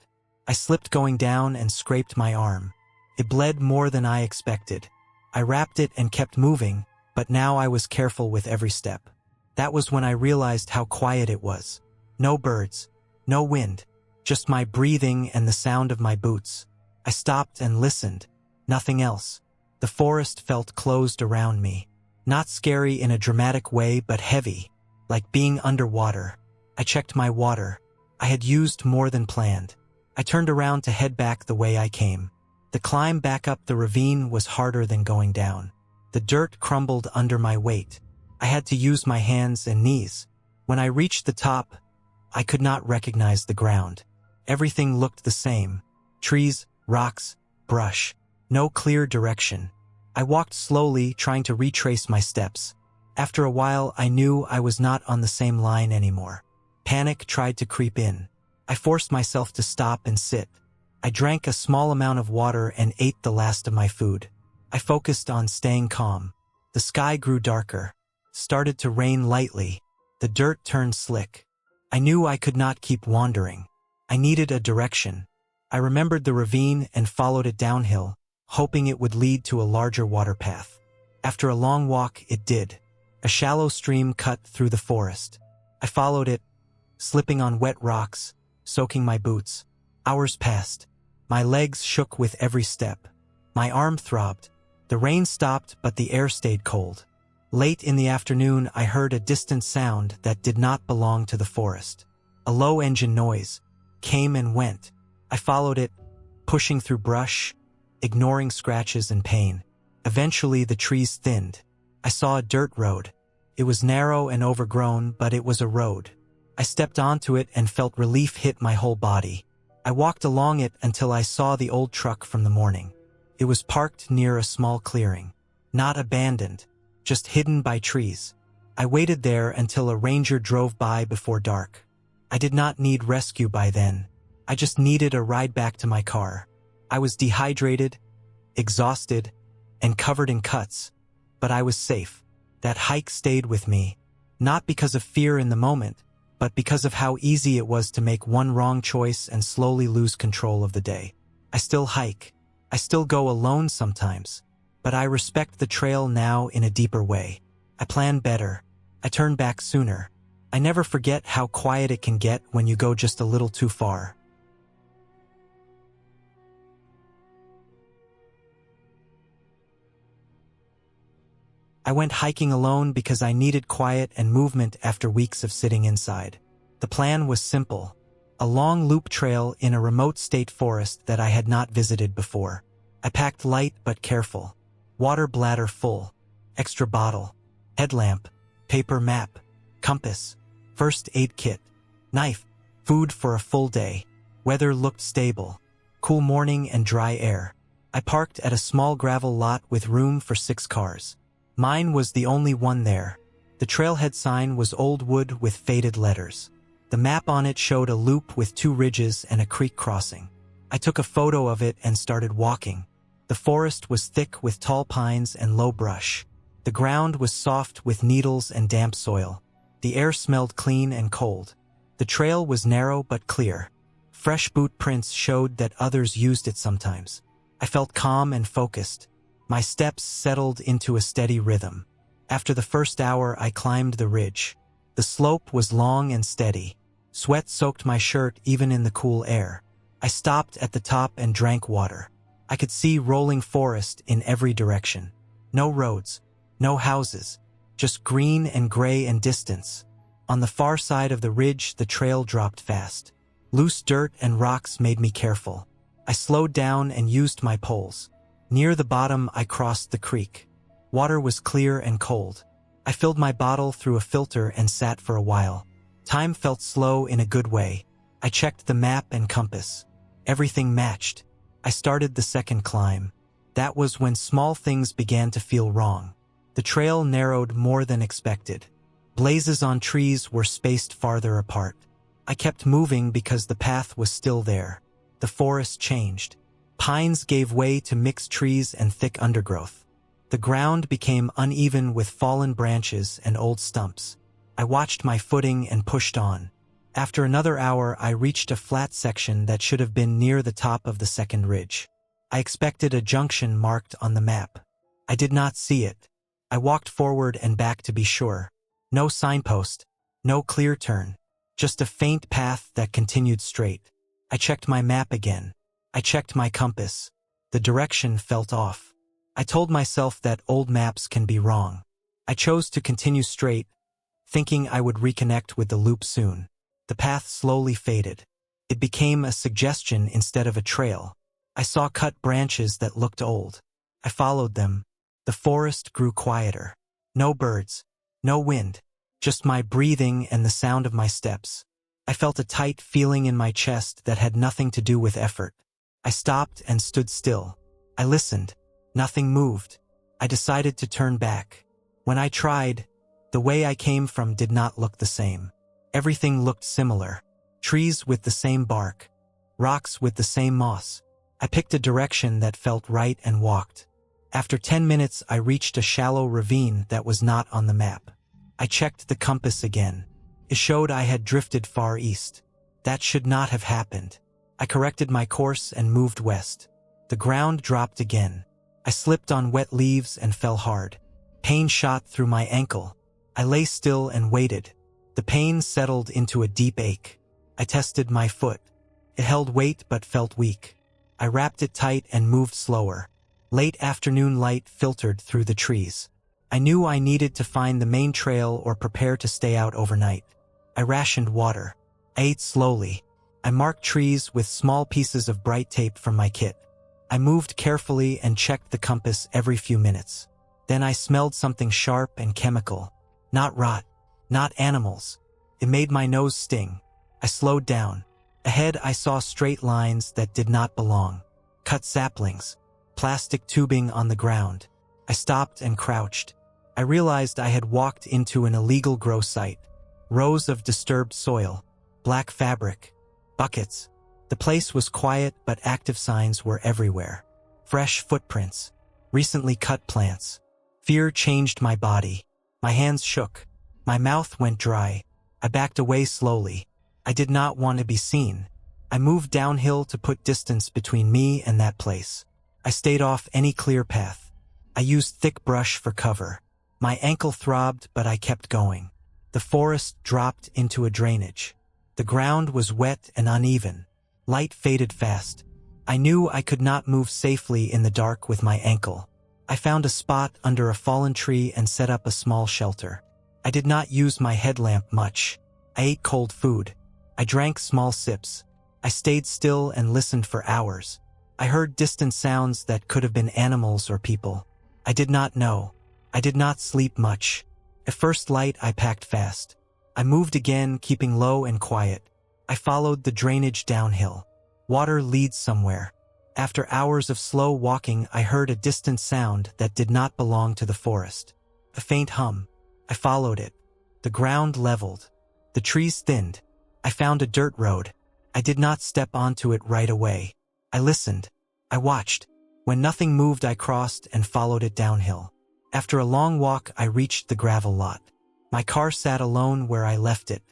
I slipped going down and scraped my arm. It bled more than I expected. I wrapped it and kept moving, but now I was careful with every step. That was when I realized how quiet it was. No birds, no wind, just my breathing and the sound of my boots. I stopped and listened. Nothing else. The forest felt closed around me. Not scary in a dramatic way, but heavy, like being underwater. I checked my water. I had used more than planned. I turned around to head back the way I came. The climb back up the ravine was harder than going down. The dirt crumbled under my weight. I had to use my hands and knees. When I reached the top, I could not recognize the ground. Everything looked the same. Trees, rocks, brush. No clear direction. I walked slowly, trying to retrace my steps. After a while, I knew I was not on the same line anymore. Panic tried to creep in. I forced myself to stop and sit. I drank a small amount of water and ate the last of my food. I focused on staying calm. The sky grew darker. Started to rain lightly. The dirt turned slick. I knew I could not keep wandering. I needed a direction. I remembered the ravine and followed it downhill, hoping it would lead to a larger water path. After a long walk, it did. A shallow stream cut through the forest. I followed it, slipping on wet rocks, soaking my boots. Hours passed. My legs shook with every step. My arm throbbed. The rain stopped, but the air stayed cold. Late in the afternoon, I heard a distant sound that did not belong to the forest. A low engine noise came and went. I followed it, pushing through brush, ignoring scratches and pain. Eventually, the trees thinned. I saw a dirt road. It was narrow and overgrown, but it was a road. I stepped onto it and felt relief hit my whole body. I walked along it until I saw the old truck from the morning. It was parked near a small clearing. Not abandoned, just hidden by trees. I waited there until a ranger drove by before dark. I did not need rescue by then. I just needed a ride back to my car. I was dehydrated, exhausted, and covered in cuts, but I was safe. That hike stayed with me, not because of fear in the moment, but because of how easy it was to make one wrong choice and slowly lose control of the day. I still hike. I still go alone sometimes, but I respect the trail now in a deeper way. I plan better. I turn back sooner. I never forget how quiet it can get when you go just a little too far. I went hiking alone because I needed quiet and movement after weeks of sitting inside. The plan was simple: a long loop trail in a remote state forest that I had not visited before. I packed light but careful. Water bladder full, extra bottle, headlamp, paper map, compass, first aid kit, knife, food for a full day. Weather looked stable. Cool morning and dry air. I parked at a small gravel lot with room for 6 cars. Mine was the only one there. The trailhead sign was old wood with faded letters. The map on it showed a loop with 2 ridges and a creek crossing. I took a photo of it and started walking. The forest was thick with tall pines and low brush. The ground was soft with needles and damp soil. The air smelled clean and cold. The trail was narrow but clear. Fresh boot prints showed that others used it sometimes. I felt calm and focused. My steps settled into a steady rhythm. After the first hour, I climbed the ridge. The slope was long and steady. Sweat soaked my shirt even in the cool air. I stopped at the top and drank water. I could see rolling forest in every direction. No roads, no houses, just green and gray and distance. On the far side of the ridge, the trail dropped fast. Loose dirt and rocks made me careful. I slowed down and used my poles. Near the bottom, I crossed the creek. Water was clear and cold. I filled my bottle through a filter and sat for a while. Time felt slow in a good way. I checked the map and compass. Everything matched. I started the second climb. That was when small things began to feel wrong. The trail narrowed more than expected. Blazes on trees were spaced farther apart. I kept moving because the path was still there. The forest changed. Pines gave way to mixed trees and thick undergrowth. The ground became uneven with fallen branches and old stumps. I watched my footing and pushed on. After another hour, I reached a flat section that should have been near the top of the second ridge. I expected a junction marked on the map. I did not see it. I walked forward and back to be sure. No signpost, no clear turn, just a faint path that continued straight. I checked my map again. I checked my compass. The direction felt off. I told myself that old maps can be wrong. I chose to continue straight, thinking I would reconnect with the loop soon. The path slowly faded. It became a suggestion instead of a trail. I saw cut branches that looked old. I followed them. The forest grew quieter. No birds, no wind, just my breathing and the sound of my steps. I felt a tight feeling in my chest that had nothing to do with effort. I stopped and stood still. I listened. Nothing moved. I decided to turn back. When I tried, The way I came from did not look the same. Everything looked similar. Trees with the same bark. Rocks with the same moss. I picked a direction that felt right and walked. After 10 minutes, I reached a shallow ravine that was not on the map. I checked the compass again. It showed I had drifted far east. That should not have happened. I corrected my course and moved west. The ground dropped again. I slipped on wet leaves and fell hard. Pain shot through my ankle. I lay still and waited. The pain settled into a deep ache. I tested my foot. It held weight but felt weak. I wrapped it tight and moved slower. Late afternoon light filtered through the trees. I knew I needed to find the main trail or prepare to stay out overnight. I rationed water. I ate slowly. I marked trees with small pieces of bright tape from my kit. I moved carefully and checked the compass every few minutes. Then I smelled something sharp and chemical. Not rot. Not animals. It made my nose sting. I slowed down. Ahead I saw straight lines that did not belong. Cut saplings. Plastic tubing on the ground. I stopped and crouched. I realized I had walked into an illegal grow site. Rows of disturbed soil. Black fabric. Buckets. The place was quiet, but active signs were everywhere. Fresh footprints. Recently cut plants. Fear changed my body. My hands shook. My mouth went dry. I backed away slowly. I did not want to be seen. I moved downhill to put distance between me and that place. I stayed off any clear path. I used thick brush for cover. My ankle throbbed, but I kept going. The forest dropped into a drainage. The ground was wet and uneven. Light faded fast. I knew I could not move safely in the dark with my ankle. I found a spot under a fallen tree and set up a small shelter. I did not use my headlamp much. I ate cold food. I drank small sips. I stayed still and listened for hours. I heard distant sounds that could have been animals or people. I did not know. I did not sleep much. At first light, I packed fast. I moved again, keeping low and quiet. I followed the drainage downhill. Water leads somewhere. After hours of slow walking, I heard a distant sound that did not belong to the forest. A faint hum. I followed it. The ground leveled. The trees thinned. I found a dirt road. I did not step onto it right away. I listened. I watched. When nothing moved, I crossed and followed it downhill. After a long walk, I reached the gravel lot. My car sat alone where I left it.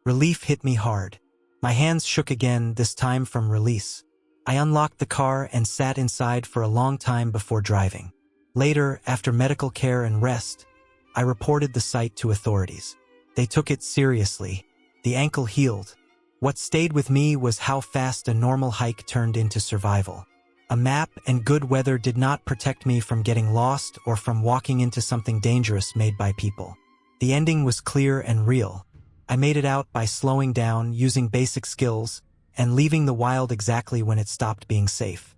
Relief hit me hard. My hands shook again, this time from release. I unlocked the car and sat inside for a long time before driving. Later, after medical care and rest, I reported the site to authorities. They took it seriously. The ankle healed. What stayed with me was how fast a normal hike turned into survival. A map and good weather did not protect me from getting lost or from walking into something dangerous made by people. The ending was clear and real. I made it out by slowing down, using basic skills, and leaving the wild exactly when it stopped being safe.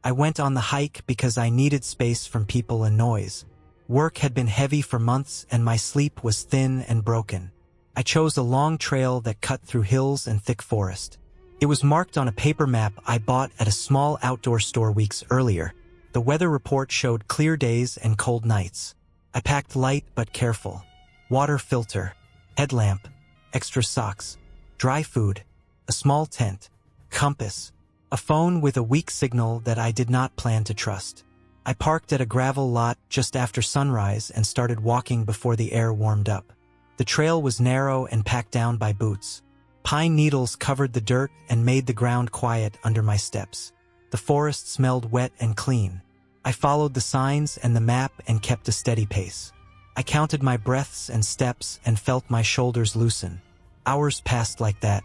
I went on the hike because I needed space from people and noise. Work had been heavy for months and my sleep was thin and broken. I chose a long trail that cut through hills and thick forest. It was marked on a paper map I bought at a small outdoor store weeks earlier. The weather report showed clear days and cold nights. I packed light but careful. Water filter, headlamp, extra socks, dry food, a small tent, compass, a phone with a weak signal that I did not plan to trust. I parked at a gravel lot just after sunrise and started walking before the air warmed up. The trail was narrow and packed down by boots. Pine needles covered the dirt and made the ground quiet under my steps. The forest smelled wet and clean. I followed the signs and the map and kept a steady pace. I counted my breaths and steps and felt my shoulders loosen. Hours passed like that.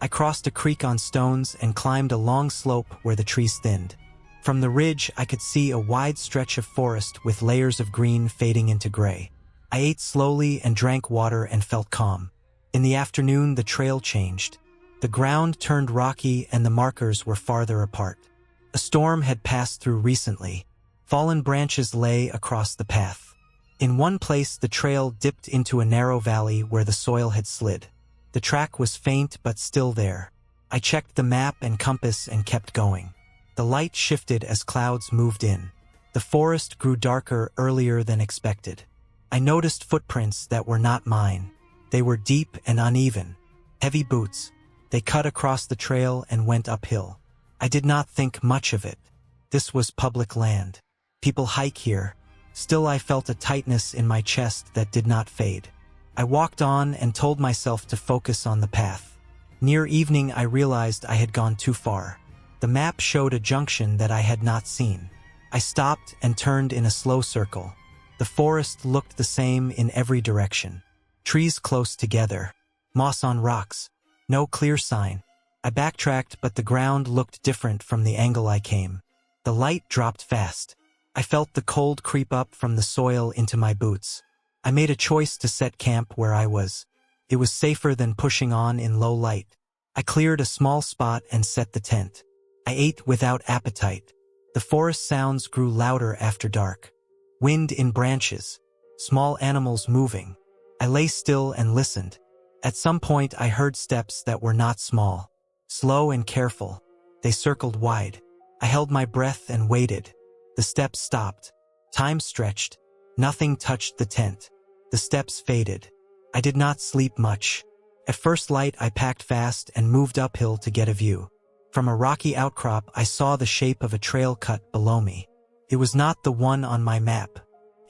I crossed a creek on stones and climbed a long slope where the trees thinned. From the ridge, I could see a wide stretch of forest with layers of green fading into gray. I ate slowly and drank water and felt calm. In the afternoon, the trail changed. The ground turned rocky and the markers were farther apart. A storm had passed through recently. Fallen branches lay across the path. In one place, the trail dipped into a narrow valley where the soil had slid. The track was faint but still there. I checked the map and compass and kept going. The light shifted as clouds moved in. The forest grew darker earlier than expected. I noticed footprints that were not mine. They were deep and uneven. Heavy boots. They cut across the trail and went uphill. I did not think much of it. This was public land. People hike here. Still, I felt a tightness in my chest that did not fade. I walked on and told myself to focus on the path. Near evening, I realized I had gone too far. The map showed a junction that I had not seen. I stopped and turned in a slow circle. The forest looked the same in every direction. Trees close together. Moss on rocks. No clear sign. I backtracked, but the ground looked different from the angle I came. The light dropped fast. I felt the cold creep up from the soil into my boots. I made a choice to set camp where I was. It was safer than pushing on in low light. I cleared a small spot and set the tent. I ate without appetite. The forest sounds grew louder after dark. Wind in branches. Small animals moving. I lay still and listened. At some point I heard steps that were not small. Slow and careful. They circled wide. I held my breath and waited. The steps stopped. Time stretched. Nothing touched the tent. The steps faded. I did not sleep much. At first light I packed fast and moved uphill to get a view. From a rocky outcrop I saw the shape of a trail cut below me. It was not the one on my map.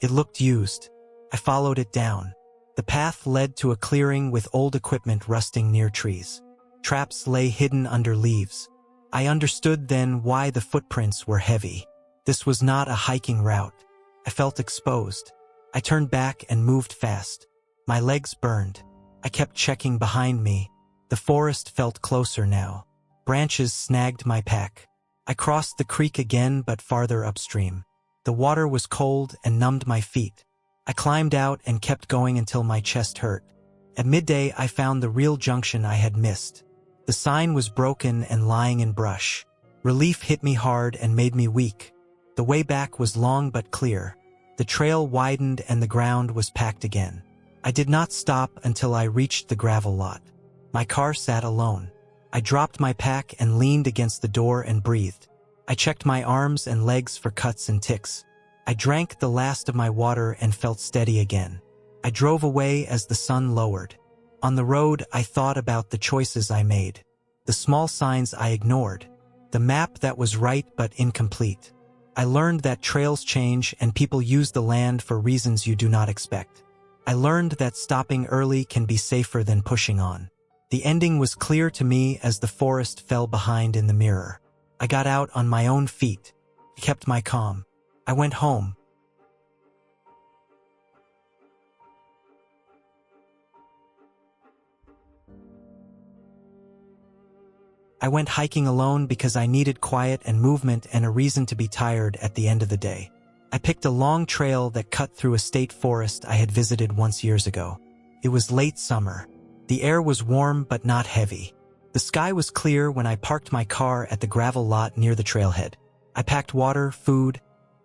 It looked used. I followed it down. The path led to a clearing with old equipment rusting near trees. Traps lay hidden under leaves. I understood then why the footprints were heavy. This was not a hiking route. I felt exposed. I turned back and moved fast. My legs burned. I kept checking behind me. The forest felt closer now. Branches snagged my pack. I crossed the creek again, but farther upstream. The water was cold and numbed my feet. I climbed out and kept going until my chest hurt. At midday, I found the real junction I had missed. The sign was broken and lying in brush. Relief hit me hard and made me weak. The way back was long but clear. The trail widened and the ground was packed again. I did not stop until I reached the gravel lot. My car sat alone. I dropped my pack and leaned against the door and breathed. I checked my arms and legs for cuts and ticks. I drank the last of my water and felt steady again. I drove away as the sun lowered. On the road, I thought about the choices I made. The small signs I ignored. The map that was right but incomplete. I learned that trails change and people use the land for reasons you do not expect. I learned that stopping early can be safer than pushing on. The ending was clear to me as the forest fell behind in the mirror. I got out on my own feet. I kept my calm. I went home. I went hiking alone because I needed quiet and movement and a reason to be tired at the end of the day. I picked a long trail that cut through a state forest I had visited once years ago. It was late summer. The air was warm but not heavy. The sky was clear when I parked my car at the gravel lot near the trailhead. I packed water, food,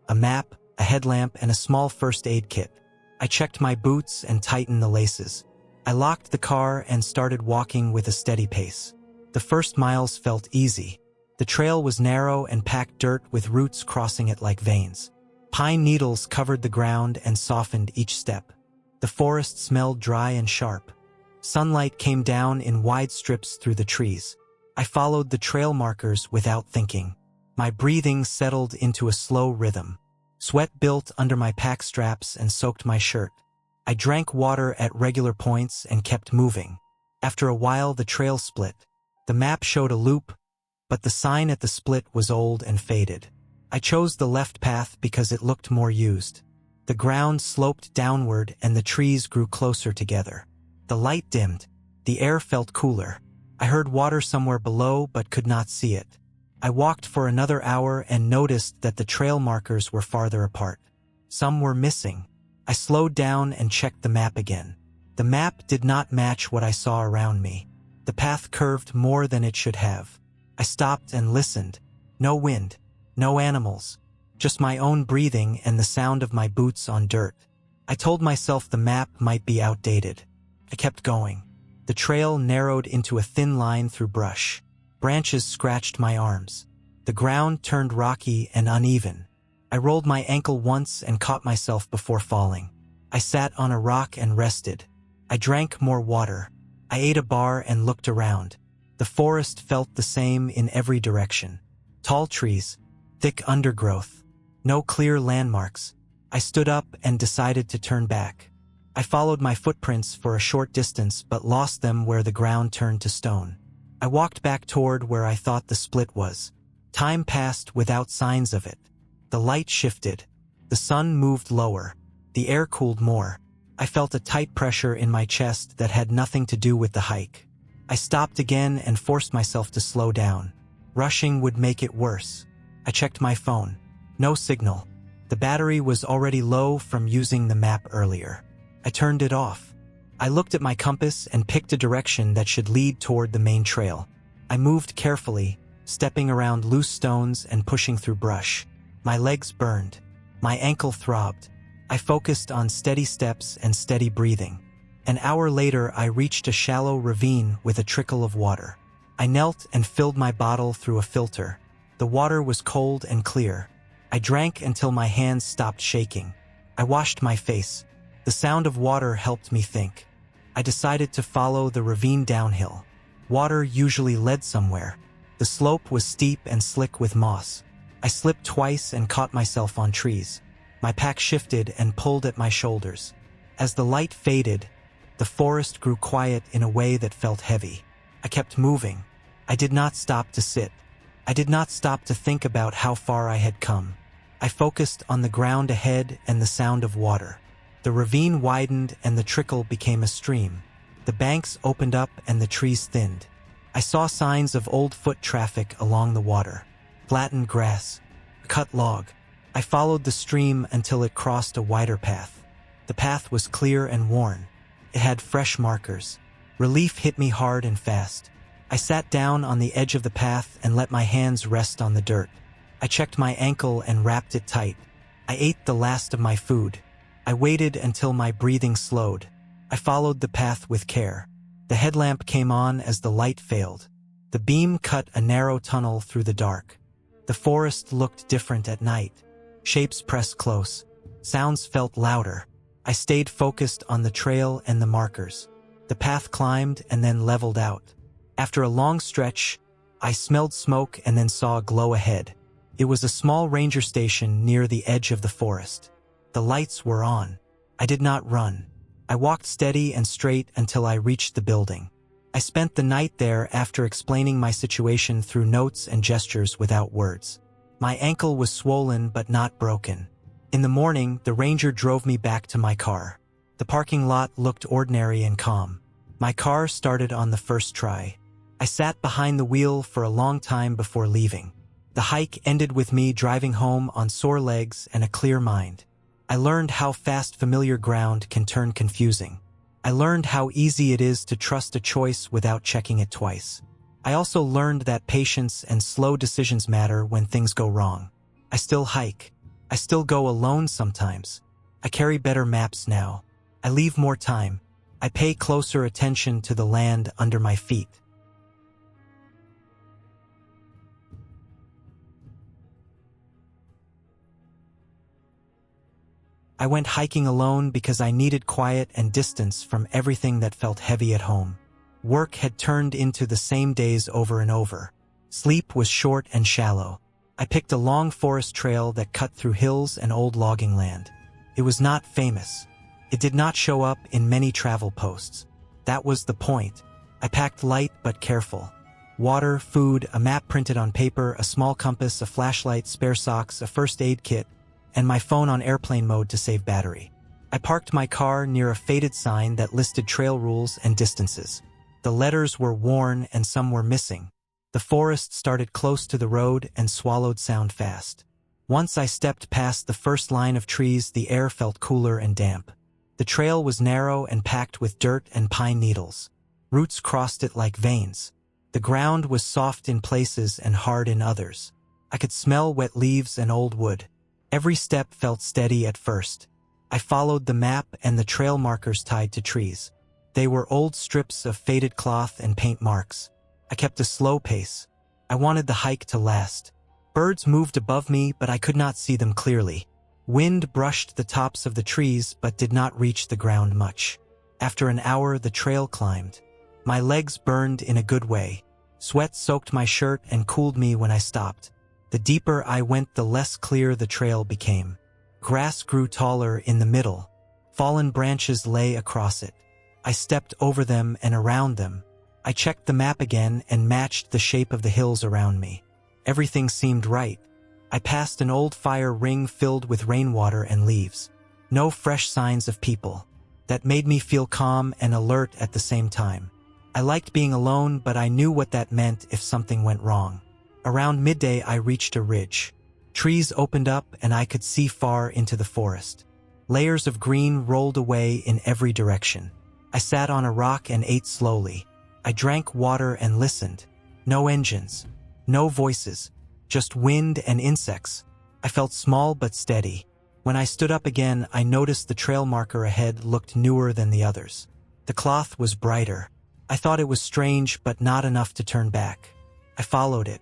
a map, a headlamp, and a small first aid kit. I checked my boots and tightened the laces. I locked the car and started walking with a steady pace. The first miles felt easy. The trail was narrow and packed dirt with roots crossing it like veins. Pine needles covered the ground and softened each step. The forest smelled dry and sharp. Sunlight came down in wide strips through the trees. I followed the trail markers without thinking. My breathing settled into a slow rhythm. Sweat built under my pack straps and soaked my shirt. I drank water at regular points and kept moving. After a while, the trail split. The map showed a loop, but the sign at the split was old and faded. I chose the left path because it looked more used. The ground sloped downward and the trees grew closer together. The light dimmed. The air felt cooler. I heard water somewhere below but could not see it. I walked for another hour and noticed that the trail markers were farther apart. Some were missing. I slowed down and checked the map again. The map did not match what I saw around me. The path curved more than it should have. I stopped and listened. No wind. No animals. Just my own breathing and the sound of my boots on dirt. I told myself the map might be outdated. I kept going. The trail narrowed into a thin line through brush. Branches scratched my arms. The ground turned rocky and uneven. I rolled my ankle once and caught myself before falling. I sat on a rock and rested. I drank more water. I ate a bar and looked around. The forest felt the same in every direction. Tall trees, thick undergrowth, no clear landmarks. I stood up and decided to turn back. I followed my footprints for a short distance but lost them where the ground turned to stone. I walked back toward where I thought the split was. Time passed without signs of it. The light shifted. The sun moved lower. The air cooled more. I felt a tight pressure in my chest that had nothing to do with the hike. I stopped again and forced myself to slow down. Rushing would make it worse. I checked my phone. No signal. The battery was already low from using the map earlier. I turned it off. I looked at my compass and picked a direction that should lead toward the main trail. I moved carefully, stepping around loose stones and pushing through brush. My legs burned. My ankle throbbed. I focused on steady steps and steady breathing. An hour later, I reached a shallow ravine with a trickle of water. I knelt and filled my bottle through a filter. The water was cold and clear. I drank until my hands stopped shaking. I washed my face. The sound of water helped me think. I decided to follow the ravine downhill. Water usually led somewhere. The slope was steep and slick with moss. I slipped twice and caught myself on trees. My pack shifted and pulled at my shoulders. As the light faded, the forest grew quiet in a way that felt heavy. I kept moving. I did not stop to sit. I did not stop to think about how far I had come. I focused on the ground ahead and the sound of water. The ravine widened and the trickle became a stream. The banks opened up and the trees thinned. I saw signs of old foot traffic along the water. Flattened grass, a cut log. I followed the stream until it crossed a wider path. The path was clear and worn. It had fresh markers. Relief hit me hard and fast. I sat down on the edge of the path and let my hands rest on the dirt. I checked my ankle and wrapped it tight. I ate the last of my food. I waited until my breathing slowed. I followed the path with care. The headlamp came on as the light failed. The beam cut a narrow tunnel through the dark. The forest looked different at night. Shapes pressed close. Sounds felt louder. I stayed focused on the trail and the markers. The path climbed and then leveled out. After a long stretch, I smelled smoke and then saw a glow ahead. It was a small ranger station near the edge of the forest. The lights were on. I did not run. I walked steady and straight until I reached the building. I spent the night there after explaining my situation through notes and gestures without words. My ankle was swollen but not broken. In the morning, the ranger drove me back to my car. The parking lot looked ordinary and calm. My car started on the first try. I sat behind the wheel for a long time before leaving. The hike ended with me driving home on sore legs and a clear mind. I learned how fast familiar ground can turn confusing. I learned how easy it is to trust a choice without checking it twice. I also learned that patience and slow decisions matter when things go wrong. I still hike. I still go alone sometimes. I carry better maps now. I leave more time. I pay closer attention to the land under my feet. I went hiking alone because I needed quiet and distance from everything that felt heavy at home. Work had turned into the same days over and over. Sleep was short and shallow. I picked a long forest trail that cut through hills and old logging land. It was not famous. It did not show up in many travel posts. That was the point. I packed light but careful. Water, food, a map printed on paper, a small compass, a flashlight, spare socks, a first aid kit, and my phone on airplane mode to save battery. I parked my car near a faded sign that listed trail rules and distances. The letters were worn and some were missing. The forest started close to the road and swallowed sound fast. Once I stepped past the first line of trees, the air felt cooler and damp. The trail was narrow and packed with dirt and pine needles. Roots crossed it like veins. The ground was soft in places and hard in others. I could smell wet leaves and old wood. Every step felt steady at first. I followed the map and the trail markers tied to trees. They were old strips of faded cloth and paint marks. I kept a slow pace. I wanted the hike to last. Birds moved above me, but I could not see them clearly. Wind brushed the tops of the trees, but did not reach the ground much. After an hour, the trail climbed. My legs burned in a good way. Sweat soaked my shirt and cooled me when I stopped. The deeper I went, the less clear the trail became. Grass grew taller in the middle. Fallen branches lay across it. I stepped over them and around them. I checked the map again and matched the shape of the hills around me. Everything seemed right. I passed an old fire ring filled with rainwater and leaves. No fresh signs of people. That made me feel calm and alert at the same time. I liked being alone, but I knew what that meant if something went wrong. Around midday, I reached a ridge. Trees opened up and I could see far into the forest. Layers of green rolled away in every direction. I sat on a rock and ate slowly. I drank water and listened. No engines. No voices. Just wind and insects. I felt small but steady. When I stood up again, I noticed the trail marker ahead looked newer than the others. The cloth was brighter. I thought it was strange, but not enough to turn back. I followed it.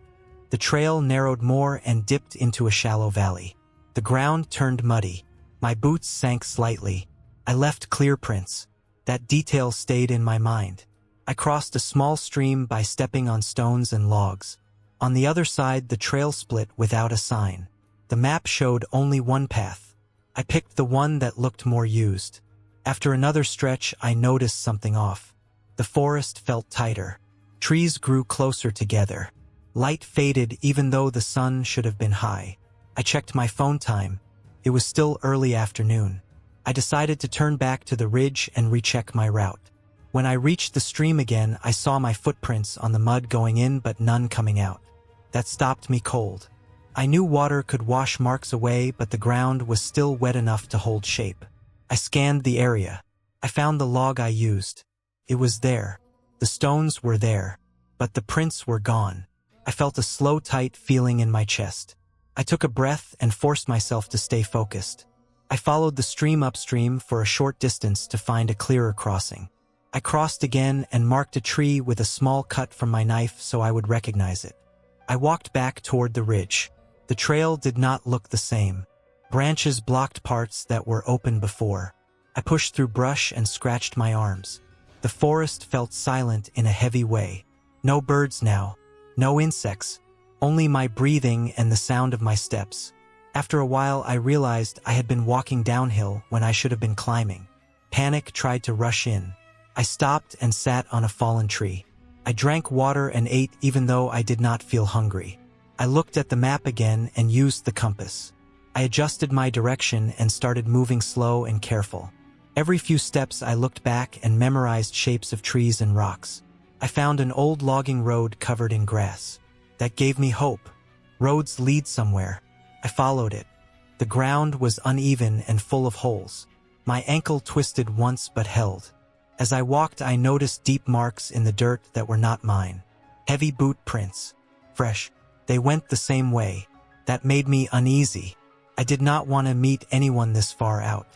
The trail narrowed more and dipped into a shallow valley. The ground turned muddy. My boots sank slightly. I left clear prints. That detail stayed in my mind. I crossed a small stream by stepping on stones and logs. On the other side, the trail split without a sign. The map showed only one path. I picked the one that looked more used. After another stretch, I noticed something off. The forest felt tighter. Trees grew closer together. Light faded even though the sun should have been high. I checked my phone time. It was still early afternoon. I decided to turn back to the ridge and recheck my route. When I reached the stream again, I saw my footprints on the mud going in but none coming out. That stopped me cold. I knew water could wash marks away, but the ground was still wet enough to hold shape. I scanned the area. I found the log I used. It was there. The stones were there, but the prints were gone. I felt a slow, tight feeling in my chest. I took a breath and forced myself to stay focused. I followed the stream upstream for a short distance to find a clearer crossing. I crossed again and marked a tree with a small cut from my knife so I would recognize it. I walked back toward the ridge. The trail did not look the same. Branches blocked parts that were open before. I pushed through brush and scratched my arms. The forest felt silent in a heavy way. No birds now. No insects. Only my breathing and the sound of my steps. After a while, I realized I had been walking downhill when I should have been climbing. Panic tried to rush in. I stopped and sat on a fallen tree. I drank water and ate even though I did not feel hungry. I looked at the map again and used the compass. I adjusted my direction and started moving slow and careful. Every few steps I looked back and memorized shapes of trees and rocks. I found an old logging road covered in grass. That gave me hope. Roads lead somewhere. I followed it. The ground was uneven and full of holes. My ankle twisted once but held. As I walked, I noticed deep marks in the dirt that were not mine. Heavy boot prints. Fresh. They went the same way. That made me uneasy. I did not want to meet anyone this far out.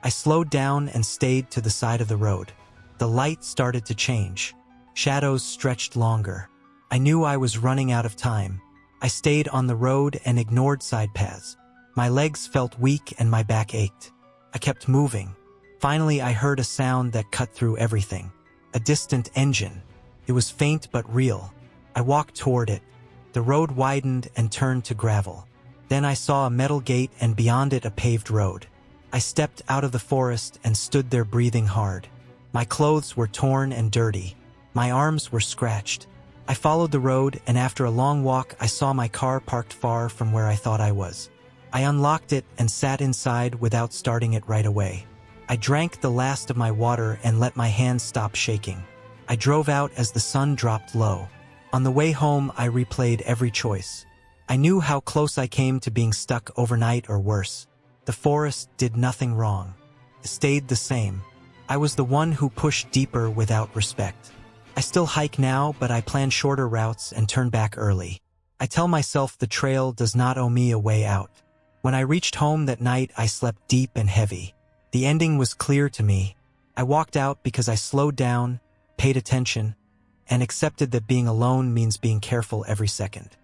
I slowed down and stayed to the side of the road. The light started to change. Shadows stretched longer. I knew I was running out of time. I stayed on the road and ignored side paths. My legs felt weak and my back ached. I kept moving. Finally, I heard a sound that cut through everything. A distant engine. It was faint but real. I walked toward it. The road widened and turned to gravel. Then I saw a metal gate and beyond it a paved road. I stepped out of the forest and stood there breathing hard. My clothes were torn and dirty. My arms were scratched. I followed the road, and after a long walk, I saw my car parked far from where I thought I was. I unlocked it and sat inside without starting it right away. I drank the last of my water and let my hands stop shaking. I drove out as the sun dropped low. On the way home, I replayed every choice. I knew how close I came to being stuck overnight or worse. The forest did nothing wrong. It stayed the same. I was the one who pushed deeper without respect. I still hike now, but I plan shorter routes and turn back early. I tell myself the trail does not owe me a way out. When I reached home that night, I slept deep and heavy. The ending was clear to me. I walked out because I slowed down, paid attention, and accepted that being alone means being careful every second.